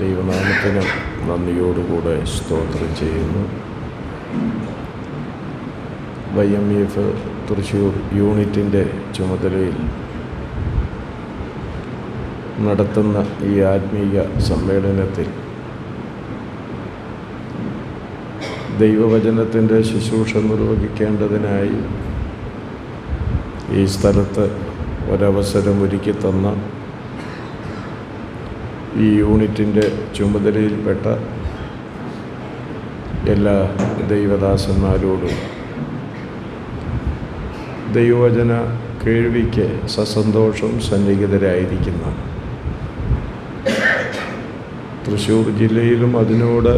ദൈവനാമത്തിന് നന്ദിയോടുകൂടെ സ്തോത്രം ചെയ്യുന്നു. YMEF തൃശ്ശൂർ യൂണിറ്റിൻ്റെ ചുമതലയിൽ നടത്തുന്ന ഈ ആത്മീയ സമ്മേളനത്തിൽ ദൈവവചനത്തിൻ്റെ ശുശ്രൂഷ നിർവഹിക്കേണ്ടതിനായി ഈ സ്ഥലത്ത് ഒരവസരം ഒരുക്കി തന്ന ഈ യൂണിറ്റിൻ്റെ ചുമതലയിൽപ്പെട്ട എല്ലാ ദൈവദാസന്മാരോടും ദൈവവചന കേൾവിക്ക് സസന്തോഷം സന്നിഹിതരായിരിക്കുന്ന തൃശ്ശൂർ ജില്ലയിലും അതിനോട്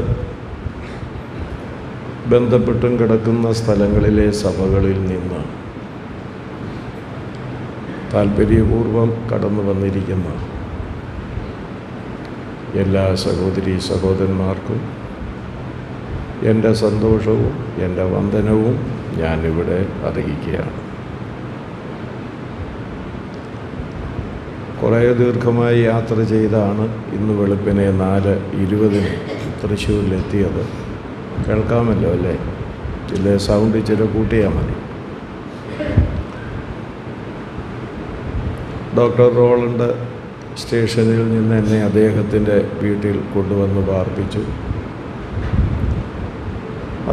ബന്ധപ്പെട്ടും കിടക്കുന്ന സ്ഥലങ്ങളിലെ സഭകളിൽ നിന്ന് താൽപര്യപൂർവം കടന്നു വന്നിരിക്കുന്ന എല്ലാ സഹോദരീ സഹോദരന്മാർക്കും എൻ്റെ സന്തോഷവും എൻ്റെ വന്ദനവും ഞാനിവിടെ അറിയിക്കുകയാണ്. കുറേ ദീർഘമായി യാത്ര ചെയ്താണ് ഇന്ന് വെളുപ്പിനെ 4:20 തൃശ്ശൂരിലെത്തിയത്. കേൾക്കാമല്ലോ അല്ലേ? ഇതിലെ സൗണ്ട് ഇച്ചിരി കൂട്ടിയാൽ മതി. ഡോക്ടർ റോളണ്ട് സ്റ്റേഷനിൽ നിന്ന് എന്നെ അദ്ദേഹത്തിൻ്റെ വീട്ടിൽ കൊണ്ടുവന്ന് പാർപ്പിച്ചു.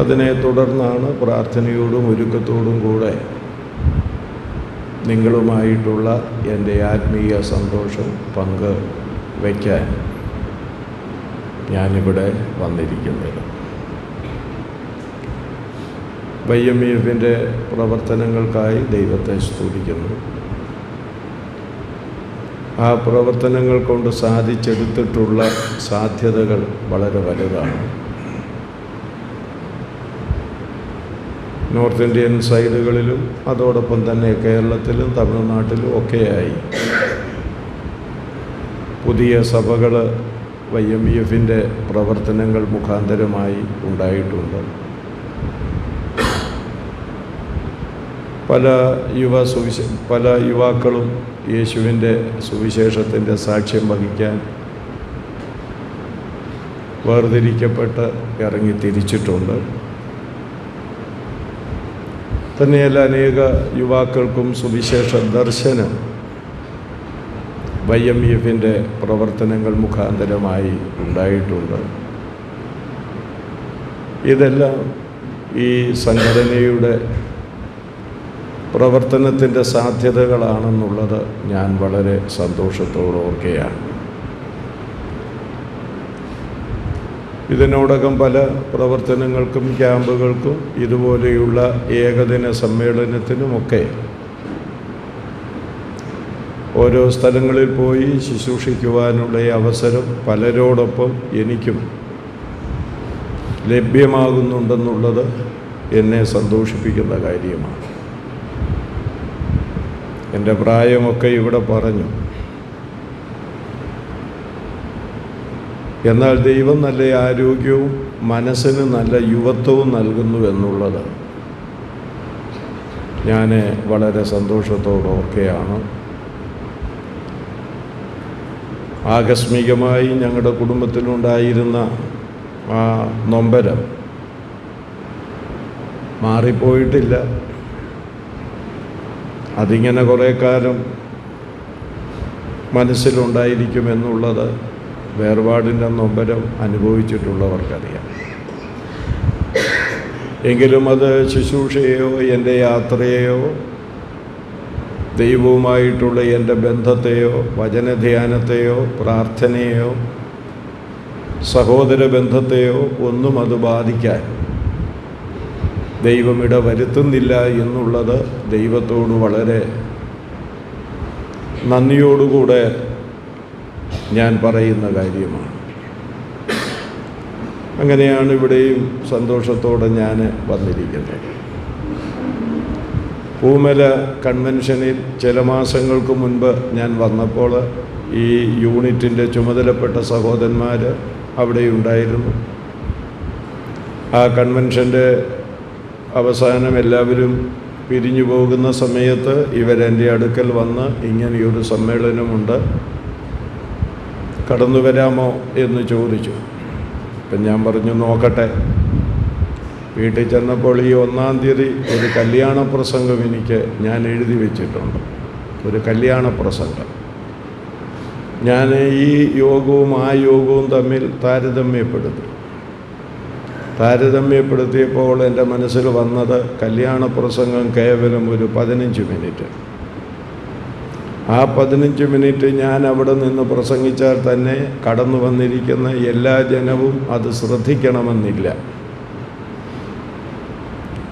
അതിനെ തുടർന്നാണ് പ്രാർത്ഥനയോടും ഒരുക്കത്തോടും കൂടെ നിങ്ങളുമായിട്ടുള്ള എൻ്റെ ആത്മീയ സന്തോഷം പങ്കുവയ്ക്കാൻ ഞാനിവിടെ വന്നിരിക്കുന്നത്. YMEFൻ്റെ പ്രവർത്തനങ്ങൾക്കായി ദൈവത്തെ സ്തുതിക്കുന്നു. ആ പ്രവർത്തനങ്ങൾ കൊണ്ട് സാധിച്ചെടുത്തിട്ടുള്ള സാധ്യതകൾ വളരെ വലുതാണ്. നോർത്ത് ഇന്ത്യൻ സൈഡുകളിലും അതോടൊപ്പം തന്നെ കേരളത്തിലും തമിഴ്നാട്ടിലും ഒക്കെയായി പുതിയ സഭകൾ YMEFൻ്റെ പ്രവർത്തനങ്ങൾ മുഖാന്തരമായി ഉണ്ടായിട്ടുണ്ട്. പല യുവാക്കളും യേശുവിൻ്റെ സുവിശേഷത്തിൻ്റെ സാക്ഷ്യം വഹിക്കാൻ വേർതിരിക്കപ്പെട്ട് ഇറങ്ങി തിരിച്ചിട്ടുണ്ട്. തന്നെയല്ല, അനേക യുവാക്കൾക്കും സുവിശേഷ ദർശനം YMEFൻ്റെ പ്രവർത്തനങ്ങൾ മുഖാന്തരമായി ഉണ്ടായിട്ടുണ്ട്. ഇതെല്ലാം ഈ സംഘടനയുടെ പ്രവർത്തനത്തിൻ്റെ സാധ്യതകളാണെന്നുള്ളത് ഞാൻ വളരെ സന്തോഷത്തോടെ ഓർക്കുകയാണ്. ഇതിനോടകം പല പ്രവർത്തനങ്ങൾക്കും ക്യാമ്പുകൾക്കും ഇതുപോലെയുള്ള ഏകദിന സമ്മേളനത്തിനുമൊക്കെ ഓരോ സ്ഥലങ്ങളിൽ പോയി ശുശ്രൂഷിക്കുവാനുള്ള അവസരം പലരോടൊപ്പം എനിക്കും ലഭ്യമാകുന്നുണ്ടെന്നുള്ളത് എന്നെ സന്തോഷിപ്പിക്കുന്ന കാര്യമാണ്. എൻ്റെ പ്രായമൊക്കെ ഇവിടെ പറഞ്ഞു. എന്നാൽ ദൈവം നല്ല ആരോഗ്യവും മനസ്സിന് നല്ല യുവത്വവും നൽകുന്നു എന്നുള്ളത് ഞാൻ വളരെ സന്തോഷത്തോടെ ഓർക്കുകയാണ്. ആകസ്മികമായി ഞങ്ങളുടെ കുടുംബത്തിലുണ്ടായിരുന്ന ആ നൊമ്പരം മാറിപ്പോയിട്ടില്ല. അതിങ്ങനെ കുറേ കാലം മനസ്സിലുണ്ടായിരിക്കുമെന്നുള്ളത് വേർപാടിൻ്റെ നൊമ്പരം അനുഭവിച്ചിട്ടുള്ളവർക്കറിയാം. എങ്കിലും അത് ശുശ്രൂഷയെയോ എൻ്റെ യാത്രയെയോ ദൈവവുമായിട്ടുള്ള എൻ്റെ ബന്ധത്തെയോ വചനധ്യാനത്തെയോ പ്രാർത്ഥനയെയോ സഹോദര ബന്ധത്തെയോ ഒന്നും അത് ബാധിക്കാൻ ദൈവം ഇടവരുത്തുന്നില്ല എന്നുള്ളത് ദൈവത്തോട് വളരെ നന്ദിയോടുകൂടെ ഞാൻ പറയുന്ന കാര്യമാണ്. അങ്ങനെയാണ് ഇവിടെയും സന്തോഷത്തോടെ ഞാൻ വന്നിരിക്കുന്നത്. പൂമല കൺവെൻഷനിൽ ചില മാസങ്ങൾക്ക് മുൻപ് ഞാൻ വന്നപ്പോൾ ഈ യൂണിറ്റിൻ്റെ ചുമതലപ്പെട്ട സഹോദരന്മാർ അവിടെയുണ്ടായിരുന്നു. ആ കൺവെൻഷൻ്റെ അവസാനം എല്ലാവരും പിരിഞ്ഞു പോകുന്ന സമയത്ത് ഇവരെൻ്റെ അടുക്കൽ വന്ന് ഇങ്ങനെയൊരു സമ്മേളനമുണ്ട്, കടന്നു വരാമോ എന്ന് ചോദിച്ചു. അപ്പം ഞാൻ പറഞ്ഞു നോക്കട്ടെ. വീട്ടിൽ ചെന്നപ്പോൾ ഈ 1-ാം തീയതി ഒരു കല്യാണ പ്രസംഗം ഞാൻ എഴുതി വെച്ചിട്ടുണ്ട്. ഒരു കല്യാണ പ്രസംഗം. ഞാൻ ഈ യോഗവും ആ യോഗവും തമ്മിൽ താരതമ്യപ്പെടുത്തിയപ്പോൾ എൻ്റെ മനസ്സിൽ വന്നത് കല്യാണ പ്രസംഗം കേവലം ഒരു 15 മിനിറ്റ്. ആ 15 മിനിറ്റ് ഞാൻ അവിടെ നിന്ന് പ്രസംഗിച്ചാൽ തന്നെ കടന്നു വന്നിരിക്കുന്ന എല്ലാ ജനവും അത് ശ്രദ്ധിക്കണമെന്നില്ല.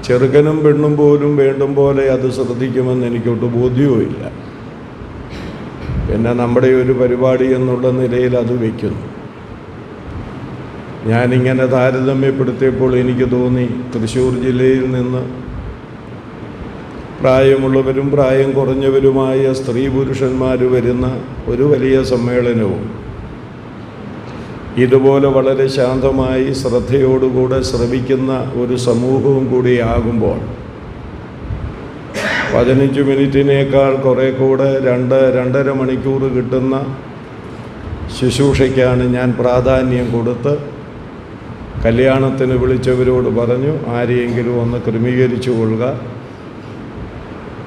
ചെറുക്കനും പെണ്ണും പോലും വേണ്ടും പോലെ അത് ശ്രദ്ധിക്കുമെന്ന് എനിക്കൊട്ട് ബോധ്യവുമില്ല. പിന്നെ നമ്മുടെ ഒരു പരിപാടി എന്നുള്ള നിലയിൽ അത് വയ്ക്കുന്നു. ഞാനിങ്ങനെ താരതമ്യപ്പെടുത്തിയപ്പോൾ എനിക്ക് തോന്നി തൃശ്ശൂർ ജില്ലയിൽ നിന്ന് പ്രായമുള്ളവരും പ്രായം കുറഞ്ഞവരുമായ സ്ത്രീ പുരുഷന്മാർ വരുന്ന ഒരു വലിയ സമ്മേളനവും ഇതുപോലെ വളരെ ശാന്തമായി ശ്രദ്ധയോടുകൂടെ ശ്രവിക്കുന്ന ഒരു സമൂഹവും കൂടിയാകുമ്പോൾ 15 മിനിറ്റിനേക്കാൾ കുറേ കൂടെ 2-2.5 മണിക്കൂർ കിട്ടുന്ന ശുശ്രൂഷയ്ക്കാണ് ഞാൻ പ്രാധാന്യം കൊടുത്ത് കല്യാണത്തിന് വിളിച്ചവരോട് പറഞ്ഞു, ആരെയെങ്കിലും ഒന്ന് ക്രമീകരിച്ചു കൊള്ളുക.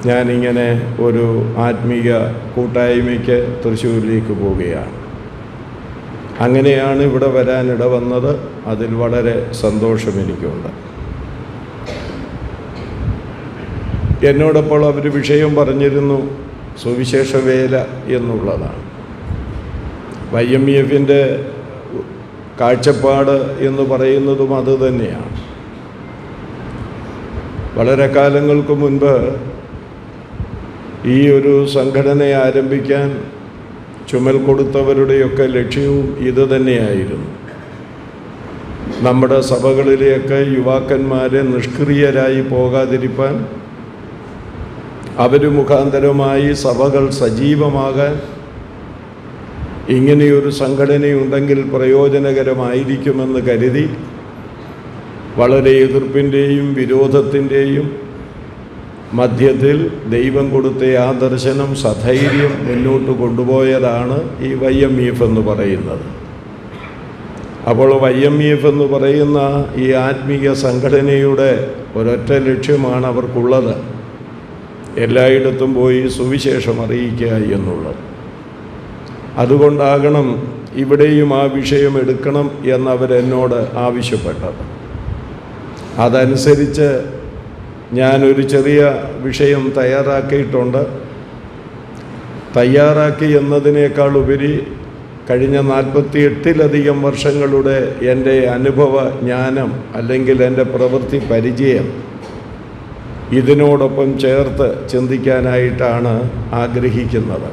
ഞാനിങ്ങനെ ഒരു ആത്മീയ കൂട്ടായ്മയ്ക്ക് തൃശ്ശൂരിലേക്ക് പോവുകയാണ്. അങ്ങനെയാണ് ഇവിടെ വരാനിട വന്നത്. അതിൽ വളരെ സന്തോഷം എനിക്കുണ്ട്. എന്നോടപ്പോൾ അവർ വിഷയം പറഞ്ഞിരുന്നു, സുവിശേഷ വേല എന്നുള്ളതാണ്. YMEFൻ്റെ കാഴ്ചപ്പാട് എന്ന് പറയുന്നതും അത് തന്നെയാണ്. വളരെ കാലങ്ങൾക്ക് മുൻപ് ഈ ഒരു സംഘടനയെ ആരംഭിക്കാൻ ചുമൽ കൊടുത്തവരുടെയൊക്കെ ലക്ഷ്യവും ഇത് തന്നെയായിരുന്നു. നമ്മുടെ സഭകളിലെയൊക്കെ യുവാക്കന്മാരെ നിഷ്ക്രിയരായി പോകാതിരിക്കാൻ, അവർ മുഖാന്തരമായി സഭകൾ സജീവമാകാൻ ഇങ്ങനെയൊരു സംഘടനയുണ്ടെങ്കിൽ പ്രയോജനകരമായിരിക്കുമെന്ന് കരുതി വളരെ എതിർപ്പിൻ്റെയും വിരോധത്തിൻ്റെയും മധ്യത്തിൽ ദൈവം കൊടുത്ത ആ ദർശനം സധൈര്യം മുന്നോട്ട് കൊണ്ടുപോയതാണ് ഈ YMEF എന്ന് പറയുന്നത്. അപ്പോൾ YMEF എന്ന് പറയുന്ന ഈ ആത്മീയ സംഘടനയുടെ ഒരൊറ്റ ലക്ഷ്യമാണ് അവർക്കുള്ളത്, എല്ലായിടത്തും പോയി സുവിശേഷം അറിയിക്കുക എന്നുള്ളത്. അതുകൊണ്ടാകണം ഇവിടെയും ആ വിഷയം എടുക്കണം എന്നവരെന്നോട് ആവശ്യപ്പെട്ടത്. അതനുസരിച്ച് ഞാനൊരു ചെറിയ വിഷയം തയ്യാറാക്കിയിട്ടുണ്ട്. തയ്യാറാക്കി എന്നതിനേക്കാൾ ഉപരി കഴിഞ്ഞ 48-ലധികം വർഷങ്ങളുടെ എൻ്റെ അനുഭവ ജ്ഞാനം അല്ലെങ്കിൽ എൻ്റെ പ്രവൃത്തി പരിചയം ഇതിനോടൊപ്പം ചേർത്ത് ചിന്തിക്കാനായിട്ടാണ് ആഗ്രഹിക്കുന്നത്.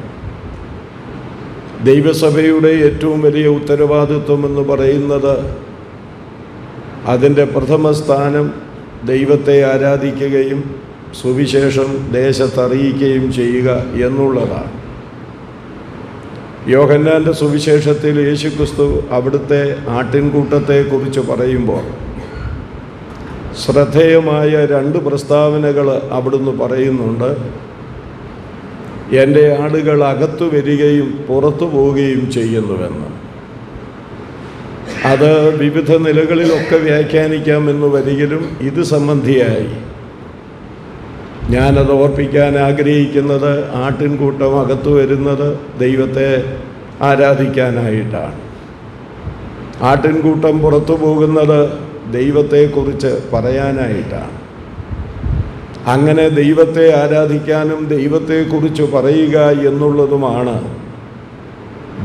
ദൈവസഭയുടെ ഏറ്റവും വലിയ ഉത്തരവാദിത്വം എന്ന് പറയുന്നത് അതിൻ്റെ പ്രഥമ സ്ഥാനം ദൈവത്തെ ആരാധിക്കുകയും സുവിശേഷം ദേശത്തറിയിക്കുകയും ചെയ്യുക എന്നുള്ളതാണ്. യോഹന്നാൻ്റെ സുവിശേഷത്തിൽ യേശുക്രിസ്തു അവിടുത്തെ ആട്ടിൻകൂട്ടത്തെക്കുറിച്ച് പറയുമ്പോൾ ശ്രദ്ധേയമായ 2 പ്രസ്താവനകൾ അവിടുന്ന് പറയുന്നുണ്ട്. എൻ്റെ ആടുകൾ അകത്തു വരികയും പുറത്തു പോവുകയും ചെയ്യുന്നുവെന്ന്. അത് വിവിധ നിലകളിലൊക്കെ വ്യാഖ്യാനിക്കാമെന്ന് വരികിലും ഇത് സംബന്ധിയായി ഞാനത് ഓർപ്പിക്കാൻ ആഗ്രഹിക്കുന്നത് ആട്ടിൻകൂട്ടം അകത്തു വരുന്നത് ദൈവത്തെ ആരാധിക്കാനായിട്ടാണ്. ആട്ടിൻകൂട്ടം പുറത്തു പോകുന്നത് ദൈവത്തെക്കുറിച്ച് പറയാനായിട്ടാണ്. അങ്ങനെ ദൈവത്തെ ആരാധിക്കാനും ദൈവത്തെക്കുറിച്ച് പറയുക എന്നുള്ളതുമാണ്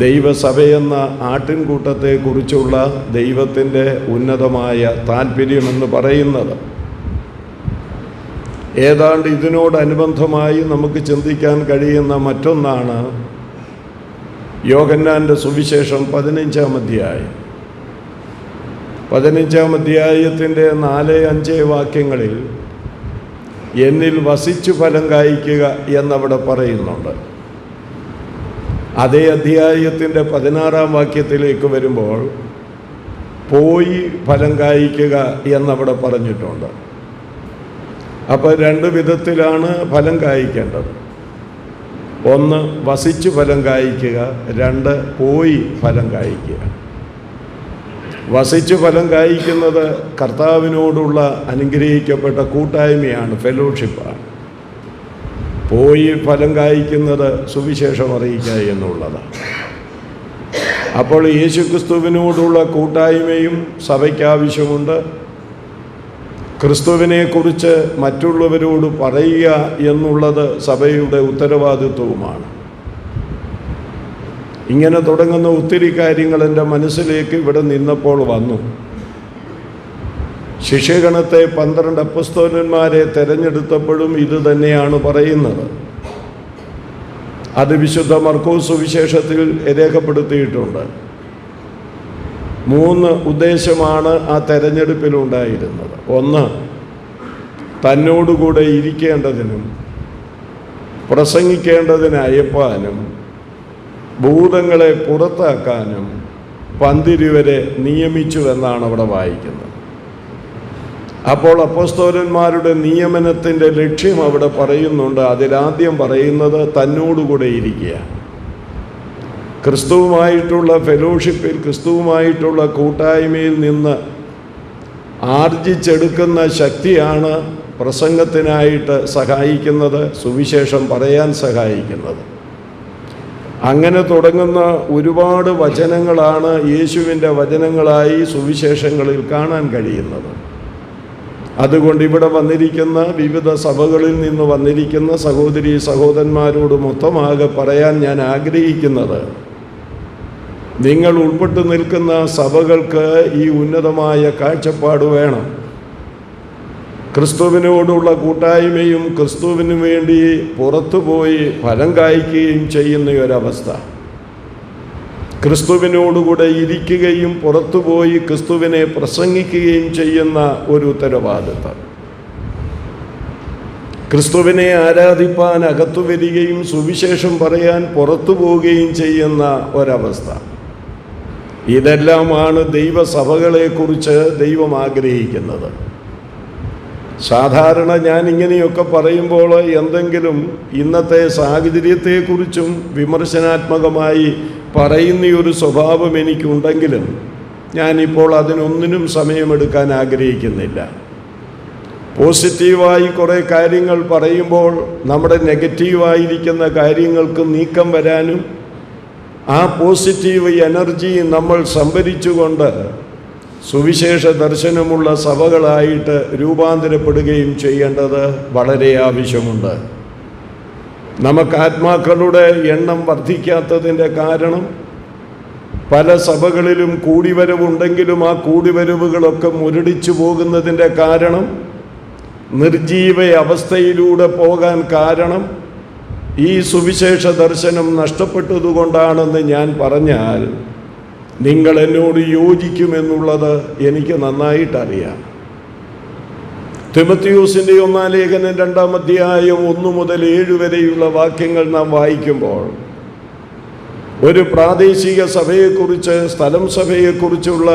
ദൈവസഭയെന്ന ആട്ടിൻകൂട്ടത്തെക്കുറിച്ചുള്ള ദൈവത്തിൻ്റെ ഉന്നതമായ താല്പര്യമെന്ന് പറയുന്നത്. ഏതാണ്ട് ഇതിനോടനുബന്ധമായി നമുക്ക് ചിന്തിക്കാൻ കഴിയുന്ന മറ്റൊന്നാണ് യോഹന്നാൻ്റെ സുവിശേഷം 15-ാം അധ്യായം. 15-ാം അധ്യായത്തിൻ്റെ 4-5 വാക്യങ്ങളിൽ എന്നിൽ വസിച്ചു ഫലം കായ്ക്കുക എന്നവിടെ പറയുന്നുണ്ട്. അതേ അധ്യായത്തിൻ്റെ 16-ാം വാക്യത്തിലേക്ക് വരുമ്പോൾ പോയി ഫലം കായ്ക്കുക എന്നവിടെ പറഞ്ഞിട്ടുണ്ട്. അപ്പോൾ 2 വിധത്തിലാണ് ഫലം കായ്ക്കേണ്ടത്. ഒന്ന്, വസിച്ച് ഫലം കായ്ക്കുക. രണ്ട്, പോയി ഫലം കായ്ക്കുക. വസിച്ച് ഫലം കായ്ക്കുന്നത് കർത്താവിനോടുള്ള അനുഗ്രഹിക്കപ്പെട്ട കൂട്ടായ്മയാണ്, ഫെലോഷിപ്പാണ്. പോയി ഫലം കായ്ക്കുന്നത് സുവിശേഷം അറിയിക്കുക എന്നുള്ളതാണ്. അപ്പോൾ യേശുക്രിസ്തുവിനോടുള്ള കൂട്ടായ്മയും സഭയ്ക്ക് ആവശ്യമുണ്ട്. ക്രിസ്തുവിനെക്കുറിച്ച് മറ്റുള്ളവരോട് പറയുക എന്നുള്ളത് സഭയുടെ ഉത്തരവാദിത്വവുമാണ്. ഇങ്ങനെ തുടങ്ങുന്ന ഒത്തിരി കാര്യങ്ങൾ എൻ്റെ മനസ്സിലേക്ക് ഇവിടെ നിന്നപ്പോൾ വന്നു. ശിഷ്യഗണത്തെ 12 അപ്പോസ്തലന്മാരെ തിരഞ്ഞെടുത്തപ്പോഴും ഇത് തന്നെയാണ് പറയുന്നത്. അത് വിശുദ്ധ മർക്കോസ് സുവിശേഷത്തിൽ രേഖപ്പെടുത്തിയിട്ടുണ്ട്. 3 ഉദ്ദേശമാണ് ആ തെരഞ്ഞെടുപ്പിലുണ്ടായിരുന്നത്. ഒന്ന്, തന്നോടുകൂടെ ഇരിക്കേണ്ടതിനും പ്രസംഗിക്കേണ്ടതിന് അയപ്പാനും ഭൂതങ്ങളെ പുറത്താക്കാനും പന്തിരുവരെ നിയമിച്ചുവെന്നാണ് അവിടെ വായിക്കുന്നത്. അപ്പോൾ അപ്പോസ്തലന്മാരുടെ നിയമനത്തിൻ്റെ ലക്ഷ്യം അവിടെ പറയുന്നുണ്ട്. അതിലാദ്യം പറയുന്നത് തന്നോടുകൂടെ ഇരിക്കുക. ക്രിസ്തുവുമായിട്ടുള്ള ഫെലോഷിപ്പിൽ, ക്രിസ്തുവുമായിട്ടുള്ള കൂട്ടായ്മയിൽ നിന്ന് ആർജിച്ചെടുക്കുന്ന ശക്തിയാണ് പ്രസംഗത്തിനായിട്ട് സഹായിക്കുന്നത്, സുവിശേഷം പറയാൻ സഹായിക്കുന്നത്. അങ്ങനെ തുടങ്ങുന്ന ഒരുപാട് വചനങ്ങളാണ് യേശുവിൻ്റെ വചനങ്ങളായി സുവിശേഷങ്ങളിൽ കാണാൻ കഴിയുന്നത്. അതുകൊണ്ട് ഇവിടെ വന്നിരിക്കുന്ന വിവിധ സഭകളിൽ നിന്ന് വന്നിരിക്കുന്ന സഹോദരീ സഹോദരന്മാരോട് മൊത്തമാകെ പറയാൻ ഞാൻ ആഗ്രഹിക്കുന്നത്, നിങ്ങൾ ഉൾപ്പെട്ടു നിൽക്കുന്ന സഭകൾക്ക് ഈ ഉന്നതമായ കാഴ്ചപ്പാട് വേണം. ക്രിസ്തുവിനോടുള്ള കൂട്ടായ്മയും ക്രിസ്തുവിന് വേണ്ടി പുറത്തുപോയി ഫലം കായ്ക്കുകയും ചെയ്യുന്ന ഒരവസ്ഥ, ക്രിസ്തുവിനോടുകൂടെ ഇരിക്കുകയും പുറത്തുപോയി ക്രിസ്തുവിനെ പ്രസംഗിക്കുകയും ചെയ്യുന്ന ഒരു ഉത്തരവാദിത്തം, ക്രിസ്തുവിനെ ആരാധിപ്പാൻ അകത്തു വരികയും സുവിശേഷം പറയാൻ പുറത്തു പോവുകയും ചെയ്യുന്ന ഒരവസ്ഥ. ഇതെല്ലാമാണ് ദൈവസഭകളെക്കുറിച്ച് ദൈവം ആഗ്രഹിക്കുന്നത്. സാധാരണ ഞാൻ ഇങ്ങനെയൊക്കെ പറയുമ്പോൾ എന്തെങ്കിലും ഇന്നത്തെ സാഹചര്യത്തെക്കുറിച്ചും വിമർശനാത്മകമായി പറയുന്ന ഒരു സ്വഭാവം എനിക്കുണ്ടെങ്കിലും ഞാനിപ്പോൾ അതിനൊന്നിനും സമയമെടുക്കാൻ ആഗ്രഹിക്കുന്നില്ല. പോസിറ്റീവായി കുറേ കാര്യങ്ങൾ പറയുമ്പോൾ നമ്മുടെ നെഗറ്റീവായിരിക്കുന്ന കാര്യങ്ങൾക്ക് നീക്കം വരാനും ആ പോസിറ്റീവ് എനർജി നമ്മൾ സംഭരിച്ചുകൊണ്ട് സുവിശേഷ ദർശനമുള്ള സഭകളായിട്ട് രൂപാന്തരപ്പെടുകയും ചെയ്യേണ്ടത് വളരെ ആവശ്യമുണ്ട്. നമുക്ക് ആത്മാക്കളുടെ എണ്ണം വർദ്ധിക്കാത്തതിൻ്റെ കാരണം പല സഭകളിലും കൂടിവരവുണ്ടെങ്കിലും ആ കൂടിവരവുകളൊക്കെ മുരടിച്ചു പോകുന്നതിൻ്റെ കാരണം, നിർജീവ അവസ്ഥയിലൂടെ പോകാൻ കാരണം ഈ സുവിശേഷ ദർശനം നഷ്ടപ്പെട്ടതുകൊണ്ടാണെന്ന് ഞാൻ പറഞ്ഞാൽ നിങ്ങൾ എന്നോട് യോജിക്കുമെന്നുള്ളത് എനിക്ക് നന്നായിട്ടറിയാം. തിമോഥെയോസിൻ്റെ 1-ാം ലേഖനം 2-ാം അധ്യായം 1 മുതൽ 7 വരെയുള്ള വാക്യങ്ങൾ നാം വായിക്കുമ്പോൾ ഒരു പ്രാദേശിക സഭയെക്കുറിച്ച്, സ്ഥലം സഭയെക്കുറിച്ചുള്ള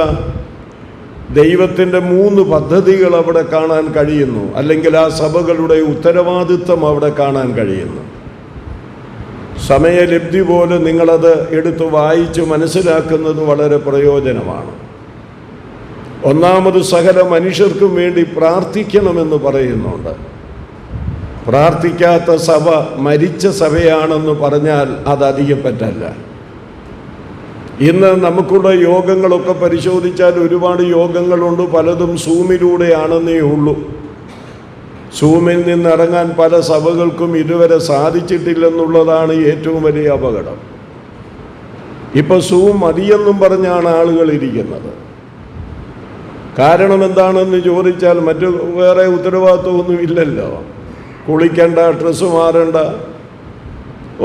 ദൈവത്തിൻ്റെ 3 പദ്ധതികൾ അവിടെ കാണാൻ കഴിയുന്നു. അല്ലെങ്കിൽ ആ സഭകളുടെ ഉത്തരവാദിത്വം അവിടെ കാണാൻ കഴിയുന്നു. സമയലബ്ധി പോലെ നിങ്ങളത് എടുത്ത് വായിച്ച് മനസ്സിലാക്കുന്നത് വളരെ പ്രയോജനമാണ്. ഒന്നാമത്, സകല മനുഷ്യർക്കും വേണ്ടി പ്രാർത്ഥിക്കണമെന്ന് പറയുന്നുണ്ട്. പ്രാർത്ഥിക്കാത്ത സഭ മരിച്ച സഭയാണെന്ന് പറഞ്ഞാൽ അതധികം പറ്റല്ല. ഇന്ന് നമുക്കുള്ള യോഗങ്ങളൊക്കെ പരിശോധിച്ചാൽ ഒരുപാട് യോഗങ്ങളുണ്ട്, പലതും സൂമിലൂടെയാണെന്നേ ഉള്ളൂ. സൂമിൽ നിന്നിറങ്ങാൻ പല സഭകൾക്കും ഇതുവരെ സാധിച്ചിട്ടില്ലെന്നുള്ളതാണ് ഏറ്റവും വലിയ അപകടം. ഇപ്പോൾ സൂം മതിയെന്നും പറഞ്ഞാണ് ആളുകൾ ഇരിക്കുന്നത്. കാരണം എന്താണെന്ന് ചോദിച്ചാൽ മറ്റു വേറെ ഉത്തരവാദിത്വമൊന്നും ഇല്ലല്ലോ. കുളിക്കണ്ട, ഡ്രസ്സ് മാറണ്ട,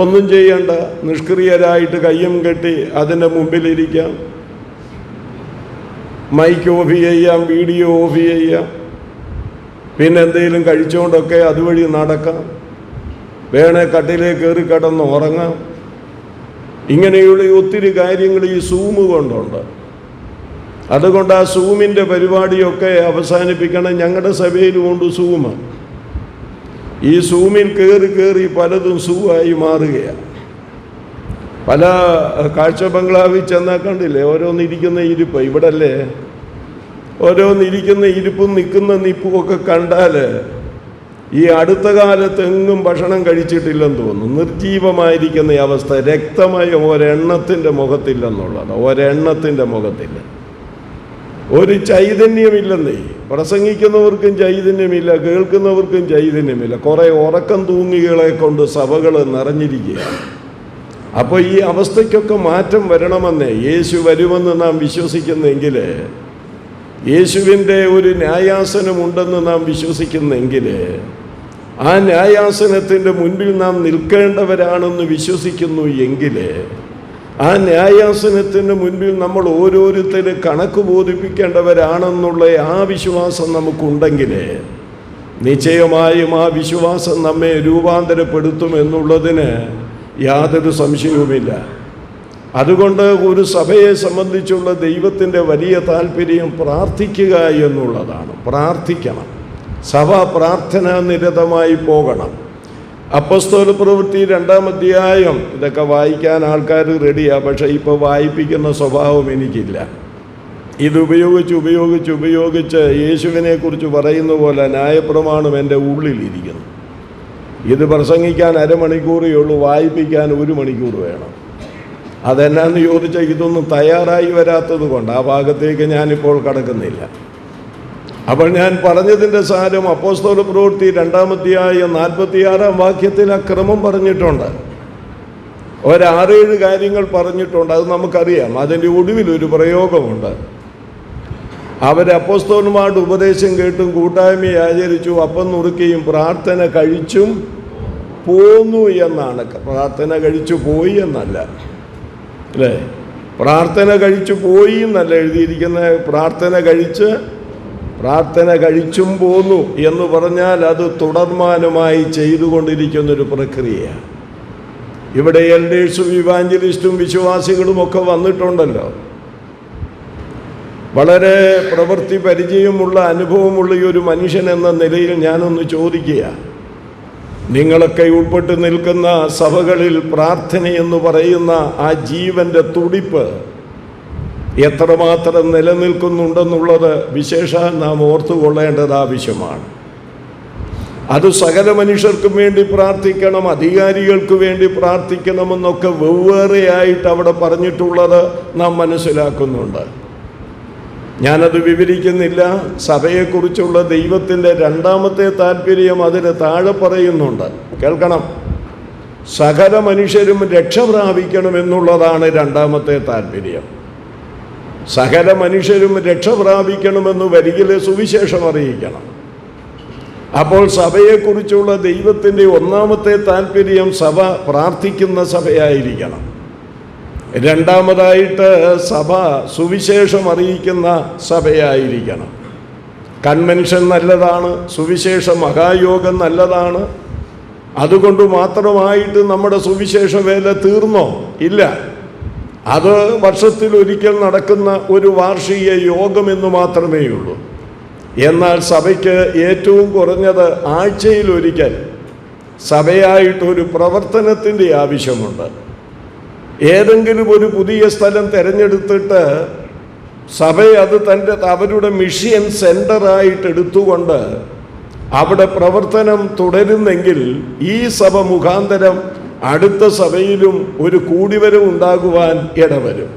ഒന്നും ചെയ്യണ്ട, നിഷ്ക്രിയരായിട്ട് കയ്യും കെട്ടി അതിൻ്റെ മുമ്പിലിരിക്കാം, മൈക്ക് ഓഫ് ചെയ്യാം, വീഡിയോ ഓഫ് ചെയ്യാം, പിന്നെ എന്തെങ്കിലും കഴിച്ചുകൊണ്ടൊക്കെ അതുവഴി നടക്കാം, വേണേ കട്ടിലേക്ക് കയറി കിടന്ന് ഉറങ്ങാം. ഇങ്ങനെയുള്ള ഒത്തിരി കാര്യങ്ങൾ ഈ സൂം കൊണ്ടുണ്ട്. അതുകൊണ്ട് ആ സൂമിൻ്റെ പരിപാടിയൊക്കെ അവസാനിപ്പിക്കണം. ഞങ്ങളുടെ സഭയിലും ഉണ്ട് സൂം. ഈ സൂമിൽ കയറി പലതും സൂവായി മാറുകയാണ്. പല കാഴ്ച ബംഗ്ലാവിൽ ചെന്നാൽ കണ്ടില്ലേ ഓരോന്നിരിക്കുന്ന ഇരിപ്പ്, ഇവിടെ അല്ലേ ഓരോന്നിരിക്കുന്ന ഇരിപ്പും നിൽക്കുന്ന നിപ്പും ഒക്കെ കണ്ടാൽ ഈ അടുത്ത കാലത്ത് എങ്ങും ഭക്ഷണം കഴിച്ചിട്ടില്ലെന്ന് തോന്നുന്നു. നിർജീവമായിരിക്കുന്ന ഈ അവസ്ഥ, രക്തമായ ഒരെണ്ണത്തിൻ്റെ മുഖത്തില്ലെന്നുള്ളത്, ഒരെണ്ണത്തിൻ്റെ മുഖത്തില്ല, ഒരു ചൈതന്യമില്ലെന്നേ. പ്രസംഗിക്കുന്നവർക്കും ചൈതന്യമില്ല, കേൾക്കുന്നവർക്കും ചൈതന്യമില്ല. കുറേ ഉറക്കം തൂങ്ങികളെ കൊണ്ട് സഭകൾ നിറഞ്ഞിരിക്കുകയാണ്. അപ്പോൾ ഈ അവസ്ഥയ്ക്കൊക്കെ മാറ്റം വരണമെന്നേ, യേശു വരുമെന്ന് നാം വിശ്വസിക്കുന്നെങ്കിൽ, യേശുവിൻ്റെ ഒരു ന്യായാസനമുണ്ടെന്ന് നാം വിശ്വസിക്കുന്നെങ്കിൽ, ആ ന്യായാസനത്തിൻ്റെ മുൻപിൽ നാം നിൽക്കേണ്ടവരാണെന്ന് വിശ്വസിക്കുന്നു എങ്കിൽ, ആ ന്യായാസനത്തിന് മുൻപിൽ നമ്മൾ ഓരോരുത്തരും കണക്ക് ബോധിപ്പിക്കേണ്ടവരാണെന്നുള്ള ആ വിശ്വാസം നമുക്കുണ്ടെങ്കിൽ നിശ്ചയമായും ആ വിശ്വാസം നമ്മെ രൂപാന്തരപ്പെടുത്തുമെന്നുള്ളതിന് യാതൊരു സംശയവുമില്ല. അതുകൊണ്ട് ഒരു സഭയെ സംബന്ധിച്ചുള്ള ദൈവത്തിൻ്റെ വലിയ താല്പര്യം പ്രാർത്ഥിക്കുക എന്നുള്ളതാണ്. പ്രാർത്ഥിക്കണം, സഭ പ്രാർത്ഥനാ നിരതമായി പോകണം. അപ്പോസ്തല പ്രവൃത്തി 2-ാം അധ്യായം ഇതൊക്കെ വായിക്കാൻ ആൾക്കാർ റെഡിയാണ്, പക്ഷേ ഇപ്പോൾ വായിപ്പിക്കുന്ന സ്വഭാവം എനിക്കില്ല. ഉപയോഗിച്ച് യേശുവിനെക്കുറിച്ച് പറയുന്ന പോലെ ന്യായപ്രമാണം എൻ്റെ ഉള്ളിലിരിക്കുന്നു. ഇത് പ്രസംഗിക്കാൻ അരമണിക്കൂറേ ഉള്ളൂ, വായിപ്പിക്കാൻ 1 മണിക്കൂർ വേണം. അതെന്നാന്ന് ചോദിച്ചാൽ ഇതൊന്നും തയ്യാറായി വരാത്തത് കൊണ്ട് ആ ഭാഗത്തേക്ക് ഞാനിപ്പോൾ കടക്കുന്നില്ല. അപ്പോൾ ഞാൻ പറഞ്ഞതിൻ്റെ സാരം അപ്പോസ്തല പ്രവൃത്തി 2-ാം അധ്യായം 46-ാം വാക്യത്തിൽ ആ ക്രമം പറഞ്ഞിട്ടുണ്ട്. 6-7 കാര്യങ്ങൾ പറഞ്ഞിട്ടുണ്ട്, അത് നമുക്കറിയാം. അതിൻ്റെ ഒടുവിലൊരു പ്രയോഗമുണ്ട്. അവർ അപ്പോസ്തലന്മാരുടെ ഉപദേശം കേട്ടും കൂട്ടായ്മയെ ആചരിച്ചു, അപ്പം നുറുക്കിയും പ്രാർത്ഥന കഴിച്ചും പോന്നു എന്നാണ്. പ്രാർത്ഥന കഴിച്ചു പോയി എന്നല്ല, അല്ലേ? പ്രാർത്ഥന കഴിച്ചു പോയി എന്നല്ല എഴുതിയിരിക്കുന്നത്. പ്രാർത്ഥന കഴിച്ചും പോന്നു എന്ന് പറഞ്ഞാൽ അത് തുടർമാനമായി ചെയ്തുകൊണ്ടിരിക്കുന്നൊരു പ്രക്രിയയാണ്. ഇവിടെ എൽഡേഴ്സും ഇവാഞ്ചലിസ്റ്റും വിശ്വാസികളും ഒക്കെ വന്നിട്ടുണ്ടല്ലോ. വളരെ പ്രവൃത്തി പരിചയമുള്ള അനുഭവമുള്ള ഈ ഒരു മനുഷ്യൻ എന്ന നിലയിൽ ഞാനൊന്ന് ചോദിക്കുക, നിങ്ങളൊക്കെ ഉൾപ്പെട്ട് നിൽക്കുന്ന സഭകളിൽ പ്രാർത്ഥനയെന്ന് പറയുന്ന ആ ജീവൻ്റെ തുടിപ്പ് എത്രമാത്രം നിലനിൽക്കുന്നുണ്ടെന്നുള്ളത് വിശേഷം നാം ഓർത്തുകൊള്ളേണ്ടത് ആവശ്യമാണ്. അത് സകല മനുഷ്യർക്കും വേണ്ടി പ്രാർത്ഥിക്കണം, അധികാരികൾക്ക് വേണ്ടി പ്രാർത്ഥിക്കണമെന്നൊക്കെ വെവ്വേറെയായിട്ട് അവിടെ പറഞ്ഞിട്ടുള്ളത് നാം മനസ്സിലാക്കുന്നുണ്ട്. ഞാനത് വിവരിക്കുന്നില്ല. സഭയെക്കുറിച്ചുള്ള ദൈവത്തിൻ്റെ 2-ാമത്തെ താല്പര്യം അതിന് താഴെ പറയുന്നുണ്ട്, കേൾക്കണം. സകല മനുഷ്യരും രക്ഷ പ്രാപിക്കണമെന്നുള്ളതാണ് 2-ാമത്തെ താല്പര്യം. സകല മനുഷ്യരും രക്ഷ പ്രാപിക്കണമെന്ന് വരികിലെ സുവിശേഷം അറിയിക്കണം. അപ്പോൾ സഭയെക്കുറിച്ചുള്ള ദൈവത്തിൻ്റെ 1-ാമത്തെ താല്പര്യം സഭ പ്രാർത്ഥിക്കുന്ന സഭയായിരിക്കണം. 2-ാമതായിട്ട് സഭ സുവിശേഷം അറിയിക്കുന്ന സഭയായിരിക്കണം. കൺവെൻഷൻ നല്ലതാണ്, സുവിശേഷ മഹായോഗം നല്ലതാണ്. അതുകൊണ്ട് മാത്രമായിട്ട് നമ്മുടെ സുവിശേഷ വേല തീർന്നോ? ഇല്ല. അത് വർഷത്തിലൊരിക്കൽ നടക്കുന്ന ഒരു വാർഷിക യോഗമെന്ന് മാത്രമേ ഉള്ളൂ. എന്നാൽ സഭയ്ക്ക് ഏറ്റവും കുറഞ്ഞത് ആഴ്ചയിലൊരിക്കൽ സഭയായിട്ടൊരു പ്രവർത്തനത്തിൻ്റെ ആവശ്യമുണ്ട്. ഏതെങ്കിലും ഒരു പുതിയ സ്ഥലം തിരഞ്ഞെടുത്തിട്ട് സഭ അത് അവരുടെ മിഷൻ സെൻ്ററായിട്ട് എടുത്തുകൊണ്ട് അവിടെ പ്രവർത്തനം തുടരുന്നെങ്കിൽ ഈ സഭ മുഖാന്തരം അടുത്ത സഭയിലും ഒരു കൂടിവരവ് ഉണ്ടാകുവാൻ ഇടവരും.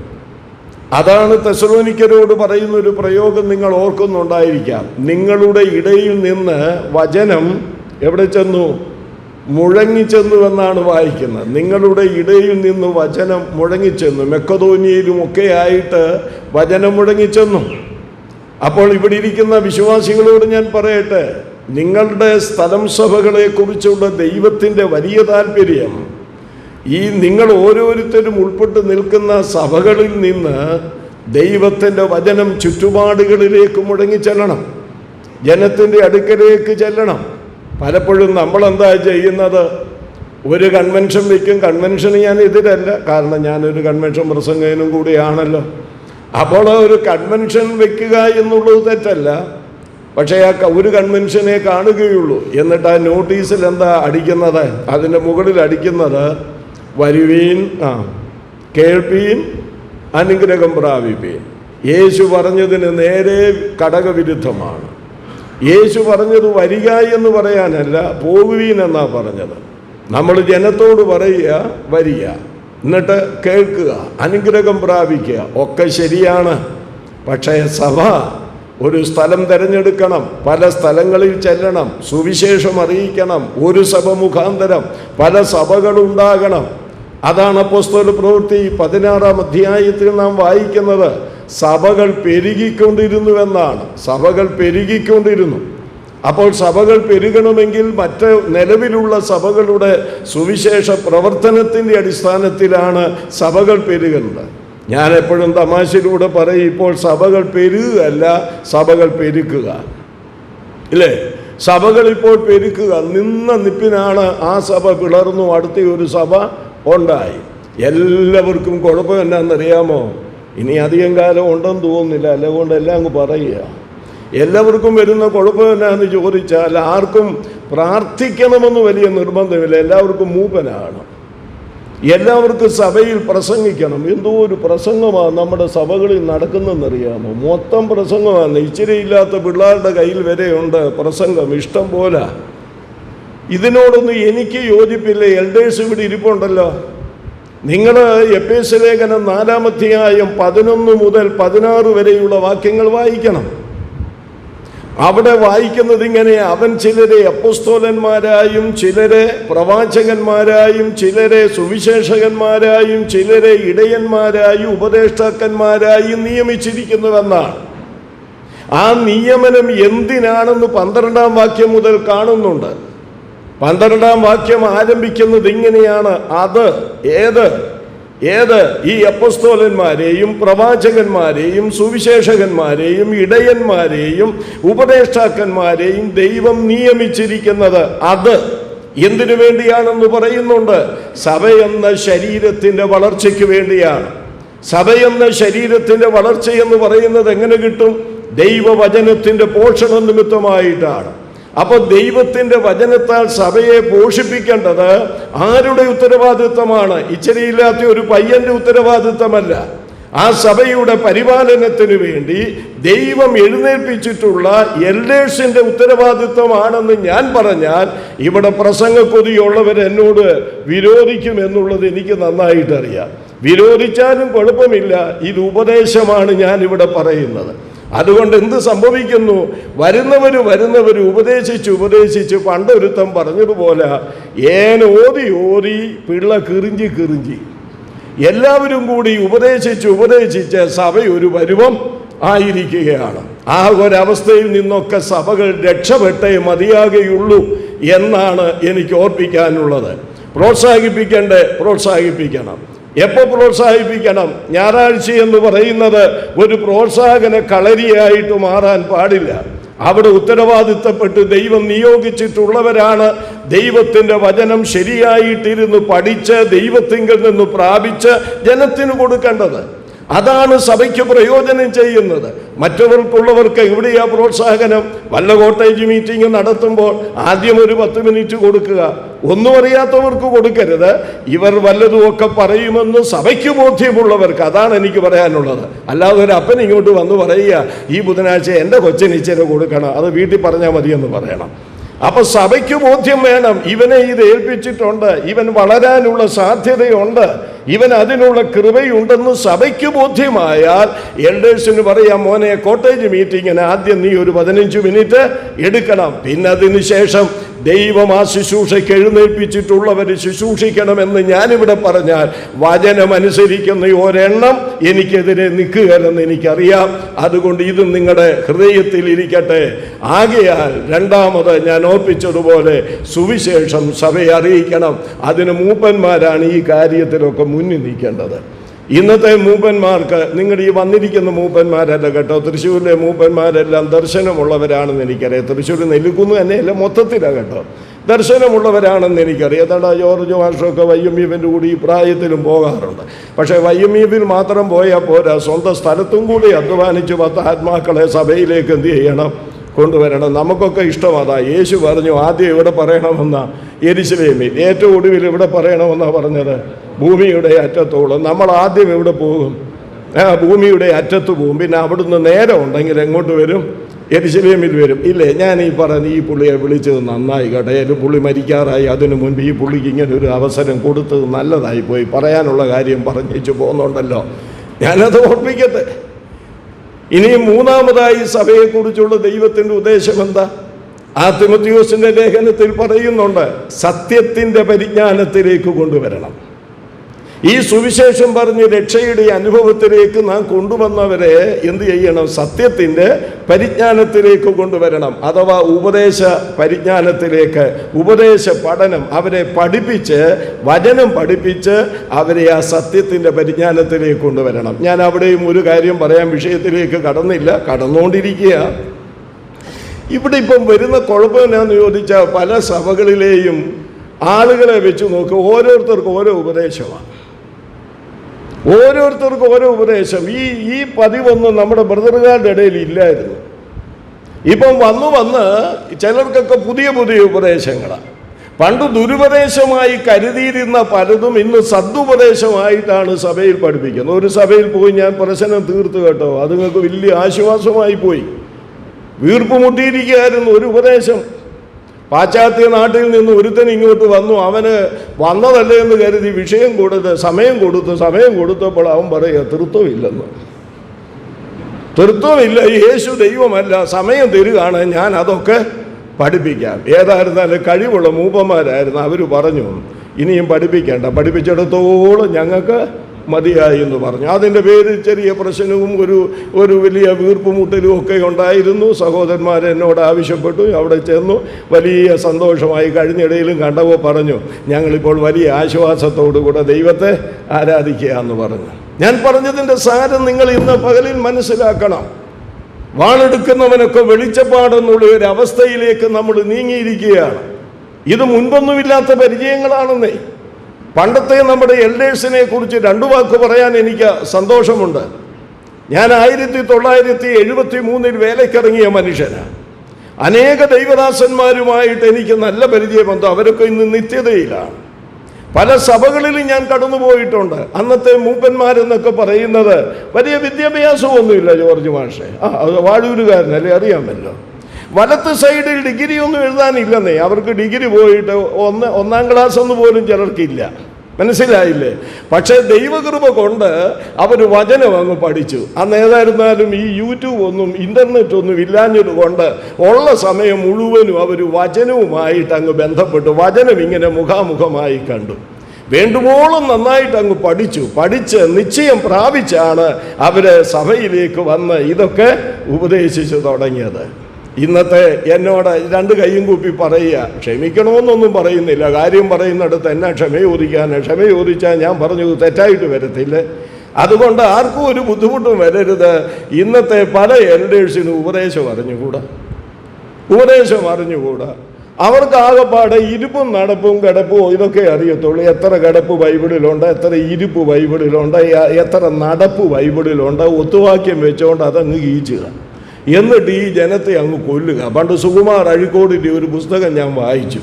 അതാണ് തെസ്സലോനിക്കരോട് പറയുന്നൊരു പ്രയോഗം നിങ്ങൾ ഓർക്കുന്നുണ്ടായിരിക്കാം. നിങ്ങളുടെ ഇടയിൽ നിന്ന് വചനം എവിടെ ചെന്നു? മുഴങ്ങിച്ചെന്നു എന്നാണ് വായിക്കുന്നത്. നിങ്ങളുടെ ഇടയിൽ നിന്ന് വചനം മുഴങ്ങിച്ചെന്നു. മെക്കദോനിയയിലുമൊക്കെ ആയിട്ട് വചനം മുഴങ്ങിച്ചെന്നു. അപ്പോൾ ഇവിടെ ഇരിക്കുന്ന വിശ്വാസികളോട് ഞാൻ പറയട്ടെ, നിങ്ങളുടെ സ്ഥലം സഭകളെക്കുറിച്ചുള്ള ദൈവത്തിൻ്റെ വലിയ താല്പര്യം ഈ നിങ്ങൾ ഓരോരുത്തരും ഉൾപ്പെട്ട് നിൽക്കുന്ന സഭകളിൽ നിന്ന് ദൈവത്തിൻ്റെ വചനം ചുറ്റുപാടുകളിലേക്ക് മുഴങ്ങിച്ചെല്ലണം, ജനത്തിൻ്റെ അടുക്കലേക്ക് ചെല്ലണം. പലപ്പോഴും നമ്മളെന്താ ചെയ്യുന്നത്? ഒരു കൺവെൻഷൻ വയ്ക്കും. കൺവെൻഷന് ഞാൻ എതിരല്ല, കാരണം ഞാനൊരു കൺവെൻഷൻ പ്രസംഗകനും കൂടിയാണല്ലോ. അപ്പോൾ ഒരു കൺവെൻഷൻ വയ്ക്കുക എന്നുള്ളത് തെറ്റല്ല. പക്ഷേ ഒരു കൺവെൻഷനെ കാണുകയുള്ളൂ. എന്നിട്ട് ആ നോട്ടീസിൽ എന്താ അടിക്കുന്നത്? അതിൻ്റെ മുകളിൽ അടിക്കുന്നത് വരുവീൻ, കേൾപ്പീൻ, അനുഗ്രഹം പ്രാപിപ്പീൻ. യേശു പറഞ്ഞതിന് നേരെ ഘടകവിരുദ്ധമാണ്. യേശു പറഞ്ഞത് വരിക എന്ന് പറയാനല്ല, പോകുവീൻ എന്നാ പറഞ്ഞത്. നമ്മൾ ജനത്തോട് പറയുക വരിക, എന്നിട്ട് കേൾക്കുക, അനുഗ്രഹം പ്രാപിക്കുക, ഒക്കെ ശരിയാണ്. പക്ഷേ സഭ ഒരു സ്ഥലം തിരഞ്ഞെടുക്കണം, പല സ്ഥലങ്ങളിൽ ചെല്ലണം, സുവിശേഷം അറിയിക്കണം, ഒരു സഭ മുഖാന്തരം പല സഭകളുണ്ടാകണം. അതാണ് അപ്പോസ്തല പ്രവൃത്തി 16-ാം അധ്യായത്തിൽ നാം വായിക്കുന്നത്. സഭകൾ പെരുകിക്കൊണ്ടിരുന്നുവെന്നാണ്. സഭകൾ പെരുകിക്കൊണ്ടിരുന്നു. അപ്പോൾ സഭകൾ പെരുകണമെങ്കിൽ മറ്റ് നിലവിലുള്ള സഭകളുടെ സുവിശേഷ പ്രവർത്തനത്തിൻ്റെ അടിസ്ഥാനത്തിലാണ് സഭകൾ പെരുകുന്നത്. ഞാൻ എപ്പോഴും തമാശയിലൂടെ പറയും, ഇപ്പോൾ സഭകൾ പെരുകുകയല്ല, സഭകൾ പെരുക്കുക. ഇല്ലേ? സഭകൾ ഇപ്പോൾ പെരുക്കുക. നിന്ന നിപ്പിനാണ് ആ സഭ പിളർന്നു, അടുത്ത ഒരു സഭ ഉണ്ടായി. എല്ലാവർക്കും കുഴപ്പം എന്നാണെന്നറിയാമോ? ഇനി അധികം കാലം ഉണ്ടെന്ന് തോന്നുന്നില്ല, അതുകൊണ്ട് എല്ലാം അങ്ങ് പറയുക. എല്ലാവർക്കും വരുന്ന കുഴപ്പം എന്നാന്ന് ചോദിച്ചാൽ, ആർക്കും പ്രാർത്ഥിക്കണമെന്ന് വലിയ നിർബന്ധമില്ല. എല്ലാവർക്കും മൂപ്പനാണ്. എല്ലാവർക്കും സഭയിൽ പ്രസംഗിക്കണം. എന്തോ ഒരു പ്രസംഗമാണ് നമ്മുടെ സഭകളിൽ നടക്കുന്നതെന്നറിയാമോ? മൊത്തം പ്രസംഗമാണ്. ഇച്ചിരി ഇല്ലാത്ത പിള്ളേരുടെ കയ്യിൽ വരെയുണ്ട് പ്രസംഗം, ഇഷ്ടം പോലെ. ഇതിനോടൊന്നും എനിക്ക് യോജിപ്പില്ല. എൽഡേഴ്സ് ഇവിടെ ഇരിപ്പുണ്ടല്ലോ. നിങ്ങൾ എഫേസ്യ ലേഖനം 4-ാം അധ്യായം 11 മുതൽ 16 വരെയുള്ള വാക്യങ്ങൾ വായിക്കണം. അവിടെ വായിക്കുന്നത് ഇങ്ങനെ: അവൻ ചിലരെ അപ്പോസ്തലന്മാരായും ചിലരെ പ്രവാചകന്മാരായും ചിലരെ സുവിശേഷകന്മാരായും ചിലരെ ഇടയന്മാരായും ഉപദേഷ്ടാക്കന്മാരായും നിയമിച്ചിരിക്കുന്നുവെന്നാണ്. ആ നിയമനം എന്തിനാണെന്ന് 12-ാം വാക്യം മുതൽ കാണുന്നുണ്ട്. 12-ാം വാക്യം ആരംഭിക്കുന്നത് ഇങ്ങനെയാണ്: അത് ഏത് ഈ അപ്പോസ്തലന്മാരെയും പ്രവാചകന്മാരെയും സുവിശേഷകന്മാരെയും ഇടയന്മാരെയും ഉപദേഷ്ടാക്കന്മാരെയും ദൈവം നിയമിച്ചിരിക്കുന്നത് അത് എന്തിനു വേണ്ടിയാണെന്ന് പറയുന്നുണ്ട്. സഭയെന്ന ശരീരത്തിൻ്റെ വളർച്ചയ്ക്ക് വേണ്ടിയാണ്. സഭയെന്ന ശരീരത്തിൻ്റെ വളർച്ചയെന്ന് പറയുന്നത് എങ്ങനെ കിട്ടും? ദൈവവചനത്തിൻ്റെ പോഷണ നിമിത്തമായിട്ടാണ്. അപ്പോൾ ദൈവത്തിൻ്റെ വചനത്താൽ സഭയെ പോഷിപ്പിക്കേണ്ടത് ആരുടെ ഉത്തരവാദിത്വമാണ്? ഇച്ചിരിയില്ലാത്ത ഒരു പയ്യൻ്റെ ഉത്തരവാദിത്വമല്ല. ആ സഭയുടെ പരിപാലനത്തിന് വേണ്ടി ദൈവം എഴുന്നേൽപ്പിച്ചിട്ടുള്ള എൽഡേഴ്സിൻ്റെ ഉത്തരവാദിത്വമാണെന്ന് ഞാൻ പറഞ്ഞാൽ, ഇവിടെ പ്രസംഗക്കൊതിയുള്ളവർ എന്നോട് വിരോധിക്കുമെന്നുള്ളത് എനിക്ക് നന്നായിട്ടറിയാം. വിരോധിച്ചാലും കുഴപ്പമില്ല, ഇത് ഉപദേശമാണ് ഞാൻ പറയുന്നത്. അതുകൊണ്ട് എന്ത് സംഭവിക്കുന്നു? വരുന്നവർ ഉപദേശിച്ച് പണ്ടൊരുത്തം പറഞ്ഞതുപോലെ ഓതി പിള്ള കിറിഞ്ചി എല്ലാവരും കൂടി ഉപദേശിച്ച് സഭ ഒരു പരുവം ആയിരിക്കുകയാണ്. ആ ഒരവസ്ഥയിൽ നിന്നൊക്കെ സഭകൾ രക്ഷപ്പെട്ടേ മതിയാകുകയുള്ളൂ എന്നാണ് എനിക്ക് ഓർപ്പിക്കാനുള്ളത്. പ്രോത്സാഹിപ്പിക്കണം. എപ്പോൾ പ്രോത്സാഹിപ്പിക്കണം? ഞായറാഴ്ച എന്ന് പറയുന്നത് ഒരു പ്രോത്സാഹന കളരിയായിട്ട് മാറാൻ പാടില്ല. അവിടെ ഉത്തരവാദിത്തപ്പെട്ട് ദൈവം നിയോഗിച്ചിട്ടുള്ളവരാണ് ദൈവത്തിൻ്റെ വചനം ശരിയായിട്ടിരുന്ന് പഠിച്ച് ദൈവത്തിങ്കിൽ നിന്ന് പ്രാപിച്ച് ജനത്തിന് കൊടുക്കേണ്ടത്. അതാണ് സഭയ്ക്ക് പ്രയോജനം ചെയ്യുന്നത്. മറ്റവർക്കുള്ളവർക്ക് എവിടെയാ പ്രോത്സാഹനം? വല്ല കോട്ടേജ് മീറ്റിംഗ് നടത്തുമ്പോൾ ആദ്യം ഒരു 10 മിനിറ്റ് കൊടുക്കുക. ഒന്നും അറിയാത്തവർക്ക് കൊടുക്കരുത്. ഇവർ വല്ലതുമൊക്കെ പറയുമെന്ന് സഭയ്ക്ക് ബോധ്യമുള്ളവർക്ക്. അതാണ് എനിക്ക് പറയാനുള്ളത്. അല്ലാതെ ഒരു അപ്പൻ ഇങ്ങോട്ട് വന്ന് പറയുക, ഈ ബുധനാഴ്ച എൻ്റെ കൊച്ചിന് ഇച്ചിരി കൊടുക്കണം, അത് വീട്ടിൽ പറഞ്ഞാൽ മതിയെന്ന് പറയണം. അപ്പൊ സഭയ്ക്ക് ബോധ്യം വേണം, ഇവനെ ഇത് ഏൽപ്പിച്ചിട്ടുണ്ട്, ഇവൻ വളരാനുള്ള സാധ്യതയുണ്ട്, ഇവൻ അതിനുള്ള കൃപയുണ്ടെന്ന് സഭയ്ക്ക് ബോധ്യമായാൽ എൽഡേഴ്സിന് പറയാം, മോനെ കോട്ടേജ് മീറ്റിങ്ങിന് ആദ്യം നീ ഒരു 15 മിനിറ്റ് എടുക്കണം. പിന്നെ അതിന് ശേഷം ദൈവം ആ ശുശ്രൂഷയ്ക്ക് എഴുന്നേൽപ്പിച്ചിട്ടുള്ളവർ ശുശ്രൂഷിക്കണമെന്ന് ഞാനിവിടെ പറഞ്ഞാൽ വചനമനുസരിക്കുന്ന ഒരെണ്ണം എനിക്കെതിരെ നിൽക്കുകയെന്ന് എനിക്കറിയാം. അതുകൊണ്ട് ഇത് നിങ്ങളുടെ ഹൃദയത്തിൽ ഇരിക്കട്ടെ. ആകയാൽ രണ്ടാമത് ഞാൻ ഓർപ്പിച്ചതുപോലെ സുവിശേഷം സഭയെ അറിയിക്കണം. അതിന് മൂപ്പന്മാരാണ് ഈ കാര്യത്തിലൊക്കെ മുന്നിൽ നിൽക്കേണ്ടത്. ഇന്നത്തെ മൂപ്പന്മാർക്ക്, നിങ്ങളുടെ ഈ വന്നിരിക്കുന്ന മൂപ്പന്മാരല്ല കേട്ടോ, തൃശ്ശൂരിലെ മൂപ്പന്മാരെല്ലാം ദർശനമുള്ളവരാണെന്ന് എനിക്കറിയാം. തൃശ്ശൂർ നെല്ലിക്കുന്ന് തന്നെയല്ല, മൊത്തത്തിലാണ് കേട്ടോ, ദർശനമുള്ളവരാണെന്ന് എനിക്കറിയാം. ഏതാണ്ട് ജോർജ് മാഷൊക്കെ വൈഎംഇവിൻ്റെ കൂടി ഈ പ്രായത്തിലും പോകാറുണ്ട്. പക്ഷേ വൈഎംഇവിൽ മാത്രം പോയാൽ പോരാ, സ്വന്തം സ്ഥലത്തും കൂടി അധ്വാനിച്ച് 10 ആത്മാക്കളെ സഭയിലേക്ക് എന്ത് ചെയ്യണം? കൊണ്ടുവരണം. നമുക്കൊക്കെ ഇഷ്ടം അതാ. യേശു പറഞ്ഞു ആദ്യം ഇവിടെ പറയണമെന്ന യെരുശലേമിൽ, ഏറ്റവും ഒടുവിൽ ഇവിടെ പറയണമെന്നാണ് പറഞ്ഞത്, ഭൂമിയുടെ അറ്റത്തോളം. നമ്മൾ ആദ്യം എവിടെ പോകും? ഭൂമിയുടെ അറ്റത്ത് പോകും. പിന്നെ അവിടുന്ന് നേരെ ഉണ്ടെങ്കിൽ എങ്ങോട്ട് വരും? യെരുശലേമിൽ വരും. ഇല്ലേ, ഞാൻ ഈ പറഞ്ഞ ഈ പുള്ളിയെ വിളിച്ചത് നന്നായി കേട്ടോ. ഏത് പുള്ളി മരിക്കാറായി, അതിനു മുൻപ് ഈ പുള്ളിക്ക് ഇങ്ങനെ ഒരു അവസരം കൊടുത്തത് നല്ലതായി പോയി. പറയാനുള്ള കാര്യം പറഞ്ഞേച്ചു പോകുന്നുണ്ടല്ലോ, ഞാനത് ഓർപ്പിക്കട്ടെ. ഇനിയും മൂന്നാമതായി സഭയെക്കുറിച്ചുള്ള ദൈവത്തിൻ്റെ ഉദ്ദേശം എന്താ? ആ തിമോഥെയോസിന്റെ ലേഖനത്തിൽ പറയുന്നുണ്ട്, സത്യത്തിൻ്റെ പരിജ്ഞാനത്തിലേക്ക് കൊണ്ടുവരണം. ഈ സുവിശേഷം പറഞ്ഞ് രക്ഷയുടെ അനുഭവത്തിലേക്ക് നാം കൊണ്ടുവന്നവരെ എന്ത് ചെയ്യണം? സത്യത്തിൻ്റെ പരിജ്ഞാനത്തിലേക്ക് കൊണ്ടുവരണം. അഥവാ ഉപദേശ പരിജ്ഞാനത്തിലേക്ക്, ഉപദേശ പഠനം, അവരെ പഠിപ്പിച്ച്, വചനം പഠിപ്പിച്ച് അവരെ ആ സത്യത്തിൻ്റെ പരിജ്ഞാനത്തിലേക്ക് കൊണ്ടുവരണം. ഞാൻ അവിടെയും ഒരു കാര്യം പറയാൻ വിഷയത്തിലേക്ക് കടന്നില്ല, കടന്നുകൊണ്ടിരിക്കുക. ഇവിടെ ഇപ്പം വരുന്ന കുഴപ്പം എന്നാന്ന് ചോദിച്ചാൽ, പല സഭകളിലെയും ആളുകളെ വെച്ച് നോക്കുക, ഓരോരുത്തർക്കും ഓരോ ഉപദേശമാണ്. ഓരോരുത്തർക്കും ഓരോ ഉപദേശം. ഈ പതിവൊന്നും നമ്മുടെ ബ്രദറുകാരുടെ ഇടയിൽ ഇല്ലായിരുന്നു. ഇപ്പം വന്ന് ചിലർക്കൊക്കെ പുതിയ പുതിയ ഉപദേശങ്ങളാണ്. പണ്ട് ദുരുപദേശമായി കരുതിയിരുന്ന പലതും ഇന്ന് സദുപദേശമായിട്ടാണ് സഭയിൽ പഠിപ്പിക്കുന്നത്. ഒരു സഭയിൽ പോയി ഞാൻ പ്രശ്നം തീർത്തു കേട്ടോ, അത് നിങ്ങൾക്ക് വലിയ ആശ്വാസമായി പോയി. വീർപ്പ് മുട്ടിയിരിക്കുകയായിരുന്നു ഒരു ഉപദേശം. പാശ്ചാത്യ നാട്ടിൽ നിന്ന് ഒരുത്തൻ ഇങ്ങോട്ട് വന്നു. അവന് വന്നതല്ലേ എന്ന് കരുതി വിഷയം സമയം കൊടുത്തപ്പോൾ അവൻ പറയുക തൃത്വമില്ലെന്ന്. തൃത്വമില്ല, യേശു ദൈവമല്ല, സമയം തരികയാണ്, ഞാൻ അതൊക്കെ പഠിപ്പിക്കാം. ഏതായിരുന്നാലും കഴിവുള്ള മൂപ്പന്മാരായിരുന്നു. അവർ പറഞ്ഞു ഇനിയും പഠിപ്പിക്കേണ്ട, പഠിപ്പിച്ചിടത്തോളം ഞങ്ങൾക്ക് മതിയായി എന്ന് പറഞ്ഞു. അതിൻ്റെ പേരിൽ ചെറിയ പ്രശ്നവും ഒരു വലിയ വീർപ്പുമുട്ടലും ഒക്കെ ഉണ്ടായിരുന്നു. സഹോദരന്മാർ എന്നോട് ആവശ്യപ്പെട്ടു. അവിടെ ചെന്നു വലിയ സന്തോഷമായി. കഴിഞ്ഞിടയിലും കണ്ടപ്പോൾ പറഞ്ഞു ഞങ്ങളിപ്പോൾ വലിയ ആശ്വാസത്തോടുകൂടെ ദൈവത്തെ ആരാധിക്കുക എന്ന് പറഞ്ഞു. ഞാൻ പറഞ്ഞതിൻ്റെ സാരം നിങ്ങൾ ഇന്ന് പകലിൽ മനസ്സിലാക്കണം. വാളെടുക്കുന്നവനൊക്കെ വെളിച്ചപ്പാടെന്നുള്ള ഒരു അവസ്ഥയിലേക്ക് നമ്മൾ നീങ്ങിയിരിക്കുകയാണ്. ഇത് മുൻപൊന്നുമില്ലാത്ത പരിചയങ്ങളാണെന്നേ. പണ്ടത്തെ നമ്മുടെ എൽഡേഴ്സിനെ കുറിച്ച് രണ്ടു വാക്ക് പറയാൻ എനിക്ക് സന്തോഷമുണ്ട്. ഞാൻ 1973 വേലയ്ക്കിറങ്ങിയ മനുഷ്യനാണ്. അനേക ദൈവദാസന്മാരുമായിട്ട് എനിക്ക് നല്ല പരിചയമുണ്ട്. അവരൊക്കെ ഇന്ന് നിത്യതയിലാണ്. പല സഭകളിലും ഞാൻ കടന്നുപോയിട്ടുണ്ട്. അന്നത്തെ മൂപ്പന്മാരെന്നൊക്കെ പറയുന്നത് വലിയ വിദ്യാഭ്യാസമൊന്നുമില്ല. ജോർജ് മാഷെ അത് വാഴൂരുകാരനല്ലേ, അറിയാമല്ലോ. വലത്ത് സൈഡിൽ ഡിഗ്രി ഒന്നും എഴുതാനില്ലെന്നേ. അവർക്ക് ഡിഗ്രി പോയിട്ട് ഒന്നാം ക്ലാസ് ഒന്നും പോലും ചിലർക്കില്ല. മനസ്സിലായില്ലേ? പക്ഷേ ദൈവകൃപ കൊണ്ട് അവർ വചനം അങ്ങ് പഠിച്ചു. അന്ന് ഏതായിരുന്നാലും ഈ യൂട്യൂബ് ഒന്നും ഇൻ്റർനെറ്റ് ഒന്നും ഇല്ലാഞ്ഞത് കൊണ്ട് ഉള്ള സമയം മുഴുവനും അവർ വചനവുമായിട്ട് അങ്ങ് ബന്ധപ്പെട്ടു. വചനം ഇങ്ങനെ മുഖാമുഖമായി കണ്ടു. വേണ്ടുവോളം നന്നായിട്ട് അങ്ങ് പഠിച്ച് നിശ്ചയം പ്രാപിച്ചാണ് അവർ സഭയിലേക്ക് വന്ന് ഇതൊക്കെ ഉപദേശിച്ചു തുടങ്ങിയത്. ഇന്നത്തെ എന്നോട് രണ്ട് കൈയും കൂപ്പി പറയുക, ക്ഷമിക്കണമെന്നൊന്നും പറയുന്നില്ല. കാര്യം പറയുന്നിടത്ത് എന്നാ ക്ഷമ ചോദിച്ചാൽ ഞാൻ പറഞ്ഞത് തെറ്റായിട്ട് വരത്തില്ല. അതുകൊണ്ട് ആർക്കും ഒരു ബുദ്ധിമുട്ടും വരരുത്. ഇന്നത്തെ പല എൽഡേഴ്സിനും ഉപദേശം അറിഞ്ഞുകൂടാ. അവർക്ക് ആകെപ്പാടെ ഇരിപ്പും നടപ്പും കിടപ്പും ഇതൊക്കെ അറിയത്തുള്ളൂ. എത്ര കിടപ്പ് ബൈബിളിലുണ്ട്, എത്ര ഇരിപ്പ് ബൈബിളിലുണ്ട്, എത്ര നടപ്പ് ബൈബിളിലുണ്ട്, ഒത്തുവാക്യം വെച്ചുകൊണ്ട് അതങ്ങ് കീച്ചുക. എന്നിട്ട് ഈ ജനത്തെ അങ്ങ് കൊല്ലുക. പണ്ട് സുകുമാർ അഴീക്കോടിൻ്റെ ഒരു പുസ്തകം ഞാൻ വായിച്ചു.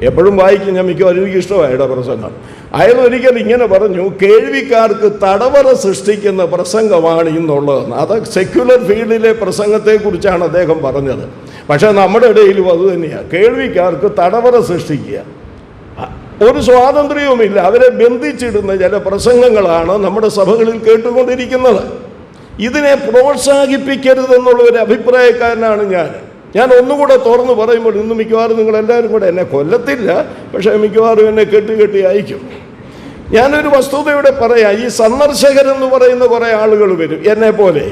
എപ്പോഴും വായിക്കും ഞാൻ, മിക്കവാറും എനിക്കിഷ്ടമായിട്ട് പ്രസംഗം. അയാൾ ഒരിക്കൽ ഇങ്ങനെ പറഞ്ഞു, കേൾവിക്കാർക്ക് തടവറ സൃഷ്ടിക്കുന്ന പ്രസംഗമാണ് ഇന്നുള്ളതെന്ന്. അത് സെക്യുലർ ഫീൽഡിലെ പ്രസംഗത്തെക്കുറിച്ചാണ് അദ്ദേഹം പറഞ്ഞത്. പക്ഷേ നമ്മുടെ ഇടയിലും അത് തന്നെയാണ്. കേൾവിക്കാർക്ക് തടവറ സൃഷ്ടിക്കുക, ഒരു സ്വാതന്ത്ര്യവുമില്ല. അവരെ ബന്ധിച്ചിടുന്ന ചില പ്രസംഗങ്ങളാണ് നമ്മുടെ സഭകളിൽ കേട്ടുകൊണ്ടിരിക്കുന്നത്. ഇതിനെ പ്രോത്സാഹിപ്പിക്കരുതെന്നുള്ള ഒരു അഭിപ്രായക്കാരനാണ് ഞാൻ ഒന്നുകൂടെ തുറന്ന് പറയുമ്പോൾ, ഇന്ന് മിക്കവാറും നിങ്ങളെല്ലാവരും കൂടെ എന്നെ കൊല്ലത്തില്ല, പക്ഷേ മിക്കവാറും എന്നെ കെട്ടി അയക്കും. ഞാനൊരു വസ്തുതയോടെ പറയാം. ഈ സന്ദർശകരെന്ന് പറയുന്ന കുറേ ആളുകൾ വരും എന്നെ പോലെ.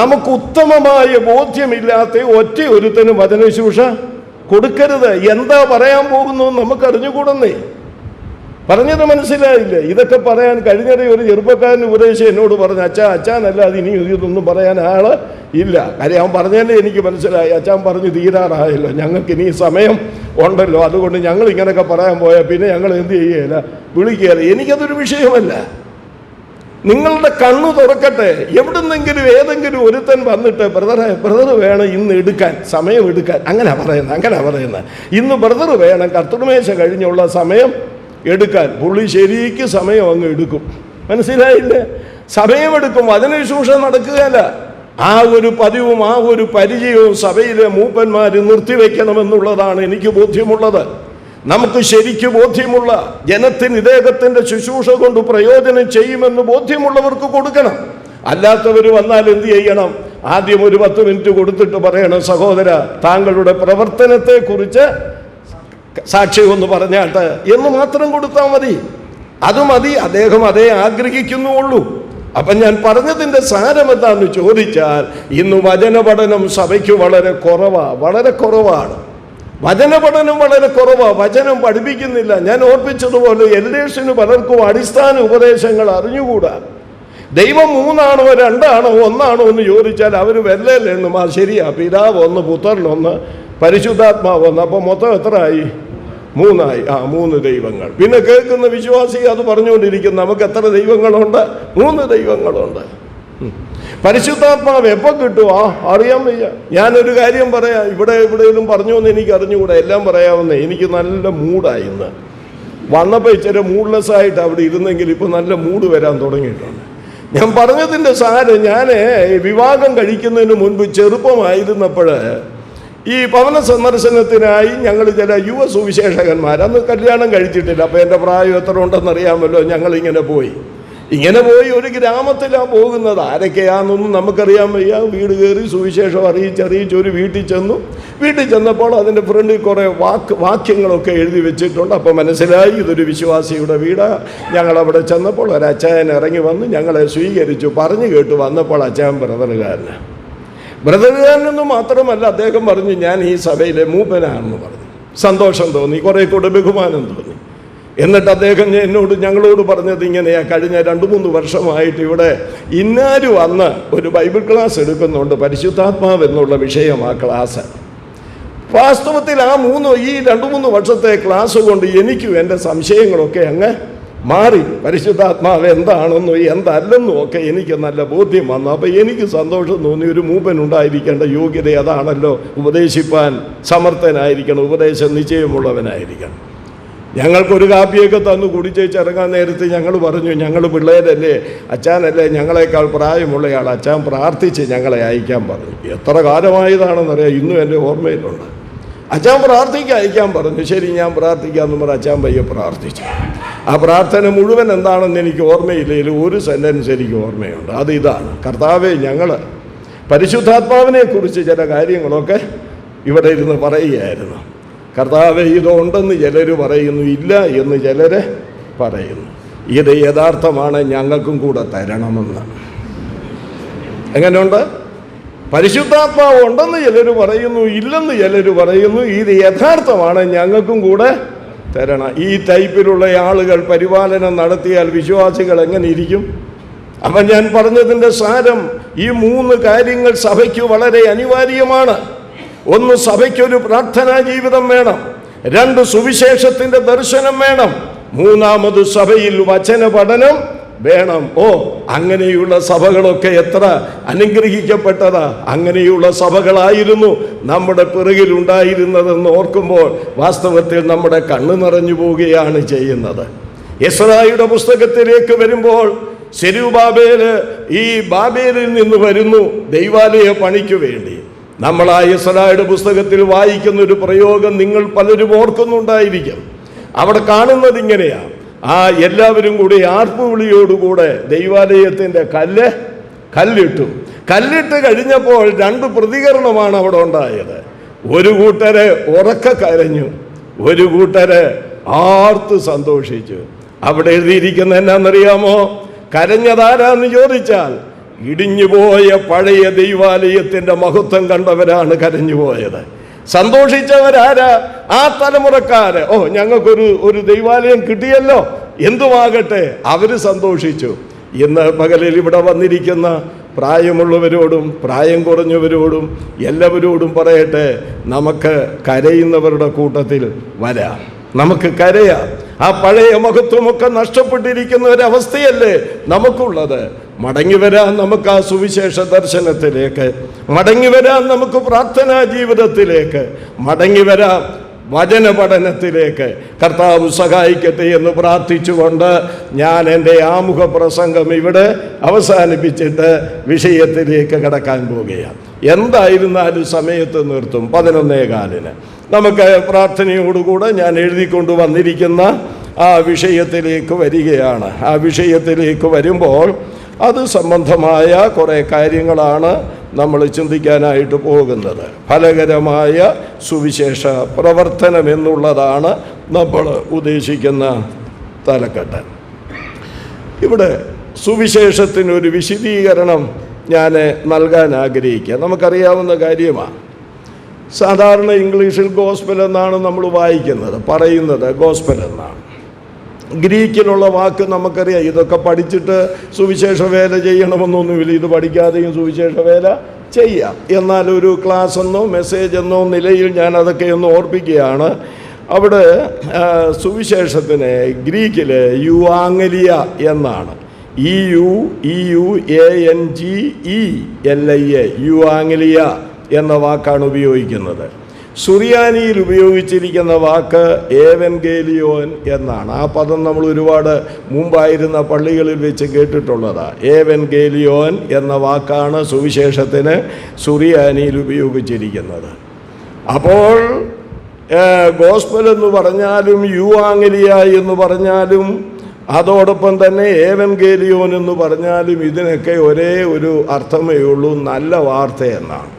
നമുക്ക് ഉത്തമമായ ബോധ്യമില്ലാത്ത ഒറ്റ ഒരുത്തനും വചനശുശ്രൂഷ കൊടുക്കരുത്. എന്താ പറയാൻ പോകുന്നു നമുക്ക് അറിഞ്ഞുകൂടുന്നേ. പറഞ്ഞത് മനസ്സിലായില്ലേ? ഇതൊക്കെ പറയാൻ കഴിഞ്ഞിടെ ഒരു ചെറുപ്പക്കാരൻ ഉപദേശം എന്നോട് പറഞ്ഞു, അച്ഛനല്ല അത് ഇനി ഇതൊന്നും പറയാൻ ആള് ഇല്ല. കാര്യം അവൻ പറഞ്ഞതന്നെ എനിക്ക് മനസ്സിലായി. അച്ഛൻ പറഞ്ഞു തീരാറായല്ലോ, ഞങ്ങൾക്ക് ഇനി സമയം ഉണ്ടല്ലോ, അതുകൊണ്ട് ഞങ്ങൾ ഇങ്ങനെയൊക്കെ പറയാൻ പോയാൽ പിന്നെ ഞങ്ങൾ എന്ത് ചെയ്യുകയില്ല, വിളിക്കുകയില്ല. എനിക്കതൊരു വിഷയമല്ല. നിങ്ങളുടെ കണ്ണു തുറക്കട്ടെ. എവിടുന്നെങ്കിലും ഏതെങ്കിലും ഒരുത്തൻ വന്നിട്ട് ബ്രദർ വേണം ഇന്ന് എടുക്കാൻ, സമയം എടുക്കാൻ, അങ്ങനെ പറയുന്നത് ഇന്ന് ബ്രദർ വേണം കർത്തൃമേശ കഴിഞ്ഞുള്ള സമയം എടുക്കാൻ. പുള്ളി ശരിക്ക് സമയം അങ്ങ് എടുക്കും. മനസ്സിലായില്ലേ? സമയമെടുക്കും. വചനശുശ്രൂഷ നടക്കുകയല്ല. ആ ഒരു പതിവും ആ ഒരു പരിചയവും സഭയിലെ മൂപ്പന്മാർ നിർത്തിവെക്കണമെന്നുള്ളതാണ് എനിക്ക് ബോധ്യമുള്ളത്. നമുക്ക് ശരിക്ക് ബോധ്യമുള്ള ജനത്തിന് ഇദ്ദേഹത്തിൻ്റെ ശുശ്രൂഷ കൊണ്ട് പ്രയോജനം ചെയ്യുമെന്ന് ബോധ്യമുള്ളവർക്ക് കൊടുക്കണം. അല്ലാത്തവർ വന്നാൽ എന്ത് ചെയ്യണം? ആദ്യം ഒരു 10 മിനിറ്റ് കൊടുത്തിട്ട് പറയണം, സഹോദര താങ്കളുടെ പ്രവർത്തനത്തെക്കുറിച്ച് സാക്ഷ്യം ഒന്ന് പറഞ്ഞാട്ട് എന്ന് മാത്രം കൊടുത്താൽ മതി. അത് മതി. അദ്ദേഹം അതേ ആഗ്രഹിക്കുന്നുള്ളൂ. അപ്പം ഞാൻ പറഞ്ഞതിൻ്റെ സാരം എന്താണെന്ന് ചോദിച്ചാൽ, ഇന്ന് വചനപഠനം സഭയ്ക്ക് വളരെ കുറവാണ്. വചനപഠനം വളരെ കുറവാണ്. വചനം പഠിപ്പിക്കുന്നില്ല. ഞാൻ ഓർപ്പിച്ചതുപോലെ എൽഡേഴ്സിന് പലർക്കും അടിസ്ഥാന ഉപദേശങ്ങൾ അറിഞ്ഞുകൂടാ. ദൈവം 3 ആണോ 2 ആണോ 1 ആണോ എന്ന് ചോദിച്ചാൽ അവർ വെല്ലല്ലെണ്ണും. ആ ശരിയാ, പിതാവ് 1, പുത്രൻ 1, പരിശുദ്ധാത്മാവ് 1. അപ്പോൾ മൊത്തം എത്ര ആയി? 3 ആയി. 3 ദൈവങ്ങൾ. പിന്നെ കേൾക്കുന്ന വിശ്വാസി അത് പറഞ്ഞുകൊണ്ടിരിക്കും, നമുക്ക് എത്ര ദൈവങ്ങളുണ്ട്? 3 ദൈവങ്ങളുണ്ട്. പരിശുദ്ധാത്മാവ് എപ്പോൾ കിട്ടുമോ അറിയാൻ വയ്യ. ഞാനൊരു കാര്യം പറയാം, എവിടെയെങ്കിലും പറഞ്ഞു എന്ന് എനിക്ക് അറിഞ്ഞുകൂടാ, എല്ലാം പറയാവുന്നേ. എനിക്ക് നല്ല മൂഡായി. ഇന്ന് വന്നപ്പോൾ ഇച്ചിരി മൂഡ്ലെസ് ആയിട്ട് അവിടെ ഇരുന്നെങ്കിൽ ഇപ്പോൾ നല്ല മൂഡ് വരാൻ തുടങ്ങിയിട്ടുണ്ട്. ഞാൻ പറഞ്ഞതിൻ്റെ സാരം, ഞാൻ വിവാഹം കഴിക്കുന്നതിന് മുൻപ് ചെറുപ്പമായിരുന്നപ്പോൾ ഈ ഭവന സന്ദർശനത്തിനായി ഞങ്ങൾ ചില യുവ സുവിശേഷകന്മാർ, അന്ന് കല്യാണം കഴിച്ചിട്ടില്ല, അപ്പോൾ എൻ്റെ പ്രായം എത്ര ഉണ്ടെന്നറിയാമല്ലോ, ഞങ്ങളിങ്ങനെ പോയി ഒരു ഗ്രാമത്തിലാണ് പോകുന്നത്. ആരൊക്കെയാണെന്നൊന്നും നമുക്കറിയാൻ വയ്യ. വീട് കയറി സുവിശേഷം അറിയിച്ച് ഒരു വീട്ടിൽ ചെന്നപ്പോൾ അതിൻ്റെ ഫ്രണ്ടിൽ കുറേ വാക്യങ്ങളൊക്കെ എഴുതി വെച്ചിട്ടുണ്ട്. അപ്പോൾ മനസ്സിലായി ഇതൊരു വിശ്വാസിയുടെ വീടാണ്. ഞങ്ങളവിടെ ചെന്നപ്പോൾ ഒരു അച്ചായൻ ഇറങ്ങി വന്ന് ഞങ്ങളെ സ്വീകരിച്ചു. പറഞ്ഞു കേട്ട് വന്നപ്പോൾ അച്ചായൻ ബ്രദറുകാരനെന്ന് മാത്രമല്ല, അദ്ദേഹം പറഞ്ഞു ഞാൻ ഈ സഭയിലെ മൂപ്പനാണെന്ന് പറഞ്ഞു. സന്തോഷം തോന്നി, കുറേ കൂടെ ബഹുമാനം തോന്നി. എന്നിട്ട് അദ്ദേഹം ഞങ്ങളോട് പറഞ്ഞത് ഇങ്ങനെയാ, കഴിഞ്ഞ 2-3 വർഷമായിട്ട് ഇവിടെ ഇന്നാരും വന്ന് ഒരു ബൈബിൾ ക്ലാസ് എടുക്കുന്നുണ്ട്, പരിശുദ്ധാത്മാവ് എന്നുള്ള വിഷയമാ ക്ലാസ്. വാസ്തവത്തിൽ ഈ 2-3 വർഷത്തെ ക്ലാസ് കൊണ്ട് എനിക്കും എൻ്റെ സംശയങ്ങളൊക്കെ അങ്ങ് മാറി. പരിശുദ്ധാത്മാവ് എന്താണെന്നും എന്തല്ലെന്നും ഒക്കെ എനിക്ക് നല്ല ബോധ്യം വന്നു. അപ്പോൾ എനിക്ക് സന്തോഷം തോന്നി. ഒരു മൂപ്പൻ ഉണ്ടായിരിക്കേണ്ട യോഗ്യത അതാണല്ലോ, ഉപദേശിപ്പാൻ സമർത്ഥനായിരിക്കണം, ഉപദേശം നിശ്ചയമുള്ളവനായിരിക്കണം. ഞങ്ങൾക്കൊരു കാപ്പിയൊക്കെ തന്നു കുടിച്ചേച്ചിറങ്ങാൻ നേരത്ത് ഞങ്ങൾ പറഞ്ഞു, ഞങ്ങൾ പിള്ളേരല്ലേ, അച്ഛനല്ലേ ഞങ്ങളെക്കാൾ പ്രായമുള്ളയാൾ, അച്ഛൻ പ്രാർത്ഥിച്ച് ഞങ്ങളെ അയക്കാൻ പറഞ്ഞു. എത്ര കാലമായതാണെന്നറിയാം, ഇന്നും എൻ്റെ ഓർമ്മയിലുണ്ട്. അച്ഛൻ അയക്കാൻ പറഞ്ഞു. ശരി ഞാൻ പ്രാർത്ഥിക്കാമെന്ന് പറഞ്ഞ് അച്ഛൻ പയ്യെ പ്രാർത്ഥിച്ചു. ആ പ്രാർത്ഥന മുഴുവൻ എന്താണെന്ന് എനിക്ക് ഓർമ്മയില്ലെങ്കിലും ഒരു സെൻറ്റൻസ് എനിക്ക് ഓർമ്മയുണ്ട്. അത് ഇതാണ്: കർത്താവേ, ഞങ്ങൾ പരിശുദ്ധാത്മാവിനെ കുറിച്ച് ചില കാര്യങ്ങളൊക്കെ ഇവിടെ ഇരുന്ന് പറയുകയായിരുന്നു. കർത്താവേ, ഇതുണ്ടെന്ന് ചിലർ പറയുന്നു, ഇല്ല എന്ന് ചിലർ പറയുന്നു. ഇത് യഥാർത്ഥമാണ്, ഞങ്ങൾക്കും കൂടെ തരണമെന്ന്. എങ്ങനെയുണ്ട്? പരിശുദ്ധാത്മാവ് ഉണ്ടെന്ന് ചിലർ പറയുന്നു, ഇല്ലെന്ന് ചിലർ പറയുന്നു. ഇത് യഥാർത്ഥമാണ്, ഞങ്ങൾക്കും കൂടെ തരണം. ഈ ടൈപ്പിലുള്ള ആളുകൾ പരിപാലനം നടത്തിയാൽ വിശ്വാസികൾ എങ്ങനെ ഇരിക്കും? അപ്പം ഞാൻ പറഞ്ഞതിൻ്റെ സാരം, ഈ 3 കാര്യങ്ങൾ സഭയ്ക്ക് വളരെ അനിവാര്യമാണ്. 1, സഭയ്ക്കൊരു പ്രാർത്ഥനാ ജീവിതം വേണം. 2, സുവിശേഷത്തിൻ്റെ ദർശനം വേണം. 3, സഭയിൽ വചന പഠനം വേണം. അങ്ങനെയുള്ള സഭകളൊക്കെ എത്ര അനുഗ്രഹിക്കപ്പെട്ടതാ. അങ്ങനെയുള്ള സഭകളായിരുന്നു നമ്മുടെ പിറകിലുണ്ടായിരുന്നതെന്ന് ഓർക്കുമ്പോൾ വാസ്തവത്തിൽ നമ്മുടെ കണ്ണ് നിറഞ്ഞു പോവുകയാണ് ചെയ്യുന്നത്. എസ്രായുടെ പുസ്തകത്തിലേക്ക് വരുമ്പോൾ സെരുബാബേല് ഈ ബാബേലിൽ നിന്ന് വരുന്നു ദൈവാലയ പണിക്ക് വേണ്ടി. നമ്മൾ ആ എസ്രായുടെ പുസ്തകത്തിൽ വായിക്കുന്ന ഒരു പ്രയോഗം നിങ്ങൾ പലരും ഓർക്കുന്നുണ്ടായിരിക്കും. അവിടെ കാണുന്നത് ഇങ്ങനെയാണ്: എല്ലാവരും കൂടി ആർപ്പുവിളിയോടുകൂടെ ദൈവാലയത്തിൻ്റെ കല്ലിട്ട് കഴിഞ്ഞപ്പോൾ 2 പ്രതികരണമാണ് അവിടെ ഉണ്ടായത്. ഒരു കൂട്ടര് ഉറക്കെ കരഞ്ഞു, ഒരു കൂട്ടര് ആർത്ത് സന്തോഷിച്ചു. അവിടെ എഴുതിയിരിക്കുന്ന എന്നാന്നറിയാമോ? കരഞ്ഞതാരാന്ന് ചോദിച്ചാൽ ഇടിഞ്ഞുപോയ പഴയ ദൈവാലയത്തിൻ്റെ മഹത്വം കണ്ടവരാണ് കരഞ്ഞുപോയത്. സന്തോഷിച്ചവരാരാ? ആ തലമുറക്കാര്. ഞങ്ങൾക്കൊരു ദൈവാലയം കിട്ടിയല്ലോ, എന്തുമാകട്ടെ, അവർ സന്തോഷിച്ചു. ഇന്ന് പകലിൽ ഇവിടെ വന്നിരിക്കുന്ന പ്രായമുള്ളവരോടും പ്രായം കുറഞ്ഞവരോടും എല്ലാവരോടും പറയട്ടെ, നമുക്ക് കരയുന്നവരുടെ കൂട്ടത്തിൽ വരാം, നമുക്ക് കരയാം. ആ പഴയ മഹത്വമൊക്കെ നഷ്ടപ്പെട്ടിരിക്കുന്ന ഒരവസ്ഥയല്ലേ നമുക്കുള്ളത്. മടങ്ങി വരാൻ നമുക്ക് ആ സുവിശേഷ ദർശനത്തിലേക്ക്, മടങ്ങി വരാൻ നമുക്ക് പ്രാർത്ഥനാ ജീവിതത്തിലേക്ക്, മടങ്ങി വരാം വചന പഠനത്തിലേക്ക്. കർത്താവ് സഹായിക്കട്ടെ എന്ന് പ്രാർത്ഥിച്ചുകൊണ്ട് ഞാൻ എൻ്റെ ആമുഖ പ്രസംഗം ഇവിടെ അവസാനിപ്പിച്ചിട്ട് വിഷയത്തിലേക്ക് കടക്കാൻ പോവുകയാണ്. എന്തായിരുന്നാലും സമയത്ത് നിർത്തും. 11:15 നമുക്ക് പ്രാർത്ഥനയോടുകൂടെ ഞാൻ എഴുതിക്കൊണ്ട് വന്നിരിക്കുന്ന ആ വിഷയത്തിലേക്ക് വരികയാണ്. ആ വിഷയത്തിലേക്ക് വരുമ്പോൾ അത് സംബന്ധമായ കുറേ കാര്യങ്ങളാണ് നമ്മൾ ചിന്തിക്കാനായിട്ട് പോകുന്നത്. ഫലകരമായ സുവിശേഷ പ്രവർത്തനം എന്നുള്ളതാണ് നമ്മൾ ഉദ്ദേശിക്കുന്ന തലക്കെട്ട്. ഇവിടെ സുവിശേഷത്തിനൊരു വിശദീകരണം ഞാൻ നൽകാൻ ആഗ്രഹിക്കുക. നമുക്കറിയാവുന്ന കാര്യമാണ്. സാധാരണ ഇംഗ്ലീഷിൽ ഗോസ്പൽ എന്നാണ് നമ്മൾ വായിക്കുന്നത്, പറയുന്നത് ഗോസ്പൽ എന്നാണ്. ഗ്രീക്കിലുള്ള വാക്ക് നമുക്കറിയാം. ഇതൊക്കെ പഠിച്ചിട്ട് സുവിശേഷ വേല ചെയ്യണമെന്നൊന്നുമില്ല. ഇത് പഠിക്കാതെയും സുവിശേഷ വേല ചെയ്യാം. എന്നാൽ ഒരു ക്ലാസ് എന്നോ മെസ്സേജ് എന്നോ നിലയിൽ ഞാൻ അതൊക്കെ ഒന്ന് ഓർപ്പിക്കുകയാണ്. അവിടെ സുവിശേഷത്തിന് ഗ്രീക്കിൽ യുവാങ്ങലിയ എന്നാണ്. EUANGELIA യുവാങ്ങലിയ എന്ന വാക്കാണ് ഉപയോഗിക്കുന്നത്. സുറിയാനിയിൽ ഉപയോഗിച്ചിരിക്കുന്ന വാക്ക് ഏവൻഗേലിയോൻ എന്നാണ്. ആ പദം നമ്മൾ ഒരുപാട് മുമ്പായിരുന്ന പള്ളികളിൽ വെച്ച് കേട്ടിട്ടുള്ളതാണ്. ഏവൻഗേലിയോൻ എന്ന വാക്കാണ് സുവിശേഷത്തിന് സുറിയാനിയിൽ ഉപയോഗിച്ചിരിക്കുന്നത്. അപ്പോൾ ഗോസ്പൽ എന്ന് പറഞ്ഞാലും യുവാങ്ങലിയ എന്ന് പറഞ്ഞാലും അതോടൊപ്പം തന്നെ ഏവൻഗേലിയോൻ എന്ന് പറഞ്ഞാലും ഇതിനൊക്കെ ഒരേ ഒരു അർത്ഥമേ ഉള്ളൂ, നല്ല വാർത്ത എന്നാണ്.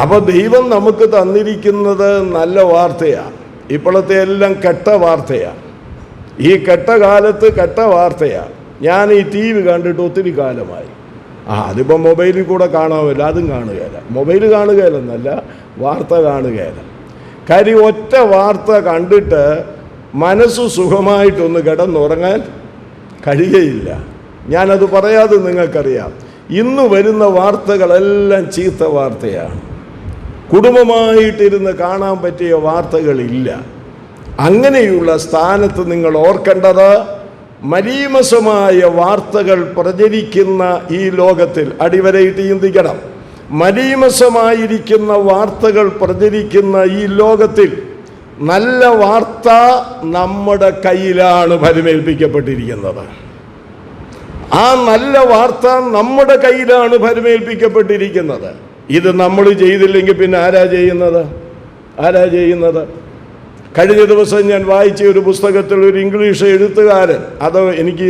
അപ്പോൾ ദൈവം നമുക്ക് തന്നിരിക്കുന്നത് നല്ല വാർത്തയാണ്. ഇപ്പോഴത്തെ എല്ലാം കെട്ട വാർത്തയാണ്. ഈ കെട്ട കാലത്ത് കെട്ട വാർത്തയാണ്. ഞാൻ ഈ TV കണ്ടിട്ട് ഒത്തിരി കാലമായി. അതിപ്പോൾ മൊബൈലിൽ കൂടെ കാണാമല്ലോ, അതും കാണുകയില്ല. മൊബൈൽ കാണുകയില്ലെന്നല്ല, വാർത്ത കാണുകയില്ല. കാര്യം ഒറ്റ വാർത്ത കണ്ടിട്ട് മനസ്സ് സുഖമായിട്ടൊന്ന് കിടന്നുറങ്ങാൻ കഴിയുകയില്ല. ഞാനത് പറയാതെ നിങ്ങൾക്കറിയാം. ഇന്ന് വരുന്ന വാർത്തകളെല്ലാം ചീത്ത വാർത്തയാണ്. കുടുംബമായിട്ടിരുന്ന് കാണാൻ പറ്റിയ വാർത്തകളില്ല. അങ്ങനെയുള്ള സ്ഥാനത്ത് നിങ്ങൾ ഓർക്കേണ്ടത്, മലീമസമായ വാർത്തകൾ പ്രചരിക്കുന്ന ഈ ലോകത്തിൽ അടിവരയിട്ട് ചിന്തിക്കണം. മലീമസമായിരിക്കുന്ന വാർത്തകൾ പ്രചരിക്കുന്ന ഈ ലോകത്തിൽ നല്ല വാർത്ത നമ്മുടെ കയ്യിലാണ് ഫലമേൽപ്പിക്കപ്പെട്ടിരിക്കുന്നത്. ആ നല്ല വാർത്ത നമ്മുടെ കയ്യിലാണ് ഫലമേൽപ്പിക്കപ്പെട്ടിരിക്കുന്നത്. ഇത് നമ്മൾ ചെയ്തില്ലെങ്കിൽ പിന്നെ ആരാ ചെയ്യുന്നത്? കഴിഞ്ഞ ദിവസം ഞാൻ വായിച്ച ഒരു പുസ്തകത്തിൽ ഒരു ഇംഗ്ലീഷ് എഴുത്തുകാരൻ, എനിക്ക്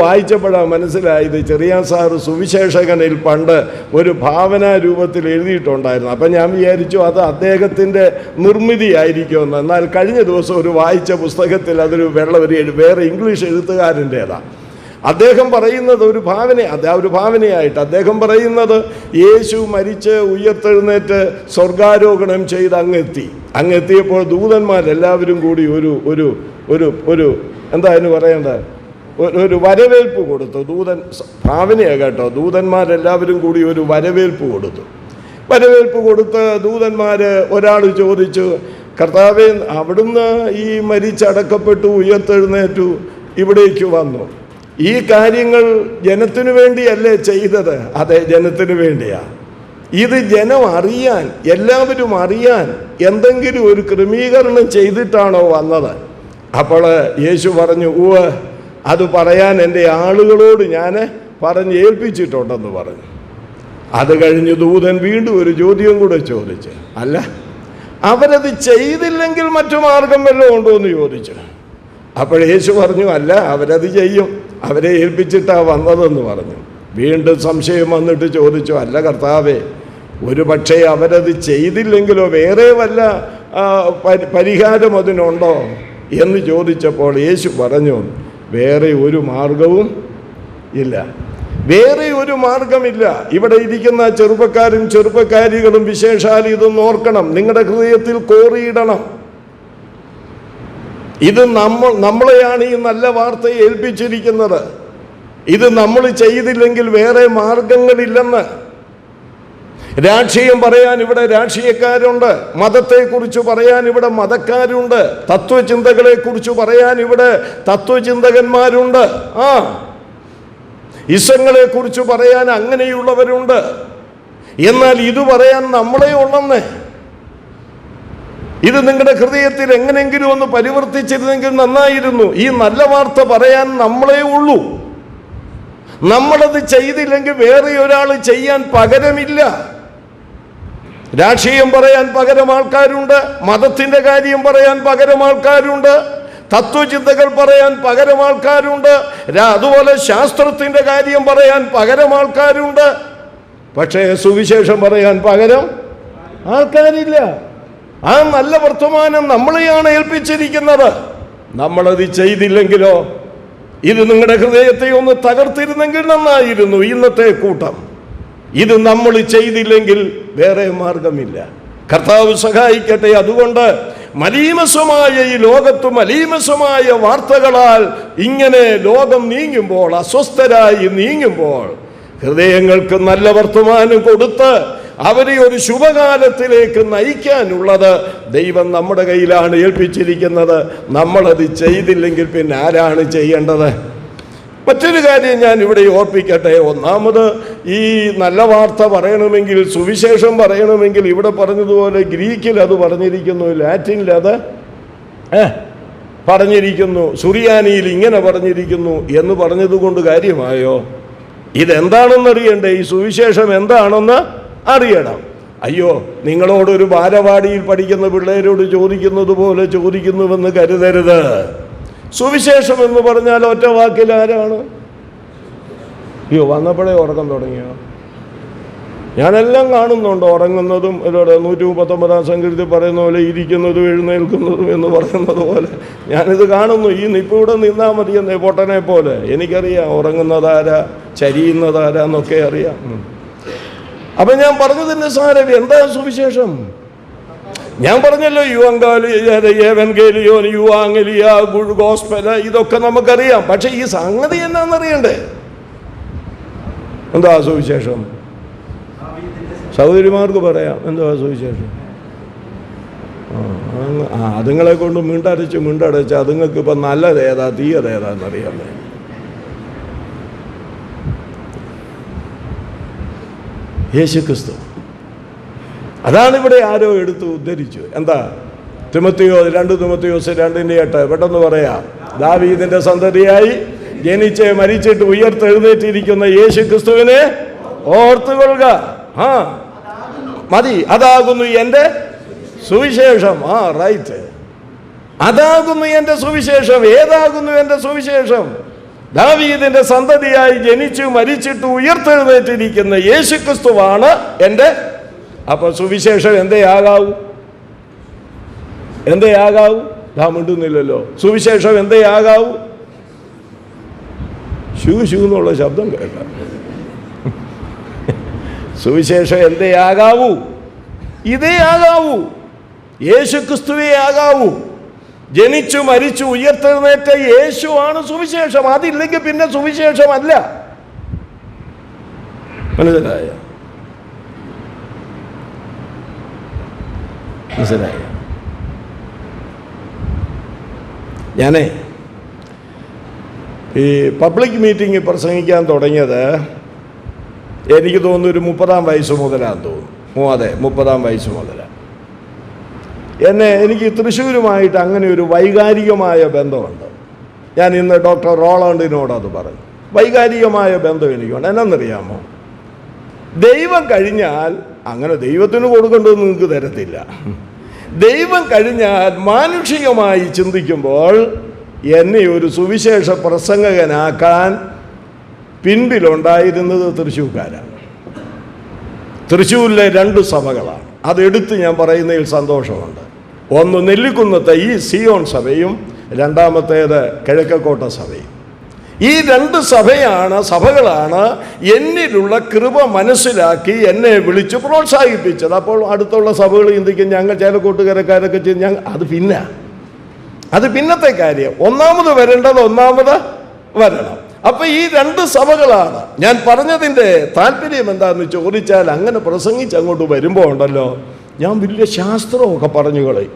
വായിച്ചപ്പോഴാണ് മനസ്സിലായത്, ചെറിയാൻ സാറ് സുവിശേഷകനിൽ പണ്ട് ഒരു ഭാവനാ രൂപത്തിൽ എഴുതിയിട്ടുണ്ടായിരുന്നു. അപ്പം ഞാൻ വിചാരിച്ചു അത് അദ്ദേഹത്തിൻ്റെ നിർമ്മിതിയായിരിക്കുമെന്ന്. എന്നാൽ കഴിഞ്ഞ ദിവസം ഒരു വായിച്ച പുസ്തകത്തിൽ അതൊരു വേറെ ഇംഗ്ലീഷ് എഴുത്തുകാരൻ്റേതാണ്. അദ്ദേഹം പറയുന്നത് ഒരു ഭാവനയായിട്ട് അദ്ദേഹം പറയുന്നത്, യേശു മരിച്ച് ഉയർത്തെഴുന്നേറ്റ് സ്വർഗാരോഹണം ചെയ്ത് അങ്ങെത്തിയപ്പോൾ ദൂതന്മാരെല്ലാവരും കൂടി ഒരു എന്താ അതിന് പറയേണ്ടത്, ഒരു വരവേൽപ്പ് കൊടുത്തു. ഭാവനയാണ് കേട്ടോ. ദൂതന്മാരെല്ലാവരും കൂടി ഒരു വരവേൽപ്പ് കൊടുത്ത് ഒരാൾ ചോദിച്ചു, കർത്താവേ, അവിടുന്ന് ഈ മരിച്ചടക്കപ്പെട്ടു ഉയർത്തെഴുന്നേറ്റു ഇവിടേക്ക് വന്നു, ഈ കാര്യങ്ങൾ ജനത്തിനു വേണ്ടിയല്ലേ ചെയ്തത്? അതെ, ജനത്തിനു വേണ്ടിയാണ്. ഇത് ജനം അറിയാൻ, എല്ലാവരും അറിയാൻ എന്തെങ്കിലും ഒരു ക്രമീകരണം ചെയ്തിട്ടാണോ വന്നത്? അപ്പോൾ യേശു പറഞ്ഞു, അത് പറയാൻ എൻ്റെ ആളുകളോട് ഞാൻ പറഞ്ഞ് ഏൽപ്പിച്ചിട്ടുണ്ടെന്ന് പറഞ്ഞു. അത് കഴിഞ്ഞ് ദൂതൻ വീണ്ടും ഒരു ചോദ്യം കൂടെ ചോദിച്ചു, അല്ല അവരത് ചെയ്തില്ലെങ്കിൽ മറ്റു മാർഗം വല്ലതും ഉണ്ടോ എന്ന് ചോദിച്ചു. അപ്പോൾ യേശു പറഞ്ഞു, അല്ല അവരത് ചെയ്യും, അവരെ ഏൽപ്പിച്ചിട്ടാണ് വന്നതെന്ന് പറഞ്ഞു. വീണ്ടും സംശയം വന്നിട്ട് ചോദിച്ചു, അല്ല കർത്താവേ, ഒരു പക്ഷേ അവരത് ചെയ്തില്ലെങ്കിലോ വേറെ വല്ല പരിഹാരം അതിനുണ്ടോ എന്ന് ചോദിച്ചപ്പോൾ യേശു പറഞ്ഞു, വേറെ ഒരു മാർഗവും ഇല്ല. ഇവിടെ ഇരിക്കുന്ന ചെറുപ്പക്കാരും ചെറുപ്പക്കാരികളും വിശേഷാൽ ഇതൊന്ന് ഓർക്കണം, നിങ്ങളുടെ ഹൃദയത്തിൽ കോറിയിടണം. ഇത് നമ്മളെയാണ് ഈ നല്ല വാർത്തയെ ഏൽപ്പിച്ചിരിക്കുന്നത്. ഇത് നമ്മൾ ചെയ്തില്ലെങ്കിൽ വേറെ മാർഗങ്ങളില്ലെന്ന്. രാഷ്ട്രീയം പറയാൻ ഇവിടെ രാഷ്ട്രീയക്കാരുണ്ട്, മതത്തെക്കുറിച്ച് പറയാൻ ഇവിടെ മതക്കാരുണ്ട്, തത്വചിന്തകളെ കുറിച്ച് പറയാൻ ഇവിടെ തത്വചിന്തകന്മാരുണ്ട്, ഇസങ്ങളെ കുറിച്ച് പറയാൻ അങ്ങനെയുള്ളവരുണ്ട്. എന്നാൽ ഇത് പറയാൻ നമ്മളെ ഉള്ളെന്ന്. ഇത് നിങ്ങളുടെ ഹൃദയത്തിൽ എങ്ങനെയെങ്കിലും ഒന്ന് പരിവർത്തിച്ചിരുന്നെങ്കിൽ നന്നായിരുന്നു. ഈ നല്ല വാർത്ത പറയാൻ നമ്മളെ ഉള്ളൂ. നമ്മളത് ചെയ്തില്ലെങ്കിൽ വേറെ ഒരാൾ ചെയ്യാൻ പകരമില്ല. രാഷ്ട്രീയം പറയാൻ പകരം ആൾക്കാരുണ്ട്, മതത്തിന്റെ കാര്യം പറയാൻ പകരം ആൾക്കാരുണ്ട്, തത്വചിന്തകൾ പറയാൻ പകരം ആൾക്കാരുണ്ട്, അതുപോലെ ശാസ്ത്രത്തിന്റെ കാര്യം പറയാൻ പകരം ആൾക്കാരുണ്ട്. പക്ഷേ സുവിശേഷം പറയാൻ പകരം ആൾക്കാരില്ല. ആ നല്ല വർത്തമാനം നമ്മളെയാണ് ഏൽപ്പിച്ചിരിക്കുന്നത്. നമ്മളത് ചെയ്തില്ലെങ്കിലോ? ഇത് നിങ്ങളുടെ ഹൃദയത്തെ ഒന്ന് തകർത്തിരുന്നെങ്കിൽ നന്നായിരുന്നു. ഇന്നത്തെ കൂട്ടം ഇത് നമ്മൾ ചെയ്തില്ലെങ്കിൽ വേറെ മാർഗമില്ല. കർത്താവ് സഹായിക്കട്ടെ. അതുകൊണ്ട് മലീമസമായ ഈ ലോകത്ത് മലീമസമായ വാർത്തകളാൽ ഇങ്ങനെ ലോകം നീങ്ങുമ്പോൾ, അസ്വസ്ഥരായി നീങ്ങുമ്പോൾ, ഹൃദയങ്ങൾക്ക് നല്ല വർത്തമാനം കൊടുത്ത് അവരെ ഒരു ശുഭകാലത്തിലേക്ക് നയിക്കാനുള്ളത് ദൈവം നമ്മുടെ കയ്യിലാണ് ഏൽപ്പിച്ചിരിക്കുന്നത്. നമ്മളത് ചെയ്തില്ലെങ്കിൽ പിന്നെ ആരാണ് ചെയ്യേണ്ടത്? മറ്റൊരു കാര്യം ഞാൻ ഇവിടെ ഓർപ്പിക്കട്ടെ. ഒന്നാമത്, ഈ നല്ല വാർത്ത പറയണമെങ്കിൽ, സുവിശേഷം പറയണമെങ്കിൽ ഇവിടെ പറഞ്ഞതുപോലെ ഗ്രീക്കിൽ അത് പറഞ്ഞിരിക്കുന്നു, ലാറ്റിനിൽ അത് പറഞ്ഞിരിക്കുന്നു, സുറിയാനിയിൽ ഇങ്ങനെ പറഞ്ഞിരിക്കുന്നു എന്ന് പറഞ്ഞതുകൊണ്ട് കാര്യമായോ? ഇതെന്താണെന്ന് അറിയണ്ടേ? ഈ സുവിശേഷം എന്താണെന്ന് അറിയണം. അയ്യോ, നിങ്ങളോടൊരു ബാലവാടിയിൽ പഠിക്കുന്ന പിള്ളേരോട് ചോദിക്കുന്നത് പോലെ ചോദിക്കുന്നുവെന്ന് കരുതരുത്. സുവിശേഷം എന്ന് പറഞ്ഞാൽ ഒറ്റ വാക്കിൽ ആരാണ്? അയ്യോ, വന്നപ്പോഴേ ഉറക്കം തുടങ്ങിയോ? ഞാനെല്ലാം കാണുന്നുണ്ട്, ഉറങ്ങുന്നതും. ഇതോടെ 139 സങ്കീർത്തനത്തിൽ പറയുന്ന പോലെ ഇരിക്കുന്നതും എഴുന്നേൽക്കുന്നതും എന്ന് പറയുന്നത് പോലെ ഞാനിത് കാണുന്നു. ഈ നിപ്പിവിടെ നിന്നാൽ മതി എന്നേ, പൊട്ടനെ പോലെ. എനിക്കറിയാം ഉറങ്ങുന്നതാരാ, ചരിയുന്നതാരാന്നൊക്കെ അറിയാം. അപ്പം ഞാൻ പറഞ്ഞതിൻ്റെ സാരം എന്താ സുവിശേഷം? ഞാൻ പറഞ്ഞല്ലോ, യുവങ്കേലിയോൻ, യുവാങ്ങലിയ, ഗോസ്പെല, ഇതൊക്കെ നമുക്കറിയാം. പക്ഷെ ഈ സംഗതി എന്നാന്നറിയണ്ടേ? എന്താ സുവിശേഷം? സഹോദരിമാർക്ക് പറയാം എന്താ സുവിശേഷം. അതുങ്ങളെ കൊണ്ട് മിണ്ടടച്ച് അതുങ്ങൾക്ക് ഇപ്പം നല്ലതേതാ തീയതേതാന്നറിയാമേ. യേശുക്രിസ്തു. അതാണ് ഇവിടെ ആരോ എടുത്ത് ഉദ്ധരിച്ചു. എന്താ? 2 തിമോത്തിയോസ് 2:8 പെട്ടെന്ന് പറയാം. ദാവീദിന്റെ സന്തതിയായി ജനിച്ച് മരിച്ചിട്ട് ഉയർത്തെഴുന്നേറ്റിരിക്കുന്ന യേശുക്രിസ്തുവിനെ ഓർത്തുകൊള്ളുക. മതി. അതാകുന്നു എൻ്റെ സുവിശേഷം. റൈറ്റ്. അതാകുന്നു എൻ്റെ സുവിശേഷം. ഏതാകുന്നു എൻ്റെ സുവിശേഷം? ദാവീദിന്റെ സന്തതിയായി ജനിച്ചു മരിച്ചിട്ട് ഉയർത്തെഴുന്നേറ്റിരിക്കുന്ന യേശുക്രിസ്തുവാണ് എൻ്റെ. അപ്പൊ സുവിശേഷം എന്തേ ആകാവൂ? മിണ്ടുന്നില്ലല്ലോ. സുവിശേഷം എന്തേ ആകാവൂ? ശൂ എന്നുള്ള ശബ്ദം കേൾക്കാം. സുവിശേഷം എന്തേ ആകാവൂ? ഇതേ ആകാവൂ. യേശുക്രിസ്തുവേ ആകാവൂ. ജനിച്ചു മരിച്ചു ഉയർത്തെഴുന്നേറ്റ യേശുവാണ് സുവിശേഷം. അതില്ലെങ്കിൽ പിന്നെ സുവിശേഷമല്ല. മനസ്സിലായ? ഞാനേ ഈ പബ്ലിക് മീറ്റിംഗ് പ്രസംഗിക്കാൻ തുടങ്ങിയത് എനിക്ക് തോന്നുന്നു ഒരു 30-ാം വയസ്സ് മുതലാന്ന് തോന്നുന്നു. അതെ, 30-ാം വയസ്സ് മുതലാണ്. എനിക്ക് തൃശ്ശൂരുമായിട്ട് അങ്ങനെ ഒരു വൈകാരികമായ ബന്ധമുണ്ട്. ഞാൻ ഇന്ന് ഡോക്ടർ റോളണ്ടിനോട് അത് പറഞ്ഞു. വൈകാരികമായ ബന്ധം എനിക്കുണ്ട്. എന്നാന്നറിയാമോ? ദൈവം കഴിഞ്ഞാൽ, അങ്ങനെ ദൈവത്തിന് കൊടുക്കേണ്ടത് നിങ്ങൾക്ക് തരത്തില്ല. ദൈവം കഴിഞ്ഞാൽ മാനുഷികമായി ചിന്തിക്കുമ്പോൾ എന്നെ ഒരു സുവിശേഷ പ്രസംഗകനാക്കാൻ പിൻപിലുണ്ടായിരുന്നത് തൃശ്ശൂർക്കാരാണ്. തൃശ്ശൂരിലെ 2 സഭകളാണ്. അതെടുത്ത് ഞാൻ പറയുന്നതിൽ സന്തോഷമുണ്ട്. ഒന്ന് നെല്ലിക്കുന്നത്തെ ഈ സിയോൺ സഭയും, രണ്ടാമത്തേത് കിഴക്കക്കോട്ട സഭയും. ഈ 2 സഭകളാണ് എന്നിലുള്ള കൃപ മനസ്സിലാക്കി എന്നെ വിളിച്ച് പ്രോത്സാഹിപ്പിച്ചത്. അപ്പോൾ അടുത്തുള്ള സഭകൾ ചിന്തിക്കും ഞങ്ങൾ ചില കൂട്ടുകാരക്കാരൊക്കെ ചെയ്ത് അത് പിന്നത്തെ കാര്യം. ഒന്നാമത് വരേണ്ടത് ഒന്നാമത് വരണം. അപ്പം ഈ രണ്ട് സഭകളാണ്. ഞാൻ പറഞ്ഞതിൻ്റെ താല്പര്യം എന്താണെന്ന് ചോദിച്ചാൽ, അങ്ങനെ പ്രസംഗിച്ച് അങ്ങോട്ട് വരുമ്പോൾ ഉണ്ടല്ലോ, ഞാൻ വലിയ ശാസ്ത്രമൊക്കെ പറഞ്ഞു കളയും.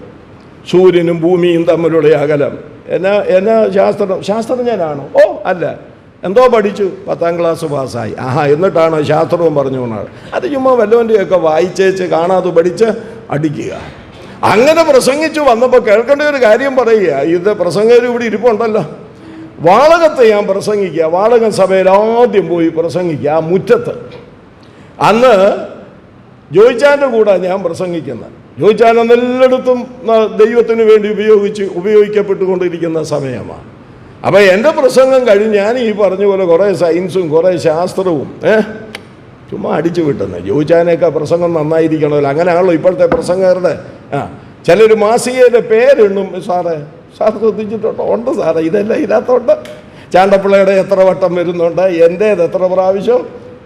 സൂര്യനും ഭൂമിയും തമ്മിലുള്ള അകലം എന്നാ ശാസ്ത്രജ്ഞനാണോ? ഓ അല്ല. എന്തോ പഠിച്ചു, 10ാം ക്ലാസ് പാസ്സായി. എന്നിട്ടാണ് ശാസ്ത്രവും പറഞ്ഞു കൊണ്ടാണ്. അത് ചുമ്മാ വല്ലവൻ്റെയൊക്കെ വായിച്ചേച്ച് കാണാതെ പഠിച്ച് അടിക്കുക. അങ്ങനെ പ്രസംഗിച്ചു വന്നപ്പോൾ കേൾക്കേണ്ട ഒരു കാര്യം പറയുക. ഇത് പ്രസംഗകർ ഇവിടെ ഇരിപ്പുണ്ടല്ലോ. വാളകത്ത് ഞാൻ പ്രസംഗിക്കുക. വാളകം സഭയിൽ ആദ്യം പോയി പ്രസംഗിക്കുക, ആ മുറ്റത്ത്. അന്ന് ജോയിച്ചാൻ്റെ കൂടെ ഞാൻ പ്രസംഗിക്കുന്നത്. ജോയിച്ചാൻ എല്ലായിടത്തും ദൈവത്തിന് വേണ്ടി ഉപയോഗിക്കപ്പെട്ടുകൊണ്ടിരിക്കുന്ന സമയമാണ്. അപ്പം എൻ്റെ പ്രസംഗം കഴിഞ്ഞ് ഞാൻ ഈ പറഞ്ഞ പോലെ കുറേ സയൻസും കുറേ ശാസ്ത്രവും ചുമ്മാ അടിച്ചു വിട്ടുന്നത്. ജോയിച്ചാനൊക്കെ പ്രസംഗം നന്നായിരിക്കണമല്ലോ. അങ്ങനെയാണല്ലോ ഇപ്പോഴത്തെ പ്രസംഗകരുടെ. ചിലർ മാസികയുടെ പേരെണ്ണും. സാറ് ശ്രദ്ധിച്ചിട്ടുണ്ടോ? ഉണ്ട് സാറേ, ഇതെല്ലാം ഇതിനകത്തുണ്ട്. ചാണ്ടപ്പിള്ളയുടെ എത്ര വട്ടം വരുന്നുണ്ട്, എൻ്റേത് എത്ര പ്രാവശ്യം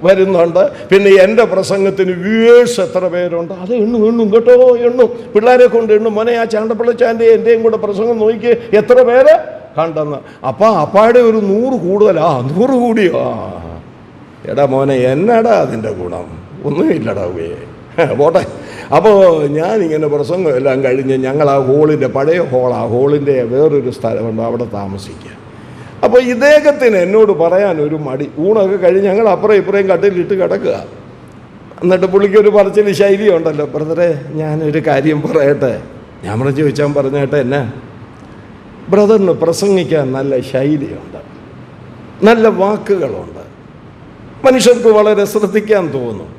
വരുന്നുണ്ട്, പിന്നെ എൻ്റെ പ്രസംഗത്തിന് വ്യൂവേഴ്സ് എത്ര പേരുണ്ട്, അത് എണ്ണും കേട്ടോ, എണ്ണും. പിള്ളേരെ കൊണ്ട് എണ്ണും. മോനെ, ആ ചാണ്ടപ്പിള്ളച്ചാൻ്റെ എൻ്റെയും കൂടെ പ്രസംഗം നോക്കി എത്ര പേര് കണ്ടെന്ന്. അപ്പാടെ ഒരു 100 കൂടുതലാ. 100 കൂടിയോ? എടാ മോനെ, എന്നാടാ അതിൻ്റെ ഗുണം? ഒന്നുമില്ലടാ പോട്ടെ. അപ്പോൾ ഞാനിങ്ങനെ പ്രസംഗം എല്ലാം കഴിഞ്ഞ് ഞങ്ങൾ ആ ഹോളിൻ്റെ പഴയ ഹോളിൻ്റെ വേറൊരു സ്ഥലമുണ്ട്, അവിടെ താമസിക്കുക. അപ്പോൾ ഇദ്ദേഹത്തിന് എന്നോട് പറയാൻ ഒരു മടി. ഊണൊക്കെ കഴിഞ്ഞ് ഞങ്ങൾ അപ്പുറം ഇപ്പുറയും കട്ടിലിട്ട് കിടക്കുക. എന്നിട്ട് പുള്ളിക്കൊരു പറച്ചിൽ ശൈലിയുണ്ടല്ലോ, ബ്രദറെ ഞാനൊരു കാര്യം പറയട്ടെ. ഞാൻ ചോദിച്ചാൽ പറഞ്ഞേട്ടെ. എന്നാ? ബ്രദറിന് പ്രസംഗിക്കാൻ നല്ല ശൈലിയുണ്ട്, നല്ല വാക്കുകളുണ്ട്, മനുഷ്യർക്ക് വളരെ ശ്രദ്ധിക്കാൻ തോന്നും.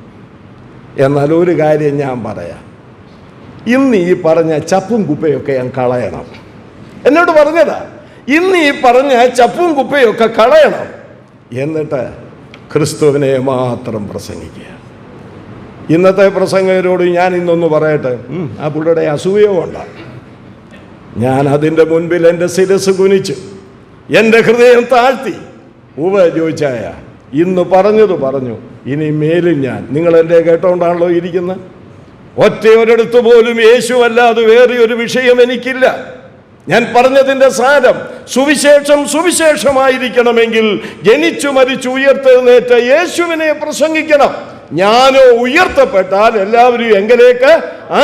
എന്നാൽ ഒരു കാര്യം ഞാൻ പറയാം, ഇന്ന് ഈ പറഞ്ഞ ചപ്പും കുപ്പയൊക്കെ ഞാൻ കളയണം. എന്നോട് പറഞ്ഞതാ, ഇന്ന് ഈ പറഞ്ഞ ചപ്പും കുപ്പയൊക്കെ കളയണം, എന്നിട്ട് ക്രിസ്തുവിനെ മാത്രം പ്രസംഗിക്കുക. ഇന്നത്തെ പ്രസംഗകരോട് ഞാൻ ഇന്നൊന്ന് പറയട്ടെ. ആ പുള്ളിയുടെ അസൂയമുണ്ട്. ഞാൻ അതിൻ്റെ മുൻപിൽ എൻ്റെ ശിരസ് കുനിച്ചു, എൻ്റെ ഹൃദയം താഴ്ത്തി. ചോദിച്ചായ ഇന്ന് പറഞ്ഞത് പറഞ്ഞു, ഇനി മേലും ഞാൻ. നിങ്ങൾ എൻ്റെ കേട്ടോണ്ടാണല്ലോ ഇരിക്കുന്നത്. ഒറ്റയൊരിടത്ത് പോലും യേശുവല്ലാതെ വേറെ ഒരു വിഷയം എനിക്കില്ല. ഞാൻ പറഞ്ഞതിൻ്റെ സാരം, സുവിശേഷമായിരിക്കണമെങ്കിൽ ജനിച്ചു മരിച്ചു ഉയർത്തെഴുന്നേറ്റ യേശുവിനെ പ്രസംഗിക്കണം. ഞാനോ ഉയർത്തപ്പെട്ടാൽ എല്ലാവരും എങ്കിലേക്ക്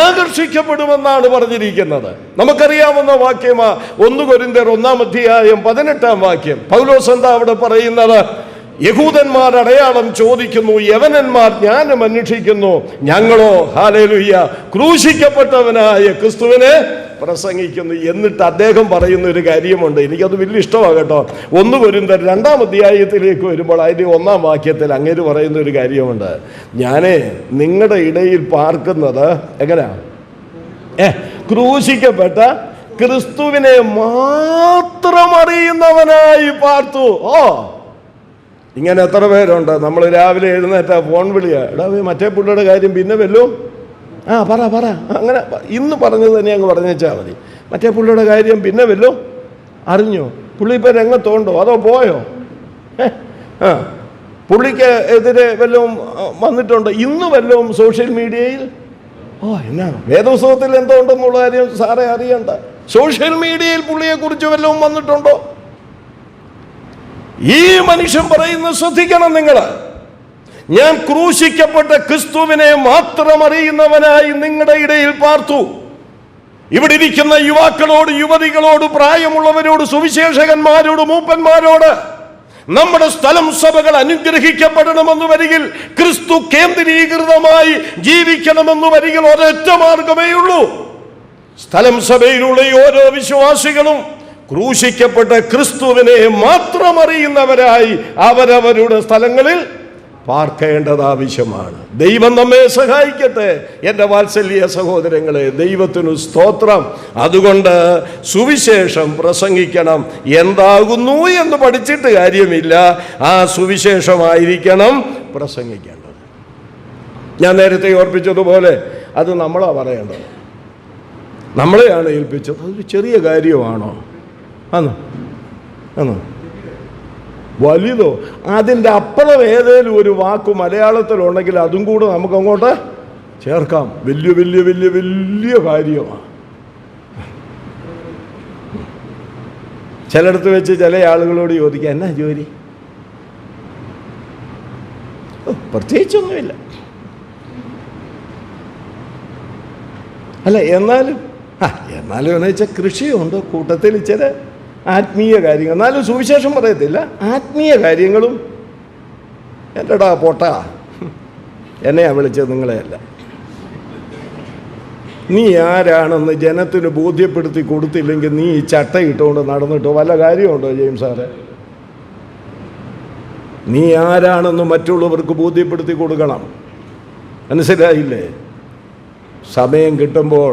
ആകർഷിക്കപ്പെടുമെന്നാണ് പറഞ്ഞിരിക്കുന്നത്. നമുക്കറിയാവുന്ന വാക്യമാ 1 കൊരിന്ത്യർ 1:18 പൗലോസ് എന്താ അവിടെ പറയുന്നത്? യഹൂദന്മാർ അടയാളം ചോദിക്കുന്നു, യവനന്മാർ ജ്ഞാനം അന്വേഷിക്കുന്നു, ഞങ്ങളോ ഹല്ലേലൂയ ക്രൂശിക്കപ്പെട്ടവനായ ക്രിസ്തുവിനെ പ്രസംഗിക്കുന്നു. എന്നിട്ട് അദ്ദേഹം പറയുന്ന ഒരു കാര്യമുണ്ട്, എനിക്കത് വലിയ ഇഷ്ടമാണ് കേട്ടോ. 1 കൊരിന്ത്യർ 2 വരുമ്പോൾ അതിൻ്റെ 1 വാക്യത്തിൽ അങ്ങേര് പറയുന്ന ഒരു കാര്യമുണ്ട്. ഞാനേ നിങ്ങളുടെ ഇടയിൽ പാർക്കുന്നത് എങ്ങനെയാ? ക്രൂശിക്കപ്പെട്ട ക്രിസ്തുവിനെ മാത്രം അറിയുന്നവനായി പാർത്തു. ഇങ്ങനെ എത്ര പേരുണ്ട്? നമ്മൾ രാവിലെ എഴുന്നേറ്റാ ഫോൺ വിളിയാ, എടാ മറ്റേ പുള്ളിയുടെ കാര്യം പിന്നെ വല്ലോ പറ അങ്ങനെ ഇന്ന് പറഞ്ഞത് തന്നെ അങ്ങ് പറഞ്ഞേച്ചാൽ മതി. മറ്റേ പുള്ളിയുടെ കാര്യം പിന്നെ വല്ലോ അറിഞ്ഞോ? പുള്ളി ഇപ്പം രംഗത്തോണ്ടോ അതോ പോയോ? പുള്ളിക്ക് എതിരെ വല്ലതും വന്നിട്ടുണ്ടോ? ഇന്ന് വല്ലതും സോഷ്യൽ മീഡിയയിൽ എന്നാ വേദപുസ്തകത്തിൽ എന്തോ ഉണ്ടെന്നുള്ള കാര്യം സാറേ അറിയണ്ട. സോഷ്യൽ മീഡിയയിൽ പുള്ളിയെക്കുറിച്ച് വല്ലതും വന്നിട്ടുണ്ടോ? ഈ മനുഷ്യൻ പറയുന്നത് ശ്രദ്ധിക്കണം നിങ്ങൾ. ഞാൻ ക്രൂശിക്കപ്പെട്ട ക്രിസ്തുവിനെ മാത്രം അറിയുന്നവനായി നിങ്ങളുടെ ഇടയിൽ പാർത്തു. ഇവിടെ ഇരിക്കുന്ന യുവാക്കളോട്, യുവതികളോട്, പ്രായമുള്ളവരോട്, സുവിശേഷകന്മാരോട്, മൂപ്പന്മാരോട്, നമ്മുടെ സ്ഥലം സഭകൾ അനുഗ്രഹിക്കപ്പെടണമെന്ന് വരികിൽ, ക്രിസ്തു കേന്ദ്രീകൃതമായി ജീവിക്കണമെന്ന് വരികിൽ ഒരൊറ്റ മാർഗമേ ഉള്ളൂ. സ്ഥലം സഭയിലുള്ള ഓരോ വിശ്വാസികളും ക്രൂശിക്കപ്പെട്ട ക്രിസ്തുവിനെ മാത്രം അറിയുന്നവരായി അവരവരുടെ സ്ഥലങ്ങളിൽ പാർക്കേണ്ടത് ആവശ്യമാണ്. ദൈവം നമ്മെ സഹായിക്കട്ടെ എൻ്റെ വാത്സല്യ സഹോദരങ്ങളെ. ദൈവത്തിനു സ്തോത്രം. അതുകൊണ്ട് സുവിശേഷം പ്രസംഗിക്കണം. എന്താകുന്നു എന്ന് പഠിച്ചിട്ട് കാര്യമില്ല, ആ സുവിശേഷമായിരിക്കണം പ്രസംഗിക്കേണ്ടത്. ഞാൻ നേരത്തെ ഓർപ്പിച്ചതുപോലെ അത് നമ്മളാ പറയേണ്ടത്, നമ്മളെയാണ് ഏൽപ്പിച്ചത്. അതൊരു ചെറിയ കാര്യമാണോ? ആണോ? വലുതോ? അതിൻ്റെ അപ്പുറം ഏതേലും ഒരു വാക്ക് മലയാളത്തിലുണ്ടെങ്കിൽ അതും കൂടെ നമുക്കങ്ങോട്ട് ചേർക്കാം. വലിയ വലിയ വലിയ വലിയ കാര്യമാണ്. ചിലയിടത്ത് വെച്ച് ചില ആളുകളോട് ചോദിക്കുക, എന്നാ ജോലി? പ്രത്യേകിച്ചൊന്നുമില്ല. അല്ല, എന്നാലും എന്ന് വെച്ചാൽ കൃഷിയുണ്ട്, കൂട്ടത്തിൽ ചില ആത്മീയ കാര്യങ്ങൾ. എന്നാലും സുവിശേഷം പറയത്തില്ല, ആത്മീയ കാര്യങ്ങളും. എന്റെടാ പൊട്ടാ, എന്നെയാ വിളിച്ചത്, നിങ്ങളെയല്ല. നീ ആരാണെന്ന് ജനത്തിന് ബോധ്യപ്പെടുത്തി കൊടുത്തില്ലെങ്കിൽ നീ ഈ ചട്ടയിട്ടുകൊണ്ട് നടന്നിട്ടോ വല്ല കാര്യമുണ്ടോ ജെയിംസ് സാറേ? നീ ആരാണെന്ന് മറ്റുള്ളവർക്ക് ബോധ്യപ്പെടുത്തി കൊടുക്കണം. മനസ്സിലായില്ലേ? സമയം കിട്ടുമ്പോൾ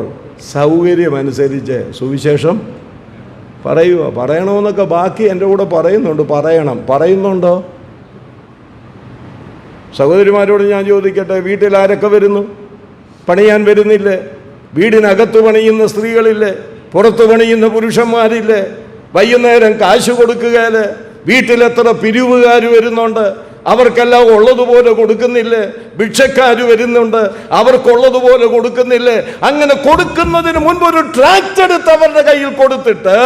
സൗകര്യമനുസരിച്ച് സുവിശേഷം പറയണമെന്നൊക്കെ ബാക്കി എൻ്റെ കൂടെ പറയുന്നുണ്ടോ? സഹോദരിമാരോട് ഞാൻ ചോദിക്കട്ടെ, വീട്ടിൽ ആരൊക്കെ വരുന്നു? പണിയാൻ വരുന്നില്ലേ? വീടിനകത്ത് പണിയുന്ന സ്ത്രീകളില്ലേ? പുറത്ത് പണിയുന്ന പുരുഷന്മാരില്ലേ? വൈകുന്നേരം കാശ് കൊടുക്കുകയല്ലേ? വീട്ടിലെത്ര പിരിവുകാർ വരുന്നുണ്ട്, അവർക്കെല്ലാം ഉള്ളതുപോലെ കൊടുക്കുന്നില്ലേ? ഭിക്ഷക്കാർ വരുന്നുണ്ട്, അവർക്കുള്ളതുപോലെ കൊടുക്കുന്നില്ലേ? അങ്ങനെ കൊടുക്കുന്നതിന് മുൻപ് ഒരു ട്രാക്റ്റ് എടുത്ത് അവരുടെ കയ്യിൽ കൊടുത്തിട്ട്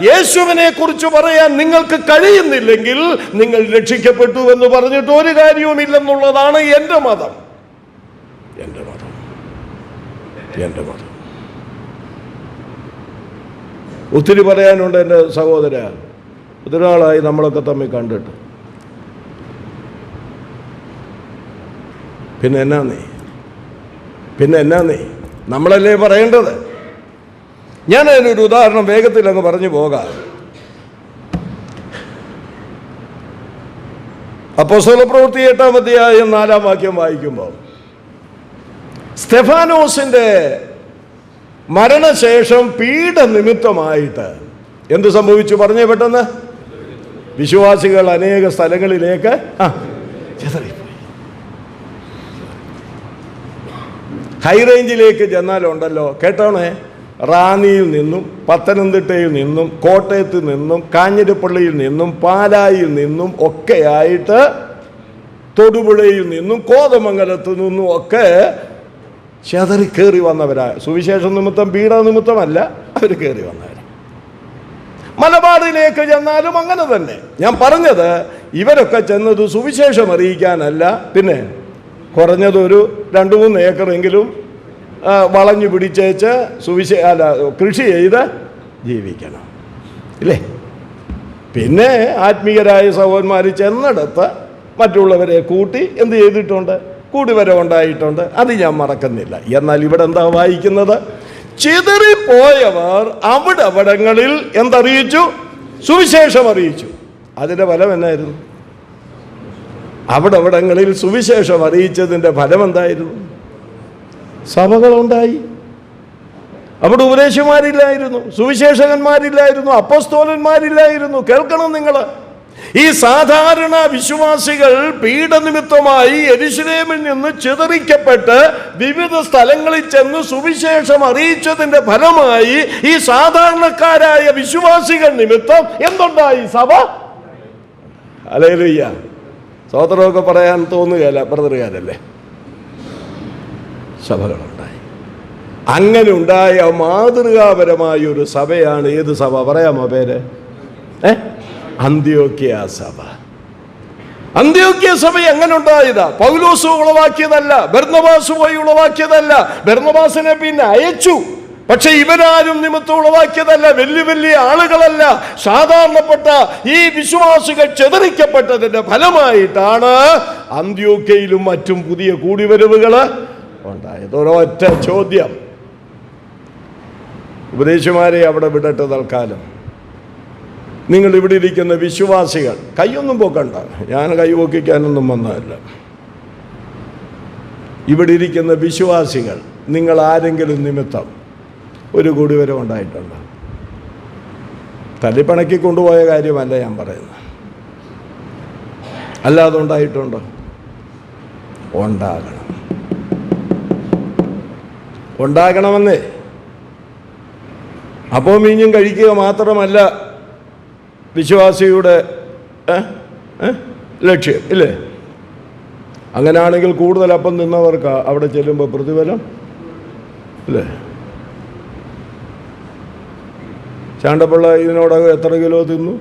യേശുവിനെ കുറിച്ച് പറയാൻ നിങ്ങൾക്ക് കഴിയുന്നില്ലെങ്കിൽ നിങ്ങൾ രക്ഷിക്കപ്പെട്ടു എന്ന് പറഞ്ഞിട്ട് ഒരു കാര്യവുമില്ലെന്നുള്ളതാണ് എൻ്റെ മതം. ഒത്തിരി പറയാനുണ്ട് എൻ്റെ സഹോദര. ഒത്തിരി നാളായി നമ്മളൊക്കെ തമ്മിൽ കണ്ടിട്ട്. പിന്നെ എന്നാ നീ നമ്മളല്ലേ പറയേണ്ടത്? ഞാൻ അതിനൊരു ഉദാഹരണം വേഗത്തിൽ അങ്ങ് പറഞ്ഞു പോകാം. അപ്പോസ്തലപ്രവൃത്തി 8-ാം അധ്യായം 4-ാം വാക്യം വായിക്കുമ്പോൾ സ്തെഫാനോസിന്റെ മരണശേഷം പീഡനിമിത്തമായിട്ട് എന്ത് സംഭവിച്ചു? പറഞ്ഞേ പെട്ടെന്ന്. വിശ്വാസികൾ അനേക സ്ഥലങ്ങളിലേക്ക് ചിതറിപ്പോയി. ഹൈറേഞ്ചിലേക്ക് ചെന്നാലുണ്ടല്ലോ, കേട്ടോണേ, റാന്നിയിൽ നിന്നും പത്തനംതിട്ടയിൽ നിന്നും കോട്ടയത്ത് നിന്നും കാഞ്ഞിരപ്പള്ളിയിൽ നിന്നും പാലായിൽ നിന്നും ഒക്കെയായിട്ട് തൊടുപുഴയിൽ നിന്നും കോതമംഗലത്ത് നിന്നും ഒക്കെ ചെതറി കയറി വന്നവരാ. സുവിശേഷ നിമിത്തം പീഡ നിമിത്തമല്ല, അവർ കയറി വന്നവരാ. മലബാറിലേക്ക് ചെന്നാലും അങ്ങനെ തന്നെ. ഞാൻ പറഞ്ഞത് ഇവരൊക്കെ ചെന്നത് സുവിശേഷം അറിയിക്കാനല്ല, പിന്നെ കുറഞ്ഞതൊരു 2-3 ഏക്കറെങ്കിലും വളഞ്ഞു പിടിച്ചേച്ച് കൃഷി ചെയ്ത് ജീവിക്കണം, ഇല്ലേ? പിന്നെ ആത്മീയരായ സഹോദരന്മാർ ചെന്നിടത്ത് മറ്റുള്ളവരെ കൂട്ടി എന്ത് ചെയ്തിട്ടുണ്ട്? കൂടിവരവുണ്ടായിട്ടുണ്ട്. അത് ഞാൻ മറക്കുന്നില്ല. എന്നാൽ ഇവിടെ എന്താ വായിക്കുന്നത്? ചിതറിപ്പോയവർ അവിടങ്ങളിൽ എന്തറിയിച്ചു? സുവിശേഷം അറിയിച്ചു. അതിൻ്റെ ഫലം എന്നായിരുന്നു? അവിടങ്ങളിൽ സുവിശേഷം അറിയിച്ചതിൻ്റെ ഫലം എന്തായിരുന്നു? സഭകളുണ്ടായി. അവിടെ ഉപദേശിമാരില്ലായിരുന്നു, സുവിശേഷകന്മാരില്ലായിരുന്നു, അപ്പോസ്തലന്മാരില്ലായിരുന്നു. കേൾക്കണം നിങ്ങൾ, ഈ സാധാരണ വിശ്വാസികൾ പീഡനിമിത്തമായി യെരുശലേമിൽ നിന്ന് ചിതറിക്കപ്പെട്ട് വിവിധ സ്ഥലങ്ങളിൽ ചെന്ന് സുവിശേഷം അറിയിച്ചതിന്റെ ഫലമായി ഈ സാധാരണക്കാരായ വിശ്വാസികൾ നിമിത്തം എന്തുണ്ടായി? സഭ. ഹല്ലേലൂയ. സ്തോത്രമൊക്കെ പറയാൻ തോന്നുകയല്ല, ബ്രദറുകാരല്ലേ? സഭകളുണ്ടായി. അങ്ങനെ ഉണ്ടായ മാതൃകാപരമായ ഒരു സഭയാണ് ഏത് സഭ? പറയാമോ പേര്? അന്ത്യോക്യ സഭ. അന്ത്യോക്യ സഭ എങ്ങനെ ഉണ്ടായതാ? പൗലോസ് ഉളവാക്കിയതല്ല, ബർന്നബാസ് പോയി ഉളവാക്കിയതല്ല. ബർന്നബാസിനെ പിന്നെ അയച്ചു, പക്ഷെ ഇവരാരും നിമിത്തം ഉളവാക്കിയതല്ല. വലിയ ആളുകളല്ല, സാധാരണപ്പെട്ട ഈ വിശ്വാസികൾ ചെതറിക്കപ്പെട്ടതിന്റെ ഫലമായിട്ടാണ് അന്ത്യോക്യയിലും മറ്റും പുതിയ കൂടിവരവുകൾ ഉണ്ടായത്. ഒരൊറ്റ ചോദ്യം, ഉപദേശിമാരെ അവിടെ വിടട്ടെ തൽക്കാലം. നിങ്ങൾ ഇവിടെ ഇരിക്കുന്ന വിശ്വാസികൾ, കൈയൊന്നും പോക്കണ്ട, ഞാൻ കൈ പൊക്കിക്കാനൊന്നും വന്നതല്ല. ഇവിടെ ഇരിക്കുന്ന വിശ്വാസികൾ, നിങ്ങൾ ആരെങ്കിലും നിമിത്തം ഒരു കൂടിവരവ് ഉണ്ടായിട്ടുണ്ടോ? തല്ലിപ്പണക്കി കൊണ്ടുപോയ കാര്യമല്ല ഞാൻ പറയുന്നത്, അല്ലാതെ ഉണ്ടായിട്ടുണ്ടോ? ഉണ്ടാകണമെന്നേ. അപ്പോൾ മീഞ്ഞും കഴിക്കുക മാത്രമല്ല വിശ്വാസിയുടെ ലക്ഷ്യം, ഇല്ലേ? അങ്ങനെയാണെങ്കിൽ കൂടുതൽ അപ്പം നിന്നവർക്ക് അവിടെ ചെല്ലുമ്പോൾ പ്രതിഫലം, ഇല്ലേ? ചാണ്ടപ്പിള്ള ഇതിനോടകം എത്ര കിലോ തിന്നു,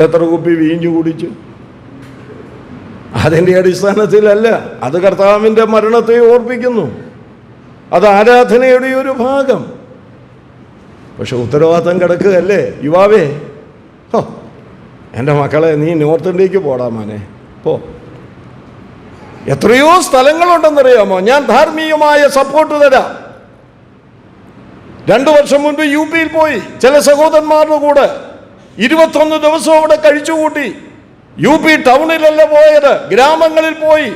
എത്ര കുപ്പി വീഞ്ഞു കുടിച്ചു? അതിൻ്റെ അടിസ്ഥാനത്തിലല്ല, അത് കർത്താവിൻ്റെ മരണത്തെ ഓർപ്പിക്കുന്നു, അത് ആരാധനയുടെ ഒരു ഭാഗം. പക്ഷെ ഉത്തരവാദിത്തം കിടക്കുകയല്ലേ യുവാവേ. എൻ്റെ മക്കളെ, നീ നോർത്ത് ഇന്ത്യക്ക് പോടാ മോനെ, പോ. എത്രയോ സ്ഥലങ്ങളുണ്ടെന്നറിയാമോ? ഞാൻ ധാർമ്മികമായ സപ്പോർട്ട് തരാം. 2 വർഷം മുൻപ് UP-യിൽ പോയി ചില സഹോദരന്മാരുടെ കൂടെ 21 ദിവസം അവിടെ കഴിച്ചുകൂട്ടി. UP ടൗണിലല്ല പോയത്, ഗ്രാമങ്ങളിൽ പോയി.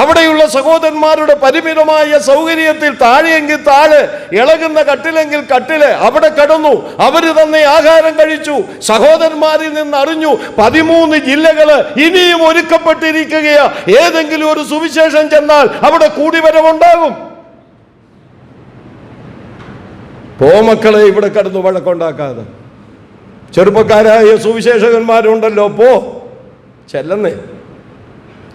അവിടെയുള്ള സഹോദരന്മാരുടെ പരിമിതമായ സൗകര്യത്തിൽ താഴെയെങ്കിൽ താഴെ, ഇളകുന്ന കട്ടിലെങ്കിൽ കട്ടില്, അവിടെ കിടന്നു. അവര് തന്നെ ആഹാരം കഴിച്ചു. സഹോദരന്മാരിൽ നിന്ന് അറിഞ്ഞു 13 ജില്ലകള് ഇനിയും ഒരുക്കപ്പെട്ടിരിക്കുകയാ. ഏതെങ്കിലും ഒരു സുവിശേഷം ചെന്നാൽ അവിടെ കൂടിവരവുണ്ടാകും. പോ മക്കളെ, ഇവിടെ കിടന്നു വഴക്കുണ്ടാക്കാതെ. ചെറുപ്പക്കാരായ സുവിശേഷകന്മാരുണ്ടല്ലോ, പോ, ചെല്ലുന്നേ.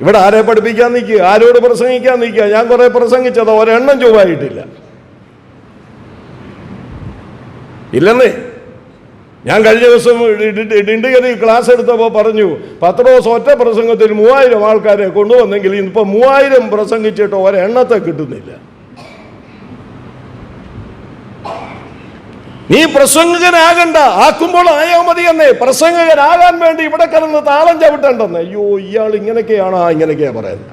ഇവിടെ ആരെ പഠിപ്പിക്കാൻ നിൽക്കുക? ആരോട് പ്രസംഗിക്കാൻ നിൽക്കുക? ഞാൻ കുറെ പ്രസംഗിച്ചത് ഒരെണ്ണം ചൊവ്വായിട്ടില്ല. ഇല്ലെന്നേ. ഞാൻ കഴിഞ്ഞ ദിവസം ഡിണ്ടിഗലിൽ ക്ലാസ് എടുത്തപ്പോൾ പറഞ്ഞു, പത്രോസ് ഒറ്റ പ്രസംഗത്തിൽ 3000 ആൾക്കാരെ കൊണ്ടുവന്നെങ്കിൽ ഇന്നിപ്പോൾ 3000 പ്രസംഗിച്ചിട്ട് ഒരെണ്ണത്തെ കിട്ടുന്നില്ല. നീ പ്രസംഗകനാകണ്ട, ആക്കുമ്പോൾ ആയാ മതി എന്നേ. പ്രസംഗകനാകാൻ വേണ്ടി ഇവിടെ കിടന്ന് താളം ചവിട്ടണ്ടെന്ന്. അയ്യോ, ഇയാൾ ഇങ്ങനെയൊക്കെയാണോ? ഇങ്ങനെയൊക്കെയാ പറയുന്നത്.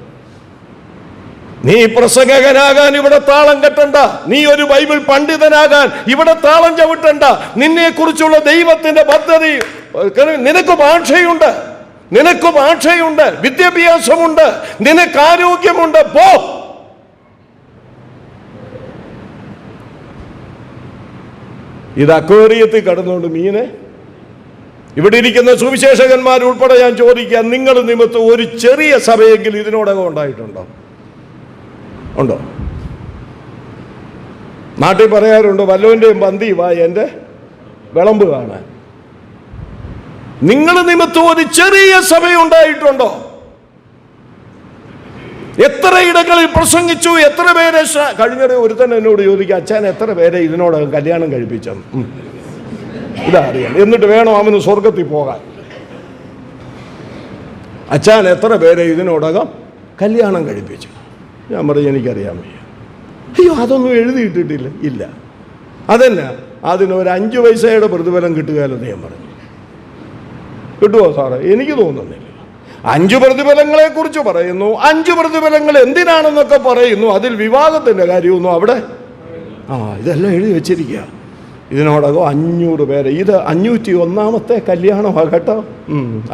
നീ പ്രസംഗകനാകാൻ ഇവിടെ താളം കെട്ടണ്ട. നീ ഒരു ബൈബിൾ പണ്ഡിതനാകാൻ ഇവിടെ താളം ചവിട്ടണ്ട. നിന്നെ കുറിച്ചുള്ള ദൈവത്തിന്റെ പദ്ധതി, നിനക്ക് ഭാഷയുണ്ട്, നിനക്ക് ഭാഷയുണ്ട്, വിദ്യാഭ്യാസമുണ്ട്, നിനക്ക് ആരോഗ്യമുണ്ട്. പോ. ഇത് അക്വേറിയത്തിൽ കടന്നുകൊണ്ട് മീനെ. ഇവിടെ ഇരിക്കുന്ന സുവിശേഷകന്മാരുൾപ്പെടെ ഞാൻ ചോദിക്കാം, നിങ്ങൾ നിമിത്തം ഒരു ചെറിയ സഭയെങ്കിലും ഇതിനോടകം ഉണ്ടായിട്ടുണ്ടോ? ഉണ്ടോ? നാട്ടിൽ പറയാറുണ്ട്, വല്ലവൻ്റെയും പന്തി വാ എൻ്റെ വിളമ്പ് കാണാൻ. നിങ്ങൾ നിമിത്തം ഒരു ചെറിയ സഭയുണ്ടായിട്ടുണ്ടോ? എത്ര ഇടങ്ങളിൽ പ്രസംഗിച്ചു, എത്ര പേരെ. കഴിഞ്ഞ ഒരുത്തൻ എന്നോട് ചോദിക്കുക, അച്ഛൻ എത്ര പേരെ ഇതിനോടകം കല്യാണം കഴിപ്പിച്ചെന്ന്. ഇതാ അറിയാം. എന്നിട്ട് വേണം അവന് സ്വർഗത്തിൽ പോകാൻ. അച്ഛൻ എത്ര പേരെ ഇതിനോടകം കല്യാണം കഴിപ്പിച്ചു? ഞാൻ പറഞ്ഞു, എനിക്കറിയാൻ വയ്യ. അയ്യോ, അതൊന്നും എഴുതിയിട്ടിട്ടില്ല. ഇല്ല. അതന്നെ, അതിനൊരു 5 പൈസയുടെ പ്രതിഫലം കിട്ടുകയല്ലെന്ന് ഞാൻ പറഞ്ഞു. കിട്ടുമോ സാറേ? എനിക്ക് തോന്നുന്നില്ല. 5 പ്രതിഫലങ്ങളെ കുറിച്ച് പറയുന്നു. 5 പ്രതിഫലങ്ങൾ എന്തിനാണെന്നൊക്കെ പറയുന്നു. അതിൽ വിവാഹത്തിന്റെ കാര്യമൊന്നും അവിടെ ഇതെല്ലാം എഴുതി വെച്ചിരിക്കുക. ഇതിനോടകം 500 പേര്. ഇത് 501ാമത്തെ കല്യാണമാണ് കേട്ടോ.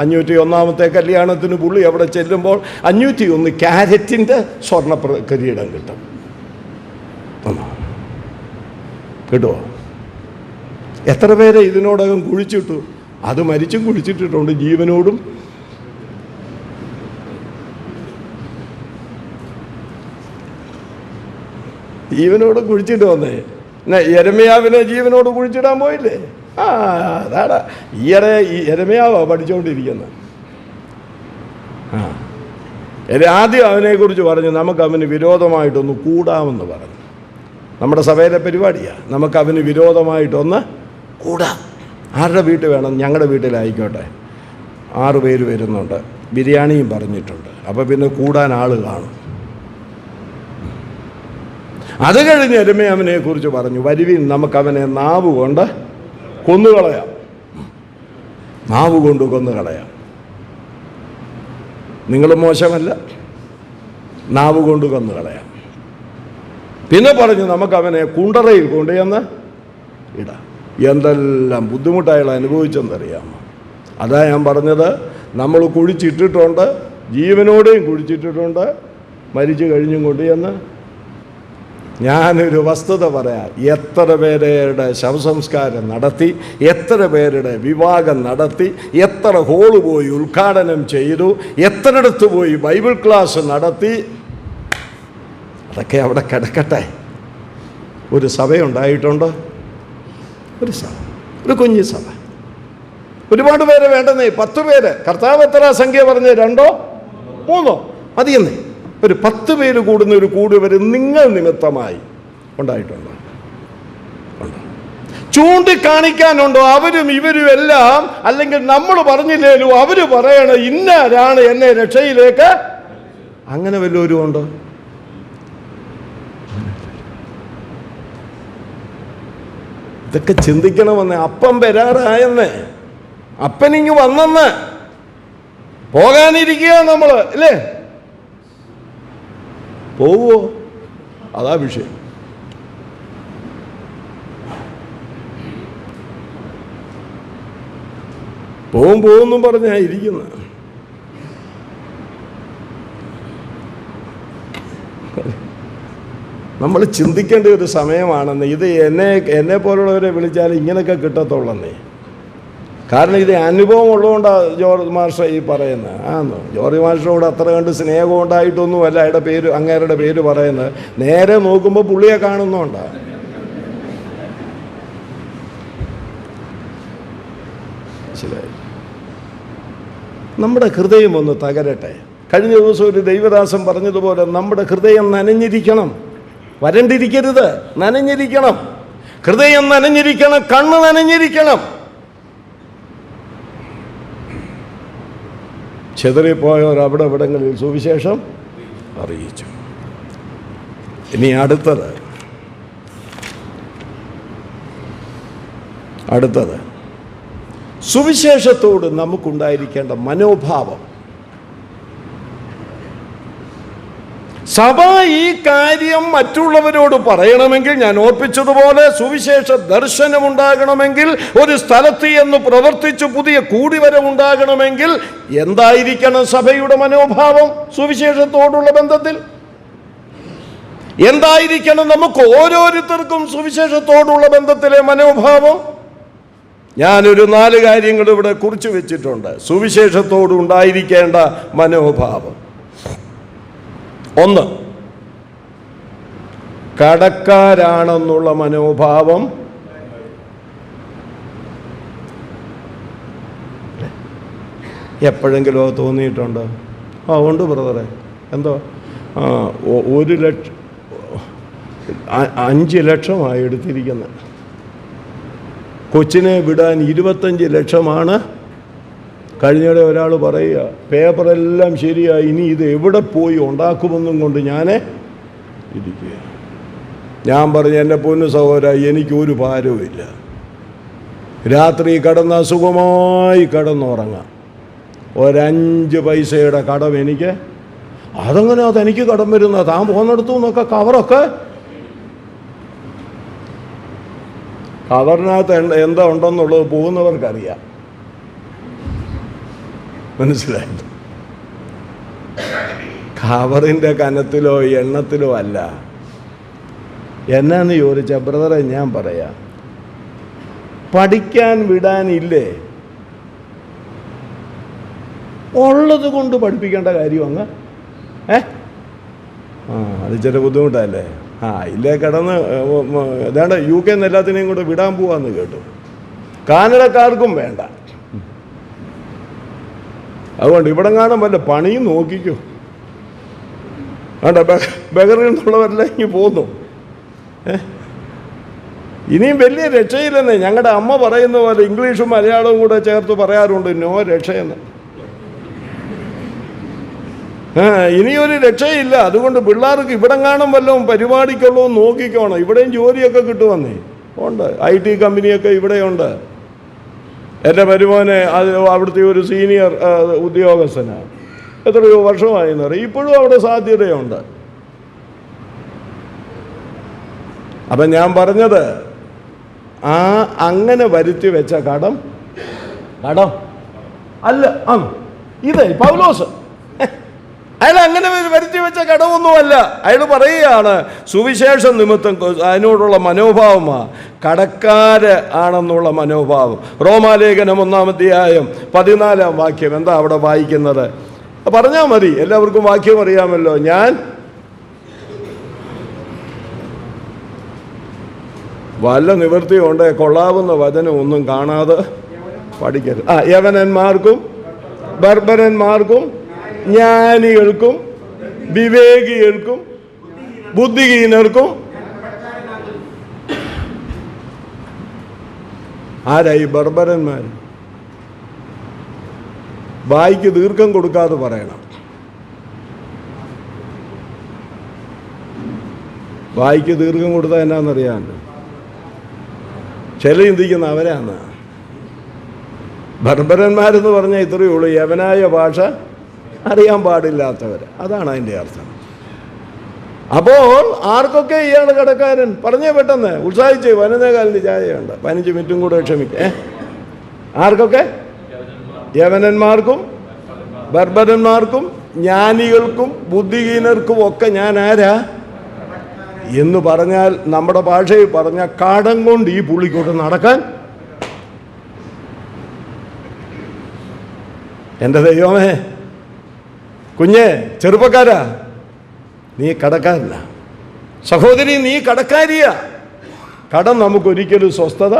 501ാമത്തെ കല്യാണത്തിന് പുള്ളി അവിടെ ചെല്ലുമ്പോൾ 501 ക്യാരറ്റിന്റെ സ്വർണ്ണ കിരീടം കിട്ടും. കിട്ടുമോ? എത്ര പേരെ ഇതിനോടകം കുഴിച്ചിട്ടു? അത് മരിച്ചും കുഴിച്ചിട്ടിട്ടുണ്ട്, ജീവനോടും. ജീവനോട് കുഴിച്ചിട്ട് വന്നേ. യെരമ്യാവിനെ ജീവനോട് കുഴിച്ചിടാൻ പോയില്ലേ? അതാണ് ഈയിടെ ഈ യെരമ്യാവാ പഠിച്ചുകൊണ്ടിരിക്കുന്നത്. ആദ്യം അവനെക്കുറിച്ച് പറഞ്ഞു, നമുക്ക് അവന് വിരോധമായിട്ടൊന്ന് കൂടാമെന്ന് പറഞ്ഞു. നമ്മുടെ സഭയിലെ പരിപാടിയാണ്. നമുക്ക് അവന് വിരോധമായിട്ടൊന്ന് കൂടാം. ആരുടെ വീട്ടിൽ വേണം? ഞങ്ങളുടെ വീട്ടിലായിക്കോട്ടെ. 6 പേര് വരുന്നുണ്ട്. ബിരിയാണിയും പറഞ്ഞിട്ടുണ്ട്. അപ്പോൾ പിന്നെ കൂടാൻ ആൾ കാണും. അത് കഴിഞ്ഞ് യെരമ്യാവിനെ കുറിച്ച് പറഞ്ഞു, വരുവിൻ നമുക്കവനെ നാവ് കൊണ്ട് കൊന്നുകളയാം. നാവ് കൊണ്ട് കൊന്നുകളയാം. നിങ്ങൾ മോശമല്ല, നാവ് കൊണ്ട് കൊന്നുകളയാം. പിന്നെ പറഞ്ഞു, നമുക്കവനെ കുണ്ടറയിൽ കൊണ്ടുചെന്ന് ഇടാം. എന്തെല്ലാം ബുദ്ധിമുട്ടയാൾ അനുഭവിച്ചെന്നറിയാമോ? അതാ ഞാൻ പറഞ്ഞത്, നമ്മൾ കുഴിച്ചിട്ടിട്ടുണ്ട്, ജീവനോടെയും കുഴിച്ചിട്ടിട്ടുണ്ട്, മരിച്ചു കഴിഞ്ഞും കൊണ്ടുചെന്ന്. ഞാനൊരു വസ്തുത പറയാം. എത്ര പേരുടെ ശവസംസ്കാരം നടത്തി, എത്ര പേരുടെ വിവാഹം നടത്തി, എത്ര ഹോള് പോയി ഉദ്ഘാടനം ചെയ്തു, എത്രയിടത്ത് പോയി ബൈബിൾ ക്ലാസ് നടത്തി. അതൊക്കെ അവിടെ കിടക്കട്ടെ. ഒരു സഭയുണ്ടായിട്ടുണ്ടോ? ഒരു സഭ, ഒരു കുഞ്ഞു സഭ. ഒരുപാട് പേരെ വേണ്ടെന്നേ, 10 പേര്. കർത്താവ് എത്ര സംഖ്യ പറഞ്ഞ്? 2 3 മതിയെന്നേ. ഒരു 10 പേര് കൂടുന്ന ഒരു കൂടുവരെ നിങ്ങൾ നിമിത്തമായി ഉണ്ടായിട്ടുണ്ടോ? ചൂണ്ടിക്കാണിക്കാനുണ്ടോ? അവരും ഇവരും എല്ലാം, അല്ലെങ്കിൽ നമ്മൾ പറഞ്ഞില്ലേലും അവർ പറയണം, ഇന്നാരാണ് എന്നെ രക്ഷയിലേക്ക് അങ്ങനെ വല്ലവരും ഉണ്ടോ? ഇതൊക്കെ ചിന്തിക്കണമെന്ന്. അപ്പം വരാറായെന്ന്, അപ്പനിങ്ങ് വന്നെന്ന്, പോകാനിരിക്കുക നമ്മൾ, അല്ലേ? പോവോ? അതാ വിഷയം. പോകുമെന്നും പറഞ്ഞാ ഇരിക്കുന്നത്. നമ്മൾ ചിന്തിക്കേണ്ട ഒരു സമയമാണെന്ന്. ഇത് എന്നെ പോലുള്ളവരെ വിളിച്ചാൽ ഇങ്ങനെയൊക്കെ കിട്ടത്തുള്ളന്നേ. കാരണം ഇത് അനുഭവം ഉള്ളതുകൊണ്ടാണ് ജോർജ് മാസ്റ്റർ ഈ പറയുന്നത്. ആന്നോ, ജോർജ് മാസ്റ്ററോട് അത്ര കണ്ട് സ്നേഹം ഉണ്ടായിട്ടൊന്നുമല്ല അങ്ങേരുടെ പേര് പറയുന്നത്. നേരെ നോക്കുമ്പോൾ പുള്ളിയെ കാണുന്നുണ്ടാ. ശരിയായി. നമ്മുടെ ഹൃദയം ഒന്ന് തകരട്ടെ. കഴിഞ്ഞ ദിവസം ഒരു ദൈവദാസൻ പറഞ്ഞതുപോലെ നമ്മുടെ ഹൃദയം നനഞ്ഞിരിക്കണം, വരണ്ടിരിക്കരുത്, നനഞ്ഞിരിക്കണം. ഹൃദയം നനഞ്ഞിരിക്കണം, കണ്ണ് നനഞ്ഞിരിക്കണം. ചെതറിപ്പോയവർ അവിടെ ഇവിടങ്ങളിൽ സുവിശേഷം അറിയിച്ചു. ഇനി അടുത്തത് സുവിശേഷത്തോട് നമുക്കുണ്ടായിരിക്കേണ്ട മനോഭാവം. സഭ ഈ കാര്യം മറ്റുള്ളവരോട് പറയണമെങ്കിൽ, ഞാൻ ഓർപ്പിച്ചതുപോലെ സുവിശേഷ ദർശനമുണ്ടാകണമെങ്കിൽ, ഒരു സ്ഥലത്ത് എന്ന് പ്രവർത്തിച്ച് പുതിയ കൂടിവരവുണ്ടാകണമെങ്കിൽ എന്തായിരിക്കണം സഭയുടെ മനോഭാവം? സുവിശേഷത്തോടുള്ള ബന്ധത്തിൽ എന്തായിരിക്കണം നമുക്ക് ഓരോരുത്തർക്കും സുവിശേഷത്തോടുള്ള ബന്ധത്തിലെ മനോഭാവം? ഞാനൊരു 4 കാര്യങ്ങൾ ഇവിടെ കുറിച്ച് വെച്ചിട്ടുണ്ട്. സുവിശേഷത്തോടുണ്ടായിരിക്കേണ്ട മനോഭാവം. 1, കടക്കാരാണെന്നുള്ള മനോഭാവം. എപ്പോഴെങ്കിലോ തോന്നിയിട്ടുണ്ടോ? ഉണ്ട് ബ്രദറെ. എന്തോ 1 ലക്ഷം 5 ലക്ഷമായി എടുത്തിരിക്കുന്നത്. കൊച്ചിനെ വിടാൻ 25 ലക്ഷമാണ്. കഴിഞ്ഞിടെ ഒരാൾ പറയുക, പേപ്പറെല്ലാം ശരിയായി, ഇനി ഇത് എവിടെ പോയി ഉണ്ടാക്കുമെന്നും കൊണ്ട് ഞാൻ ഇരിക്കുക. ഞാൻ പറഞ്ഞു, എൻ്റെ പൊന്നു സഹോദര, എനിക്കൊരു ഭാരവുമില്ല. രാത്രി കിടന്ന സുഖമായി കിടന്നുറങ്ങാം. 5 പൈസയുടെ കടം എനിക്ക്. അതെങ്ങനെ അതെനിക്ക് കടം വരുന്ന? താൻ പോകുന്നിടത്തു നിന്നൊക്കെ കവറൊക്കെ, കവറിനകത്ത് എന്താ ഉണ്ടെന്നുള്ളത് പോകുന്നവർക്കറിയാം. മനസ്സിലായി? കവറിൻ്റെ കനത്തിലോ എണ്ണത്തിലോ അല്ല. എന്നാന്ന് ചോദിച്ചാൽ ബ്രദറെ, ഞാൻ പറയാം, പഠിക്കാൻ വിടാനില്ലേ? ഉള്ളത് കൊണ്ട് പഠിപ്പിക്കേണ്ട കാര്യം അങ്ങ് അത് ചില ബുദ്ധിമുട്ടല്ലേ? ഇല്ലേ കിടന്ന് ഏതാണ്ട് UK എല്ലാത്തിനെയും കൂടെ വിടാൻ പോവാന്ന് കേട്ടു. കാനഡക്കാർക്കും വേണ്ട. അതുകൊണ്ട് ഇവിടെ കാണാൻ വല്ല പണിയും നോക്കിക്കോ. വേണ്ട, ബഹറിൽ നിന്നുള്ളവരെല്ലാം ഇങ്ങനെ പോന്നു. ഇനിയും വലിയ രക്ഷയില്ലെന്നേ. ഞങ്ങളുടെ അമ്മ പറയുന്ന പോലെ ഇംഗ്ലീഷും മലയാളവും കൂടെ ചേർത്ത് പറയാറുണ്ട്, നോ രക്ഷയെന്ന്. ഇനിയൊരു രക്ഷയില്ല. അതുകൊണ്ട് പിള്ളേർക്ക് ഇവിടെ കാണും വല്ലതും പരിപാടിക്കുള്ളൂ നോക്കിക്കോണം. ഇവിടെയും ജോലിയൊക്കെ കിട്ടുമെന്നേ. ഉണ്ട്, IT കമ്പനിയൊക്കെ ഇവിടെയുണ്ട്. എൻ്റെ മരുമോനെ അവിടുത്തെ ഒരു സീനിയർ ഉദ്യോഗസ്ഥനാണ്. എത്രയോ വർഷമായി എന്നറിയാം. ഇപ്പോഴും അവിടെ സാധ്യതയുണ്ട്. അപ്പം ഞാൻ പറഞ്ഞത്, അങ്ങനെ വരുത്തി വെച്ച കടം അല്ല. ഇതേ പൗലോസ് അയാൾ അങ്ങനെ വരുത്തി വെച്ച കടമൊന്നുമല്ല. അയാൾ പറയുകയാണ്, സുവിശേഷ നിമിത്തം അതിനോടുള്ള മനോഭാവമാണ്, കടക്കാര് ആണെന്നുള്ള മനോഭാവം. റോമാലേഖനം 1-ാം അധ്യായം 14-ാം വാക്യം എന്താ അവിടെ വായിക്കുന്നത്? പറഞ്ഞാൽ മതി, എല്ലാവർക്കും വാക്യം അറിയാമല്ലോ. ഞാൻ വല്ല നിവൃത്തിയുണ്ട്, കൊള്ളാവുന്ന വചനം ഒന്നും കാണാതെ പഠിക്കരുത്. യവനന്മാർക്കും ബർബരന്മാർക്കും ജ്ഞാനികൾക്കും വിവേകികൾക്കും ബുദ്ധിഹീനർക്കും. ആരായി ബർബരന്മാർ? വായിക്ക് ദീർഘം കൊടുക്കാതെ പറയണം. വായിക്ക് ദീർഘം കൊടുത്താൽ എന്നാന്നറിയാമല്ലോ. ചില ചിന്തിക്കുന്ന അവരാണ് ബർബരന്മാരെന്ന് പറഞ്ഞാൽ ഇത്രയേ ഉള്ളൂ, യവനായ ഭാഷ അറിയാൻ പാടില്ലാത്തവർ. അതാണ് അതിൻ്റെ അർത്ഥം. അപ്പോൾ ആർക്കൊക്കെ ഇയാൾ കടക്കാരൻ? പറഞ്ഞേ പെട്ടെന്ന്, ഉത്സാഹിച്ച്. 11:15 ചായയുണ്ട്, 15 മിനിറ്റും കൂടെ ക്ഷമിക്കേ. ആർക്കൊക്കെ? യവനന്മാർക്കും ബർബരന്മാർക്കും ജ്ഞാനികൾക്കും ബുദ്ധിഹീനർക്കും ഒക്കെ ഞാൻ ആരാ എന്ന് പറഞ്ഞാൽ, നമ്മുടെ ഭാഷയിൽ പറഞ്ഞ കാടം കൊണ്ട് ഈ പുള്ളിക്കോട്ട് നടക്കാൻ. എൻ്റെ ദൈവമേ, കുഞ്ഞേ, ചെറുപ്പക്കാരാ, നീ കടക്കാരനാ. സഹോദരി, നീ കടക്കാരിയാ. കടം നമുക്കൊരിക്കലും സ്വസ്ഥത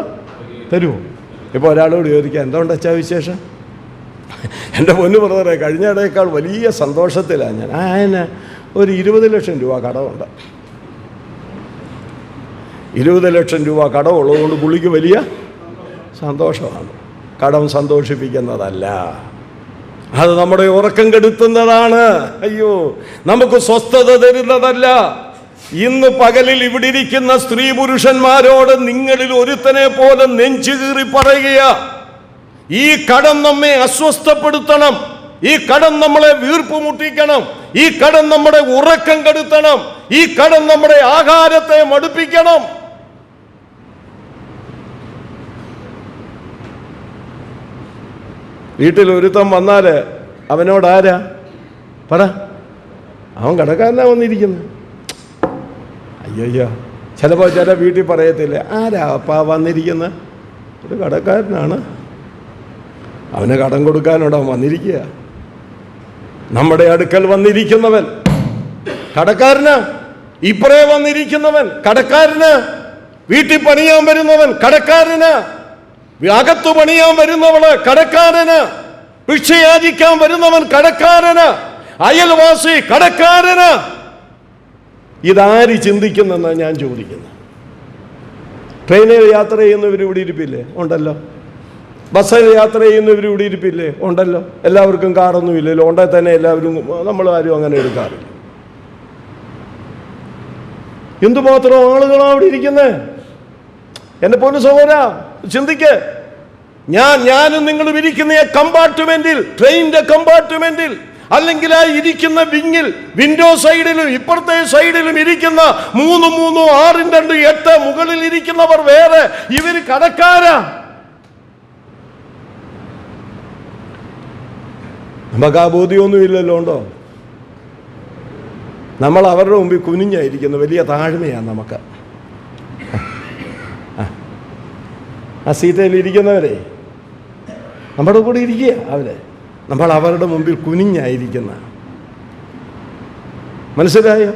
തരുമോ? ഇപ്പോൾ ഒരാളോട് ചോദിക്കാം, എന്തുകൊണ്ടാ വിശേഷം? എൻ്റെ പൊന്നു ബ്രദറെ, കഴിഞ്ഞ ഇടയേക്കാൾ വലിയ സന്തോഷത്തിലാണ് ഞാൻ. അതിന് ഒരു 20 ലക്ഷം രൂപ കടമുണ്ട്. 20 ലക്ഷം രൂപ കടമുള്ളതുകൊണ്ട് പുള്ളിക്ക് വലിയ സന്തോഷമാണ്. കടം സന്തോഷിപ്പിക്കുന്നതല്ല, അത് നമ്മുടെ ഉറക്കം കെടുത്തുന്നതാണ്. അയ്യോ, നമുക്ക് സ്വസ്ഥത തരുന്നതല്ല. ഇന്ന് പകലിൽ ഇവിടെ ഇരിക്കുന്ന സ്ത്രീ പുരുഷന്മാരോട് നിങ്ങളിൽ ഒരുത്തനെ പോലെ നെഞ്ചുകീറി പറയുക, ഈ കടം നമ്മെ അസ്വസ്ഥപ്പെടുത്തണം, ഈ കടം നമ്മളെ വീർപ്പ് മുട്ടിക്കണം, ഈ കടം നമ്മുടെ ഉറക്കം കെടുത്തണം, ഈ കടം നമ്മുടെ ആഹാരത്തെ മടുപ്പിക്കണം. വീട്ടിൽ ഒരുത്തം വന്നാൽ അവനോടാരാ പറ? അവൻ കടക്കാരനാ വന്നിരിക്കുന്നത്. അയ്യോ, ചിലപ്പോൾ ചില വീട്ടിൽ പറയത്തില്ലേ, ആരാ അപ്പാ വന്നിരിക്കുന്നത്? ഒരു കടക്കാരനാണ്, അവന് കടം കൊടുക്കാനോട് അവൻ വന്നിരിക്കുക. നമ്മുടെ അടുക്കൽ വന്നിരിക്കുന്നവൻ കടക്കാരന്, ഇപ്പറേ വന്നിരിക്കുന്നവൻ കടക്കാരന്, വീട്ടിൽ പണിയാൻ വരുന്നവൻ കടക്കാരന്, അകത്തു പണിയാൻ വരുന്നവള് കടക്കാരന്, ഭിക്ഷയാചിക്കാൻ വരുന്നവൻ കടക്കാരന്, അയൽവാസി കടക്കാരന്. ഇതാര് ചിന്തിക്കുന്നെന്നാണ് ഞാൻ ചോദിക്കുന്നത്. ട്രെയിനിൽ യാത്ര ചെയ്യുന്നവർ ഇവിടെ ഇരിപ്പില്ലേ? ഉണ്ടല്ലോ. ബസ്സിൽ യാത്ര ചെയ്യുന്നവർ ഇവിടെ ഇരിപ്പില്ലേ? ഉണ്ടല്ലോ. എല്ലാവർക്കും കാറൊന്നും ഇല്ലല്ലോ, ഉണ്ടെങ്കിൽ തന്നെ എല്ലാവരും, നമ്മളാരും അങ്ങനെ എടുക്കാറില്ല. എന്തുമാത്രം ആളുകളാണ് അവിടെ ഇരിക്കുന്നത്? എൻ്റെ പൊന്നു സഹോദരാ, ചിന്തിക്ക്. ഞാനും നിങ്ങളും ഇരിക്കുന്ന കമ്പാർട്ട്മെന്റിൽ, ട്രെയിനിന്റെ കമ്പാർട്ട്മെന്റിൽ, അല്ലെങ്കിൽ ആ ഇരിക്കുന്ന വിങ്ങിൽ, വിൻഡോ സൈഡിലും ഇപ്പുറത്തെ സൈഡിലും ഇരിക്കുന്ന 3, 6, 2, 8 മുകളിൽ ഇരിക്കുന്നവർ വേറെ, ഇവർ കടക്കാരാ. നമുക്ക് ആ ബോധ്യമൊന്നും ഇല്ലല്ലോ. ഉണ്ടോ? നമ്മൾ അവരുടെ മുമ്പിൽ കുനിഞ്ഞായിരിക്കുന്നു. വലിയ താഴ്മയാണ് നമുക്ക്. ആ സീറ്റയിൽ ഇരിക്കുന്നവരെ നമ്മുടെ കൂടെ ഇരിക്കുക, നമ്മൾ അവരുടെ മുമ്പിൽ കുനിഞ്ഞായിരിക്കുന്ന, മനസ്സിലായോ?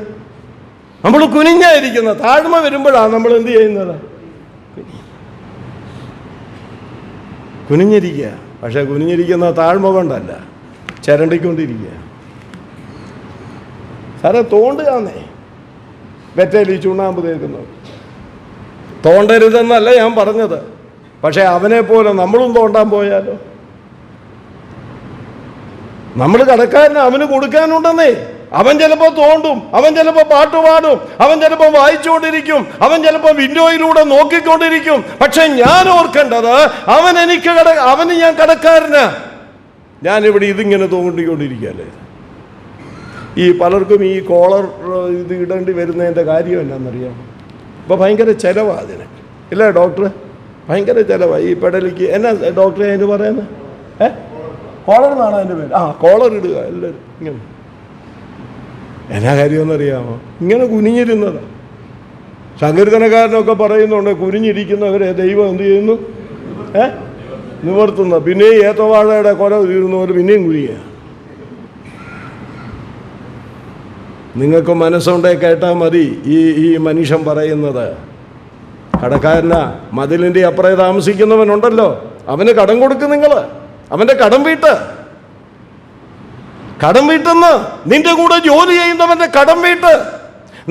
നമ്മൾ കുനിഞ്ഞായിരിക്കുന്ന. താഴ്മ വരുമ്പോഴാണ് നമ്മൾ എന്ത് ചെയ്യുന്നത്? കുനിഞ്ഞിരിക്കുക. പക്ഷെ കുനിഞ്ഞിരിക്കുന്ന താഴ്മ കൊണ്ടല്ല, ചിരണ്ടിക്കൊണ്ടിരിക്കുക. സാറേ, തോണ്ടുകയാന്നേ വെറ്റയിൽ ഈ ചുണ്ണാമ്പ് തേക്കുന്നത്. തോണ്ടരുതെന്നല്ല ഞാൻ പറഞ്ഞത്, പക്ഷെ അവനെ പോലെ നമ്മളും തോണ്ടാൻ പോയാലോ? നമ്മൾ കടക്കാരന് അവന് കൊടുക്കാനുണ്ടെന്നേ. അവൻ ചിലപ്പോൾ തോണ്ടും, അവൻ ചിലപ്പോൾ പാട്ടുപാടും, അവൻ ചിലപ്പോൾ വായിച്ചുകൊണ്ടിരിക്കും, അവൻ ചിലപ്പോൾ വിൻഡോയിലൂടെ നോക്കിക്കൊണ്ടിരിക്കും. പക്ഷെ ഞാൻ ഓർക്കേണ്ടത്, അവന് ഞാൻ കടക്കാരനാ. ഞാനിവിടെ ഇതിങ്ങനെ തോണ്ടിക്കൊണ്ടിരിക്കുകയല്ലേ. ഈ പലർക്കും ഈ കോളർ ഇത് ഇടേണ്ടി വരുന്നതിൻ്റെ കാര്യം എന്നാണെന്നറിയാം. ഇപ്പോൾ ഭയങ്കര ചിലവാണ് അതിന്, ഇല്ലേ ഡോക്ടർ? ഭയങ്കര ചിലവാണ് ഈ പെടലിക്ക്. എന്നാ ഡോക്ടറെ അതിന് പറയുന്നത്? കോളർ എന്നാണ് അതിൻ്റെ പേര്. കോളർ ഇടുക എല്ലാവരും ഇങ്ങനെ. എന്നാ കാര്യമെന്നറിയാമോ? ഇങ്ങനെ കുനിഞ്ഞിരുന്നതാണ്. സങ്കീർത്തനക്കാരനൊക്കെ പറയുന്നുണ്ട്, കുനിഞ്ഞിരിക്കുന്നവരെ ദൈവം എന്ത് ചെയ്യുന്നു? നിവർത്തുന്ന. പിന്നെയും ഏത്തവാഴയുടെ കൊല തീരുന്നവർ പിന്നെയും കുനിയുക. നിങ്ങൾക്ക് മനസ്സുണ്ടേ കേട്ടാൽ മതി. ഈ മനുഷ്യൻ പറയുന്നത് കടക്കാരനാ. മതിലിൻ്റെ അപ്പുറേ താമസിക്കുന്നവനുണ്ടല്ലോ, അവന് കടം കൊടുക്കും നിങ്ങൾ. അവൻ്റെ കടം വീട്ടെന്ന്. നിന്റെ കൂടെ ജോലി ചെയ്യുന്നവൻ്റെ കടം വീട്ട്,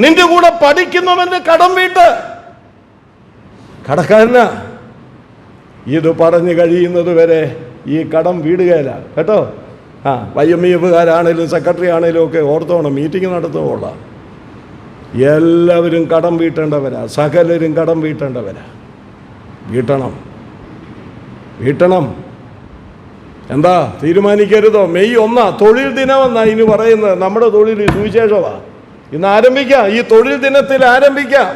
നിന്റെ കൂടെ പഠിക്കുന്നവൻ്റെ കടം വീട്ട്. കടക്കാരനാ. ഇത് പറഞ്ഞു കഴിയുന്നത് വരെ ഈ കടം വീടുകയില്ല കേട്ടോ. YMEFകാരാണേലും സെക്രട്ടറി ആണേലും ഒക്കെ ഓർത്തോണം, മീറ്റിംഗ് നടത്തുകൊള്ളാം. എല്ലാവരും കടം വീട്ടേണ്ടവരാ, സകലരും കടം വീട്ടേണ്ടവരാ. വീട്ടണം. എന്താ തീരുമാനിക്കരുതോ? മെയ് 1 തൊഴിൽ ദിനമെന്നാണ് ഇനി പറയുന്നത്. നമ്മുടെ തൊഴിൽ സുവിശേഷമാണ്. ഇന്ന് ആരംഭിക്കാം, ഈ തൊഴിൽ ദിനത്തിൽ ആരംഭിക്കാം.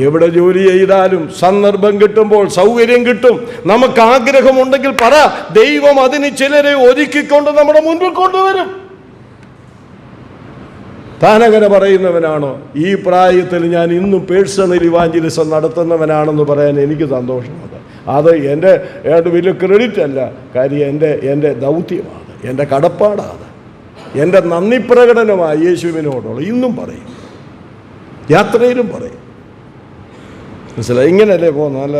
എവിടെ ജോലി ചെയ്താലും സന്ദർഭം കിട്ടുമ്പോൾ, സൗകര്യം കിട്ടും. നമുക്ക് ആഗ്രഹമുണ്ടെങ്കിൽ പറ, ദൈവം അതിന് ചിലരെ ഒരുക്കിക്കൊണ്ട് നമ്മുടെ മുൻപിൽ കൊണ്ടുവരും. താനങ്ങനെ പറയുന്നവനാണോ? ഈ പ്രായത്തിൽ ഞാൻ ഇന്നും പേഴ്സണൽ ഇവാഞ്ചലിസം നടത്തുന്നവനാണെന്ന് പറയാൻ എനിക്ക് സന്തോഷമുണ്ട്. അത് എൻ്റെ വലിയ ക്രെഡിറ്റ് അല്ല, കാര്യം എൻ്റെ ദൗത്യമാണ്, എൻ്റെ കടപ്പാടാണ്, എൻ്റെ നന്ദി പ്രകടനമായി യേശുവിനോടുള്ള. ഇന്നും പറയും, യാത്രയിലും പറയും. മനസ്സിലായി? ഇങ്ങനെയല്ലേ പോകുന്നു, നല്ല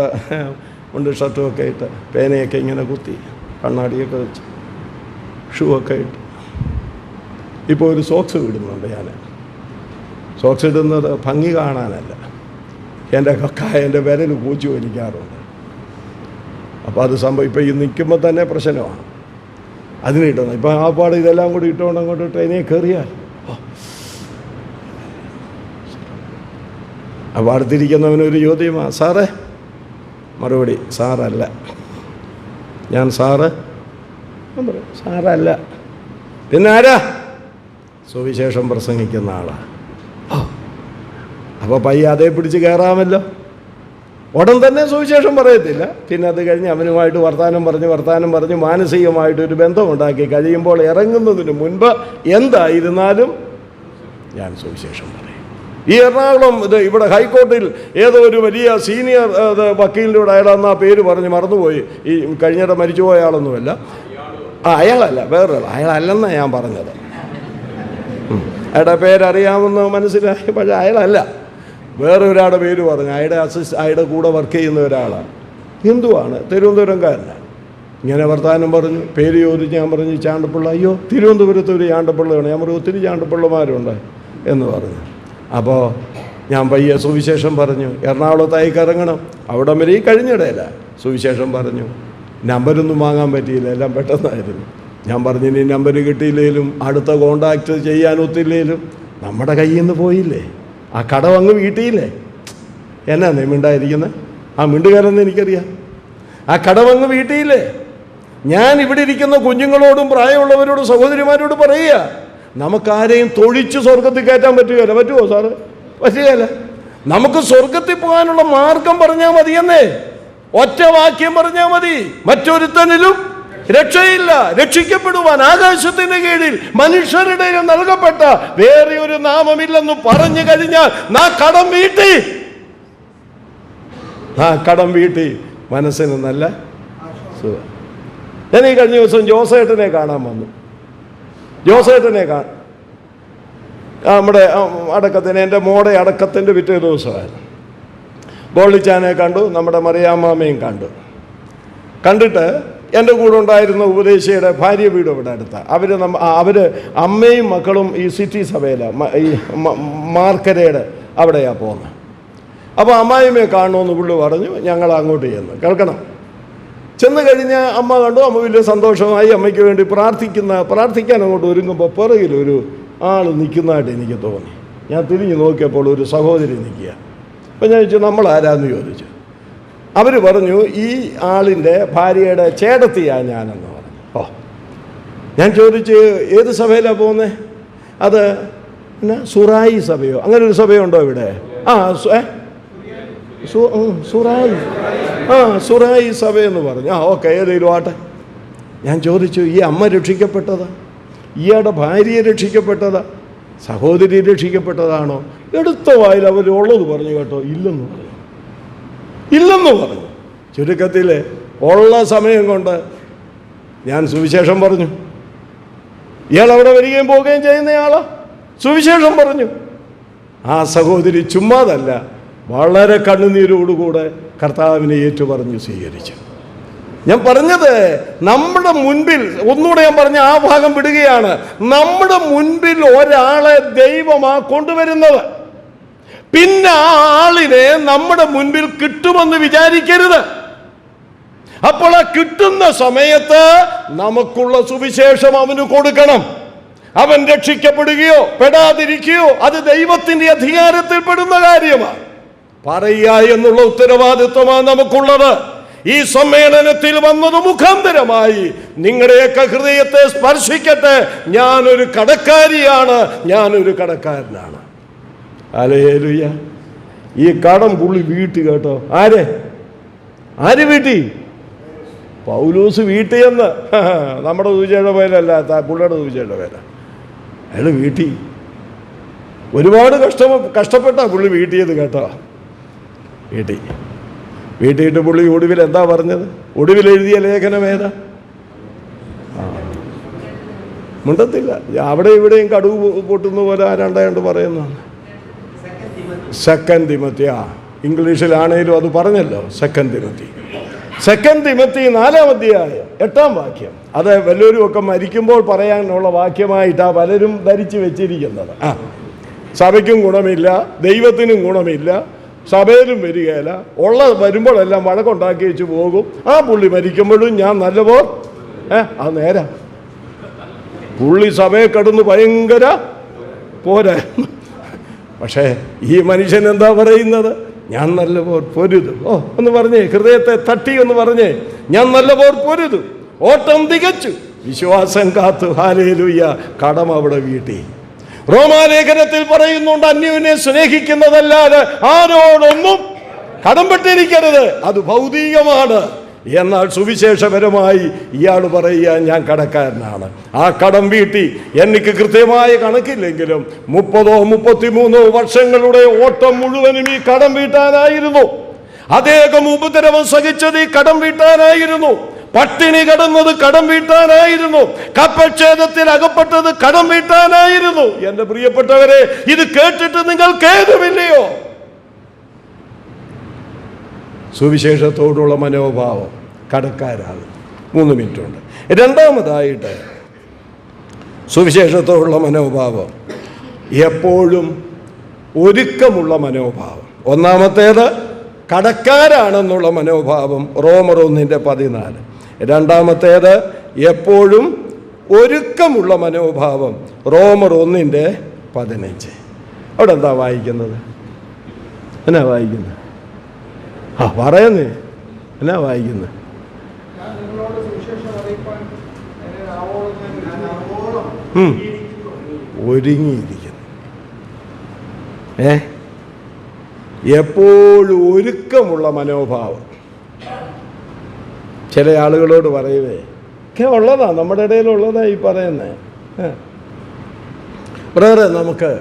ഉണ്ട് ഷർട്ടും ഒക്കെ ഇട്ട്, പേനയൊക്കെ ഇങ്ങനെ കുത്തി, കണ്ണാടിയൊക്കെ വെച്ച്, ഷൂ ഒക്കെ ഇട്ട്. ഇപ്പോൾ ഒരു സോക്സ് ഇടുന്നുണ്ട്. ഞാൻ സോക്സ് ഇടുന്നത് ഭംഗി കാണാനല്ല, എൻ്റെ വിരൽ പൂച്ചു വലിക്കാറുണ്ട്. അപ്പോൾ അത് സംഭവം ഇപ്പം ഈ നിൽക്കുമ്പോൾ തന്നെ പ്രശ്നമാണ് അതിനിടുന്നത്. ഇപ്പം ആ പാട് ഇതെല്ലാം കൂടി ഇട്ടുകൊണ്ട് അങ്ങോട്ട് ട്രെയിനിൽ കയറിയാൽ, അപ്പോൾ അടുത്തിരിക്കുന്നവനൊരു ചോദ്യമാണ്, സാറേ? മറുപടി, സാറല്ല. ഞാൻ സാറല്ല. പിന്നെ ആരാ? സുവിശേഷം പ്രസംഗിക്കുന്ന ആളാണ്. അപ്പോൾ പയ്യെ അതേ പിടിച്ച് കയറാമല്ലോ. ഉടൻ തന്നെ സുവിശേഷം പറയത്തില്ല. പിന്നെ അത് കഴിഞ്ഞ് അവനുമായിട്ട് വർത്താനം പറഞ്ഞ് മാനസികമായിട്ടൊരു ബന്ധമുണ്ടാക്കി കഴിയുമ്പോൾ ഇറങ്ങുന്നതിന് മുൻപ് എന്തായിരുന്നാലും ഞാൻ സുവിശേഷം പറയും. ഈ എറണാകുളം ഇവിടെ ഹൈക്കോർട്ടിൽ ഏതോ ഒരു വലിയ സീനിയർ വക്കീലിൻ്റെ കൂടെ അയാളെന്നാ പേര് പറഞ്ഞ് മറന്നുപോയി. ഈ കഴിഞ്ഞിടെ മരിച്ചുപോയ ആളൊന്നുമല്ല. അയാളല്ല, വേറൊരാൾ. അയാളല്ലെന്നാണ് ഞാൻ പറഞ്ഞത്. അയാളുടെ പേരറിയാമെന്ന് മനസ്സിലായി, പക്ഷേ അയാളല്ല, വേറൊരാളുടെ പേര് പറഞ്ഞു. അയാളുടെ കൂടെ വർക്ക് ചെയ്യുന്ന ഒരാളാണ്, ഹിന്ദുവാണ്, തിരുവനന്തപുരംകാരനാണ്. ഇങ്ങനെ വർത്താനം പറഞ്ഞു, പേര് ചോദിച്ച് ഞാൻ പറഞ്ഞു ചാണ്ടപ്പിള്ള. അയ്യോ, തിരുവനന്തപുരത്ത് ഒരു ചാണ്ടപ്പിള്ളയാണ്. ഞാൻ പറഞ്ഞു ഒത്തിരി ചാണ്ടപ്പിള്ളമാരുണ്ട് എന്ന് പറഞ്ഞു. അപ്പോൾ ഞാൻ പയ്യെ സുവിശേഷം പറഞ്ഞു. എറണാകുളത്തായി ഇറങ്ങണം, അവിടെ വരെ ഈ കഴിഞ്ഞിടയില്ല. സുവിശേഷം പറഞ്ഞു. നമ്പരൊന്നും വാങ്ങാൻ പറ്റിയില്ല, എല്ലാം പെട്ടെന്നായിരുന്നു. ഞാൻ പറഞ്ഞു, ഇനി നമ്പർ കിട്ടിയില്ലെങ്കിലും അടുത്ത കോണ്ടാക്ട് ചെയ്യാൻ ഒത്തില്ലെങ്കിലും നമ്മുടെ കയ്യിൽ നിന്ന് പോയില്ലേ, ആ കടം അങ്ങ് വീട്ടിയില്ലേ. എന്നാ മിണ്ടായിരിക്കുന്നത്? ആ മിണ്ടുകാരെന്ന് എനിക്കറിയാം. ആ കടമങ്ങ് വീട്ടിയില്ലേ. ഞാൻ ഇവിടെ ഇരിക്കുന്ന കുഞ്ഞുങ്ങളോടും പ്രായമുള്ളവരോടും സഹോദരിമാരോട് പറയുക, നമുക്കാരെയും തൊഴിച്ച് സ്വർഗത്തിൽ കയറ്റാൻ പറ്റുകയില്ല. പറ്റുമോ സാറ്? പറ്റുകയില്ല. നമുക്ക് സ്വർഗത്തിൽ പോകാനുള്ള മാർഗം പറഞ്ഞാൽ മതിയെന്നേ, ഒറ്റ വാക്യം പറഞ്ഞാൽ മതി. മറ്റൊരുത്തനിലും രക്ഷയില്ല, രക്ഷിക്കപ്പെടുവാൻ ആകാശത്തിന് കീഴിൽ മനുഷ്യരുടെ നൽകപ്പെട്ട വേറെ ഒരു നാമമില്ലെന്ന് പറഞ്ഞു കഴിഞ്ഞാൽ കടം വീട്ടി മനസ്സിന് നല്ല സുഖം. ഞാൻ ഈ കഴിഞ്ഞ ദിവസം ജോസേട്ടനെ കാണാൻ വന്നു. ജോസേട്ടനെ നമ്മുടെ അടക്കത്തിന്, എൻ്റെ മോടെ അടക്കത്തിൻ്റെ പിറ്റേ ദിവസമായിരുന്നു. ബോളിച്ചാനെ കണ്ടു, നമ്മുടെ മറിയാമ്മയും കണ്ടിട്ട് എൻ്റെ കൂടെ ഉണ്ടായിരുന്ന ഉപദേശിയുടെ ഭാര്യ വീട് ഇവിടെ അടുത്താണ്. അവർ അമ്മയും മക്കളും ഈ സിറ്റി സഭയിലാണ്, ഈ മാർക്കരയുടെ അവിടെയാണ് പോകുന്നത്. അപ്പോൾ അമ്മായിമ്മയെ കാണണമെന്ന് പുള്ളി പറഞ്ഞു. ഞങ്ങൾ അങ്ങോട്ട് കേൾക്കണം. ചെന്ന് കഴിഞ്ഞ് അമ്മ കണ്ടു. അമ്മ വലിയ സന്തോഷമായി അമ്മയ്ക്ക് വേണ്ടി പ്രാർത്ഥിക്കാൻ അങ്ങോട്ട് ഒരുങ്ങുമ്പോൾ പിറകിലൊരു ആൾ നിൽക്കുന്നതായിട്ട് എനിക്ക് തോന്നി. ഞാൻ തിരിഞ്ഞ് നോക്കിയപ്പോൾ ഒരു സഹോദരി നിൽക്കുക. അപ്പം ഞാൻ ചോദിച്ചു, നമ്മൾ ആരാന്ന് ചോദിച്ചു. അവർ പറഞ്ഞു, ഈ ആളിൻ്റെ ഭാര്യയുടെ ചേട്ടത്തിയാണ് ഞാനെന്ന് പറഞ്ഞു. ഞാൻ ചോദിച്ച്, ഏത് സഭയിലാണ് പോകുന്നത്? അത് പിന്നെ സുറായി സഭയോ അങ്ങനെ ഒരു സഭയുണ്ടോ ഇവിടെ? സുറായി സഭയെന്ന് പറഞ്ഞു. ഓക്കെ, ഏതെങ്കിലും ആട്ടെ. ഞാൻ ചോദിച്ചു, ഈ അമ്മ രക്ഷിക്കപ്പെട്ടതാ? ഇയാളുടെ ഭാര്യ രക്ഷിക്കപ്പെട്ടതാ? സഹോദരി രക്ഷിക്കപ്പെട്ടതാണോ? എടുത്ത വായിൽ അവർ ഉള്ളത് പറഞ്ഞു കേട്ടോ. ഇല്ലെന്ന് പറഞ്ഞു. ചുരുക്കത്തിൽ ഉള്ള സമയം കൊണ്ട് ഞാൻ സുവിശേഷം പറഞ്ഞു. ഇയാൾ അവിടെ വരികയും പോവുകയും ചെയ്യുന്നയാളാ. സുവിശേഷം പറഞ്ഞു. ആ സഹോദരി ചുമ്മാതല്ല, വളരെ കണ്ണുനീരോടുകൂടെ കർത്താവിനെ ഏറ്റുപറഞ്ഞു സ്വീകരിച്ചു. ഞാൻ പറഞ്ഞത്, നമ്മുടെ മുൻപിൽ ഒന്നുകൂടെ ഞാൻ പറഞ്ഞ ആ ഭാഗം വിടുകയാണ്. നമ്മുടെ മുൻപിൽ ഒരാളെ ദൈവമാ കൊണ്ടുവരുന്നത്. പിന്നെ ആ ആളിനെ നമ്മുടെ മുൻപിൽ കിട്ടുമെന്ന് വിചാരിക്കരുത്. അപ്പോൾ ആ കിട്ടുന്ന സമയത്ത് നമുക്കുള്ള സുവിശേഷം അവന് കൊടുക്കണം. അവൻ രക്ഷിക്കപ്പെടുകയോ പെടാതിരിക്കുകയോ അത് ദൈവത്തിന്റെ അധികാരത്തിൽ പെടുന്ന കാര്യമാണ്. പറയുക എന്നുള്ള ഉത്തരവാദിത്വമാണ് നമുക്കുള്ളത്. ഈ സമ്മേളനത്തിൽ വന്നത് മുഖാന്തരമായി നിങ്ങളുടെയൊക്കെ ഹൃദയത്തെ സ്പർശിക്കട്ടെ. ഞാനൊരു കടക്കാരിയാണ്, ഞാനൊരു കടക്കാരനാണ്. ഹല്ലേലൂയ. ഈ കടം പുള്ളി വീട്ടി കേട്ടോ. ആര് വീട്ടി? പൗലോസ് വീട്ടിയെന്ന്. നമ്മുടെ സൂചിയുടെ പേരല്ല, പുള്ളിയുടെ സൂചിയുടെ പേര. അയാൾ വീട്ടി. ഒരുപാട് കഷ്ടപ്പെട്ടാ പുള്ളി വീട്ടിയത് കേട്ടോ. വീട്ടിയിട്ട് പുള്ളി ഒടുവിൽ എന്താ പറഞ്ഞത്? ഒടുവിൽ എഴുതിയ ലേഖനം ഏതാ? മുണ്ടത്തില്ല. അവിടെ ഇവിടെയും കടുവ് പൊട്ടുന്ന പോലെ ആരാണ്ടാണ്ട് പറയുന്നതാണ്. Second Timothy. ഇംഗ്ലീഷിലാണേലും അത് പറഞ്ഞല്ലോ. സെക്കൻഡ് തിമത്തി 4-ാം അധ്യായം 8-ാം വാക്യം. അത് വല്ലവരും ഒക്കെ മരിക്കുമ്പോൾ പറയാനുള്ള വാക്യമായിട്ടാണ് പലരും ധരിച്ചു വെച്ചിരിക്കുന്നത്. സഭയ്ക്കും ഗുണമില്ല, ദൈവത്തിനും ഗുണമില്ല, സഭയിലും വരികയില്ല. വരുമ്പോഴെല്ലാം വഴക്കുണ്ടാക്കി വെച്ച് പോകും. ആ പുള്ളി മരിക്കുമ്പോഴും ഞാൻ നല്ലപോലെ അത് നേരാ. പുള്ളി സഭയെ കടന്ന് ഭയങ്കര പോരാ. പക്ഷേ ഈ മനുഷ്യൻ എന്താ പറയുന്നത്? ഞാൻ നല്ലപോലെ പൊരുതു. ഒന്ന് പറഞ്ഞേ, ഹൃദയത്തെ തട്ടി ഒന്ന് പറഞ്ഞേ, ഞാൻ നല്ലപോലെ പൊരുതു, ഓട്ടം തികച്ചു, വിശ്വാസം കാത്തു. ഹല്ലേലൂയ. കടം അവിടെ വീട്ടി. റോമാലേഖനത്തിൽ പറയുന്നുണ്ട്, അന്യോന്യം സ്നേഹിക്കുന്നതല്ലാതെ ആരോടൊന്നും കടംപെട്ടിരിക്കരുത്. അത് ഭൗതികമാണ്. എന്നാൽ സുവിശേഷപരമായി ഇയാൾ പറയുക, ഞാൻ കടക്കാരനാണ്. ആ കടം വീട്ടി. എനിക്ക് കൃത്യമായ കണക്കില്ലെങ്കിലും 30-33 വർഷങ്ങളുടെ ഓട്ടം മുഴുവനും ഈ കടം വീട്ടാനായിരുന്നു. അദ്ദേഹം ഉപദ്രവം സഹിച്ചത് ഈ കടം വീട്ടാനായിരുന്നു. പട്ടിണി കടന്നത് കടം വീട്ടാനായിരുന്നു. കപ്പച്ഛേദത്തിൽ അകപ്പെട്ടത് കടം വീട്ടാനായിരുന്നു. എന്റെ പ്രിയപ്പെട്ടവരെ, ഇത് കേട്ടിട്ട് നിങ്ങൾ ഖേദമില്ലയോ? സുവിശേഷത്തോടുള്ള മനോഭാവം കടക്കാരാകും. 3 മിനിറ്റുണ്ട്. രണ്ടാമതായിട്ട് സുവിശേഷത്തോടുള്ള മനോഭാവം എപ്പോഴും ഒരുക്കമുള്ള മനോഭാവം. ഒന്നാമത്തേത് കടക്കാരാണെന്നുള്ള മനോഭാവം, റോമർ 1:14. രണ്ടാമത്തേത് എപ്പോഴും ഒരുക്കമുള്ള മനോഭാവം, റോമർ 1:15. അവിടെ എന്താ വായിക്കുന്നത്? എന്നാ വായിക്കുന്നത്? പറയുന്നേ, എന്നാ വായിക്കുന്നത്? ഒരുങ്ങിയിരിക്കുന്നു. എപ്പോഴും ഒരുക്കമുള്ള മനോഭാവം. ചില ആളുകളോട് പറയുവേ, ഉള്ളതാ, നമ്മുടെ ഇടയിലുള്ളതാ ഈ പറയുന്നത്. ബ്രദറെ, നമുക്ക്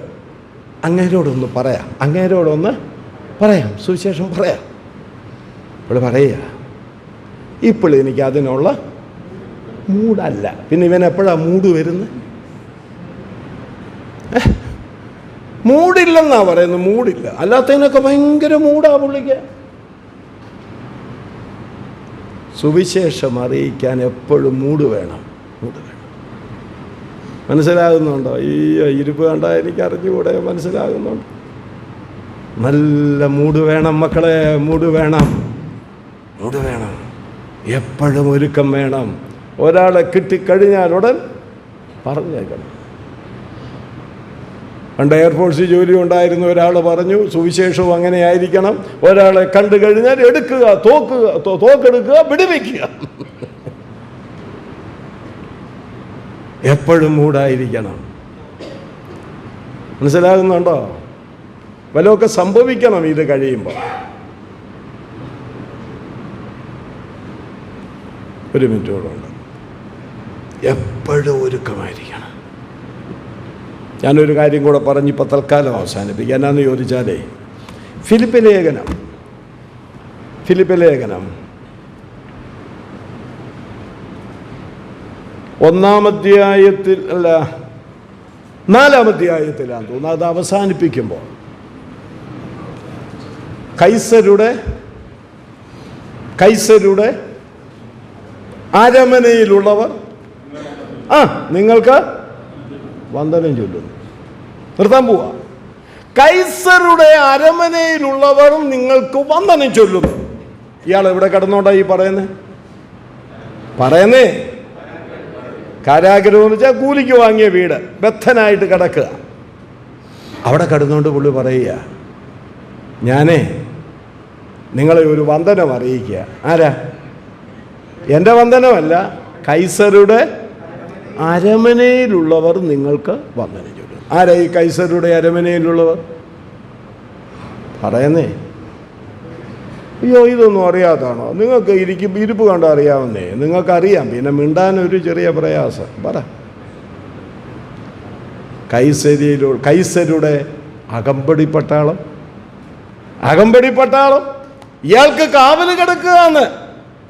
അങ്ങേരോടൊന്ന് പറയാം, സുവിശേഷം പറയാം. ഇപ്പോൾ പറയുക, ഇപ്പോൾ എനിക്ക് അതിനുള്ള മൂടല്ല. പിന്നെ ഇവൻ എപ്പോഴാണ് മൂഡ് വരുന്നത്? മൂടില്ലെന്നാ പറയുന്നത്. മൂടില്ല. അല്ലാത്തതിനൊക്കെ ഭയങ്കര മൂടാ പുള്ളിക്ക്. സുവിശേഷം അറിയിക്കാൻ എപ്പോഴും മൂട് വേണം. മനസ്സിലാകുന്നുണ്ടോ? ഈ ഇരിപ്പ് കണ്ടാൽ എനിക്ക് അറിഞ്ഞുകൂടെ? മനസ്സിലാകുന്നുണ്ടോ? നല്ല മൂട് വേണം മക്കളെ. മൂട് വേണം. എപ്പോഴും ഒരുക്കം വേണം. ഒരാളെ കിട്ടിക്കഴിഞ്ഞാൽ ഉടൻ പറഞ്ഞേക്കണം. പണ്ട് എയർഫോഴ്സിൽ ജോലി ഉണ്ടായിരുന്ന ഒരാൾ പറഞ്ഞു, സുവിശേഷവും അങ്ങനെ ആയിരിക്കണം. ഒരാളെ കണ്ടു കഴിഞ്ഞാൽ എടുക്കുക, തോക്കെടുക്കുക, വിടുവിക്കുക. എപ്പോഴും മൂടായിരിക്കണം. മനസ്സിലാകുന്നുണ്ടോ? വല്ലതൊക്കെ സംഭവിക്കണം ഇത് കഴിയുമ്പോൾ. ഒരു മിനിറ്റോടുണ്ട്. എപ്പോഴും ഒരുക്കമായിരിക്കണം. ഞാനൊരു കാര്യം കൂടെ പറഞ്ഞ് ഇപ്പോൾ തൽക്കാലം അവസാനിപ്പിക്കുക. എന്നാന്ന് ചോദിച്ചാലേ, ഫിലിപ്പ് ലേഖനം 1-ാം അധ്യായത്തിൽ അല്ല 4-ാം അധ്യായത്തിലാന്ന് തോന്നുന്നു. അത് അവസാനിപ്പിക്കുമ്പോൾ കൈസരുടെ അരമനയിലുള്ളവർ നിങ്ങൾക്ക് വന്ദനം ചൊല്ലുന്നു. നിർത്താൻ പോവാ. കൈസരുടെ അരമനയിലുള്ളവർ നിങ്ങൾക്ക് വന്ദനം ചൊല്ലുന്നു. ഇയാൾ എവിടെ കിടന്നോണ്ടാ ഈ പറയുന്നേ? കാരാഗ്രഹം എന്ന് വെച്ചാൽ കൂലിക്ക് വാങ്ങിയ വീട്, ബദ്ധനായിട്ട് കിടക്കുക. അവിടെ കിടന്നുകൊണ്ട് പുള്ളി പറയുക, ഞാനേ നിങ്ങളെ ഒരു വന്ദനം അറിയിക്കുക. ആരാ? എൻ്റെ വന്ദനമല്ല, കൈസരുടെ അരമനയിലുള്ളവർ നിങ്ങൾക്ക് വന്ദനം ചൊല്ലും. ആരാ ഈ കൈസരുടെ അരമനയിലുള്ളവർ? പറയുന്നേ, അയ്യോ ഇതൊന്നും അറിയാത്താണോ? നിങ്ങൾക്ക് ഇരിപ്പ് കണ്ടാൽ അറിയാവുന്നേ. നിങ്ങൾക്കറിയാം, പിന്നെ മിണ്ടാനൊരു ചെറിയ പ്രയാസം. പറ. കൈസരുടെ അകമ്പടി പട്ടാളം. ഇയാൾക്ക് കാവൽ കിടക്കുകയാണ്.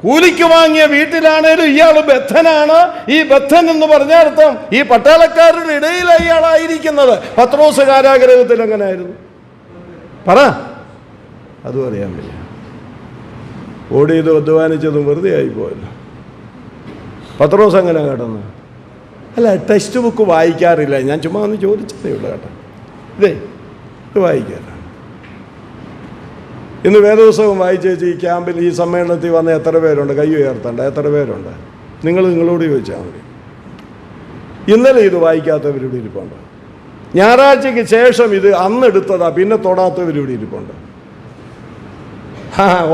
കൂലിക്ക് വാങ്ങിയ വീട്ടിലാണേലും ഇയാൾ ബദ്ധനാണ്. ഈ ബദ്ധൻ എന്ന് പറഞ്ഞർത്ഥം ഈ പട്ടാളക്കാരുടെ ഇടയിൽ ഇയാളായിരിക്കുന്നത്. പത്രോസ് കാരാഗ്രഹത്തിൽ എങ്ങനെയായിരുന്നു? പറ. അതും അറിയാൻ വയ്യ. ഓടിയതും അധ്വാനിച്ചതും വെറുതെ ആയിപ്പോയല്ലോ. പത്രോസ് എങ്ങനെ കേട്ടെന്ന്? അല്ല, ടെക്സ്റ്റ് ബുക്ക് വായിക്കാറില്ല. ഞാൻ ചുമ്മാ ഒന്ന് ചോദിച്ചതേ ഉള്ളൂ കേട്ടോ. ഇത് വായിക്കാറില്ല. ഇന്ന് വേദപുസ്തകം വായിച്ചേച്ച് ഈ ക്യാമ്പിൽ ഈ സമ്മേളനത്തിൽ വന്ന എത്ര പേരുണ്ട്? കൈ ഉയർത്തണ്ട. എത്ര പേരുണ്ട്? നിങ്ങളോട് ചോദിച്ചാൽ മതി. ഇന്നലെ ഇത് വായിക്കാത്തവരിവിടെ ഇരിപ്പുണ്ട്. ഞായറാഴ്ചയ്ക്ക് ശേഷം ഇത് അന്നെടുത്തതാ, പിന്നെ തൊടാത്തവരിവിടെ ഇരിപ്പുണ്ട്.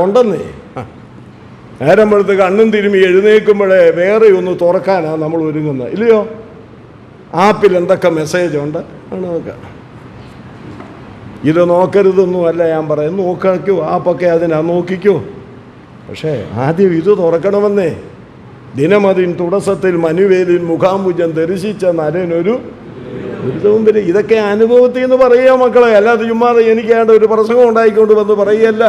ഉണ്ടെന്നേ. നേരം വെളുത്ത് കണ്ണും തിരുമ്മി എഴുന്നേൽക്കുമ്പോഴേ വേറെ ഒന്ന് തുറക്കാനാണ് നമ്മൾ ഒരുങ്ങുന്നത്, ഇല്ലയോ? ആപ്പിൽ എന്തൊക്കെ മെസ്സേജുണ്ട് ആണ് നോക്കാം. ഇത് നോക്കരുതൊന്നുമല്ല ഞാൻ പറയുന്നത്. നോക്കൂ, ആപ്പൊക്കെ അതിനാ നോക്കിക്കോ. പക്ഷേ ആദ്യം ഇത് തുറക്കണമെന്നേ. ദിനമതിൻ തുടസത്തിൽ മനുവേലിൻ മുഖാംബുജം ദർശിച്ച നരനൊരു മുമ്പിൽ. ഇതൊക്കെ അനുഭവത്തിൽ നിന്ന് പറയുക മക്കളെ, അല്ലാതെ ചുമ്മാതെ എനിക്കാണ്ട് ഒരു പ്രസംഗം ഉണ്ടായിക്കൊണ്ട് വന്ന് പറയുകയല്ല.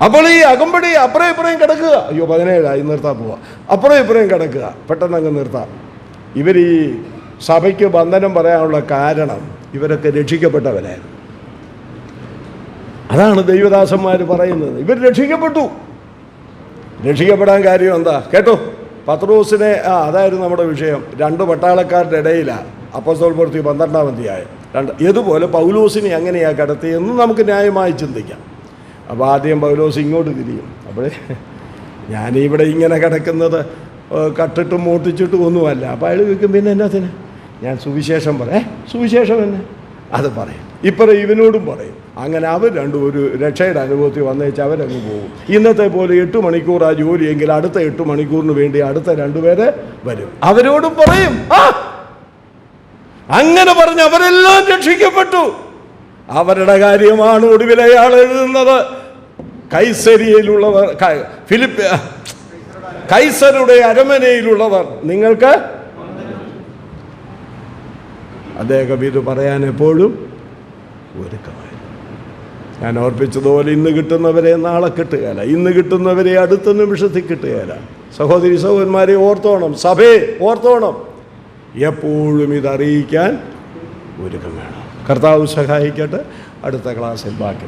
അപ്പോൾ ഈ അകമ്പടി അപ്പുറം ഇപ്പുറയും കിടക്കുക. അയ്യോ 17 നിർത്താൻ പോവാ. അപ്പുറം ഇപ്പുറയും കിടക്കുക. പെട്ടെന്ന് അങ്ങ് നിർത്താം. ഇവർ ഈ സഭയ്ക്ക് ബന്ധനം പറയാനുള്ള കാരണം ഇവരൊക്കെ രക്ഷിക്കപ്പെട്ടവരായിരുന്നു. അതാണ് ദൈവദാസന്മാർ പറയുന്നത്. ഇവർ രക്ഷിക്കപ്പെടാൻ കാര്യം എന്താ കേട്ടോ? പത്രോസിനെ അതായിരുന്നു നമ്മുടെ വിഷയം. 2 പട്ടാളക്കാരുടെ ഇടയിലാണ് അപ്പോസ്തല പ്രവൃത്തി 12-ാം അധ്യായം. ഇതുപോലെ പൗലോസിനെ അങ്ങനെയാണ് കടത്തിയെന്ന് നമുക്ക് ന്യായമായി ചിന്തിക്കാം. അപ്പോൾ ആദ്യം പൗലോസ് ഇങ്ങോട്ട് തിരിയും. അപ്പോഴേ ഞാനിവിടെ ഇങ്ങനെ കിടക്കുന്നത് കട്ടിട്ടും മൂട്ടിച്ചിട്ടും ഒന്നുമല്ല. അപ്പോൾ അയാൾ ചോദിക്കും, പിന്നെ എന്നാത്തിന് ഞാൻ സുവിശേഷം സുവിശേഷം തന്നെ അത് പറയും. ഇപ്പറേ ഇവനോടും പറയും. അങ്ങനെ അവർ രണ്ടും ഒരു രക്ഷയുടെ അനുഭവത്തിൽ വന്നേച്ച് അവരങ്ങ് പോകും. ഇന്നത്തെ പോലെ 8 മണിക്കൂർ ആ ജോലിയെങ്കിൽ അടുത്ത 8 മണിക്കൂറിന് വേണ്ടി അടുത്ത 2 പേര് വരും. അവരോടും പറയും. അങ്ങനെ പറഞ്ഞ് അവരെല്ലാം രക്ഷിക്കപ്പെട്ടു. അവരുടെ കാര്യമാണ് ഒടുവിൽ അയാൾ എഴുതുന്നത്. കൈസരിയിലുള്ളവർ, കൈസരുടെ അരമനയിലുള്ളവർ നിങ്ങൾക്ക്. അദ്ദേഹം ഇത് പറയാൻ എപ്പോഴും ഒരുക്കമായി. ഞാൻ ഓർപ്പിച്ചതുപോലെ ഇന്ന് കിട്ടുന്നവരെ നാളെ കിട്ടുകയില്ല, ഇന്ന് കിട്ടുന്നവരെ അടുത്ത നിമിഷത്തിൽ കിട്ടുകയില്ല. സഹോദരി സഹോദരന്മാരെ ഓർത്തോണം, സഭയെ ഓർത്തോണം. എപ്പോഴും ഇതറിയിക്കാൻ ഒരുക്കം വേണം. കർത്താവ് സഹായിക്കട്ടെ. അടുത്ത ക്ലാസ്സിൽ ബാക്കി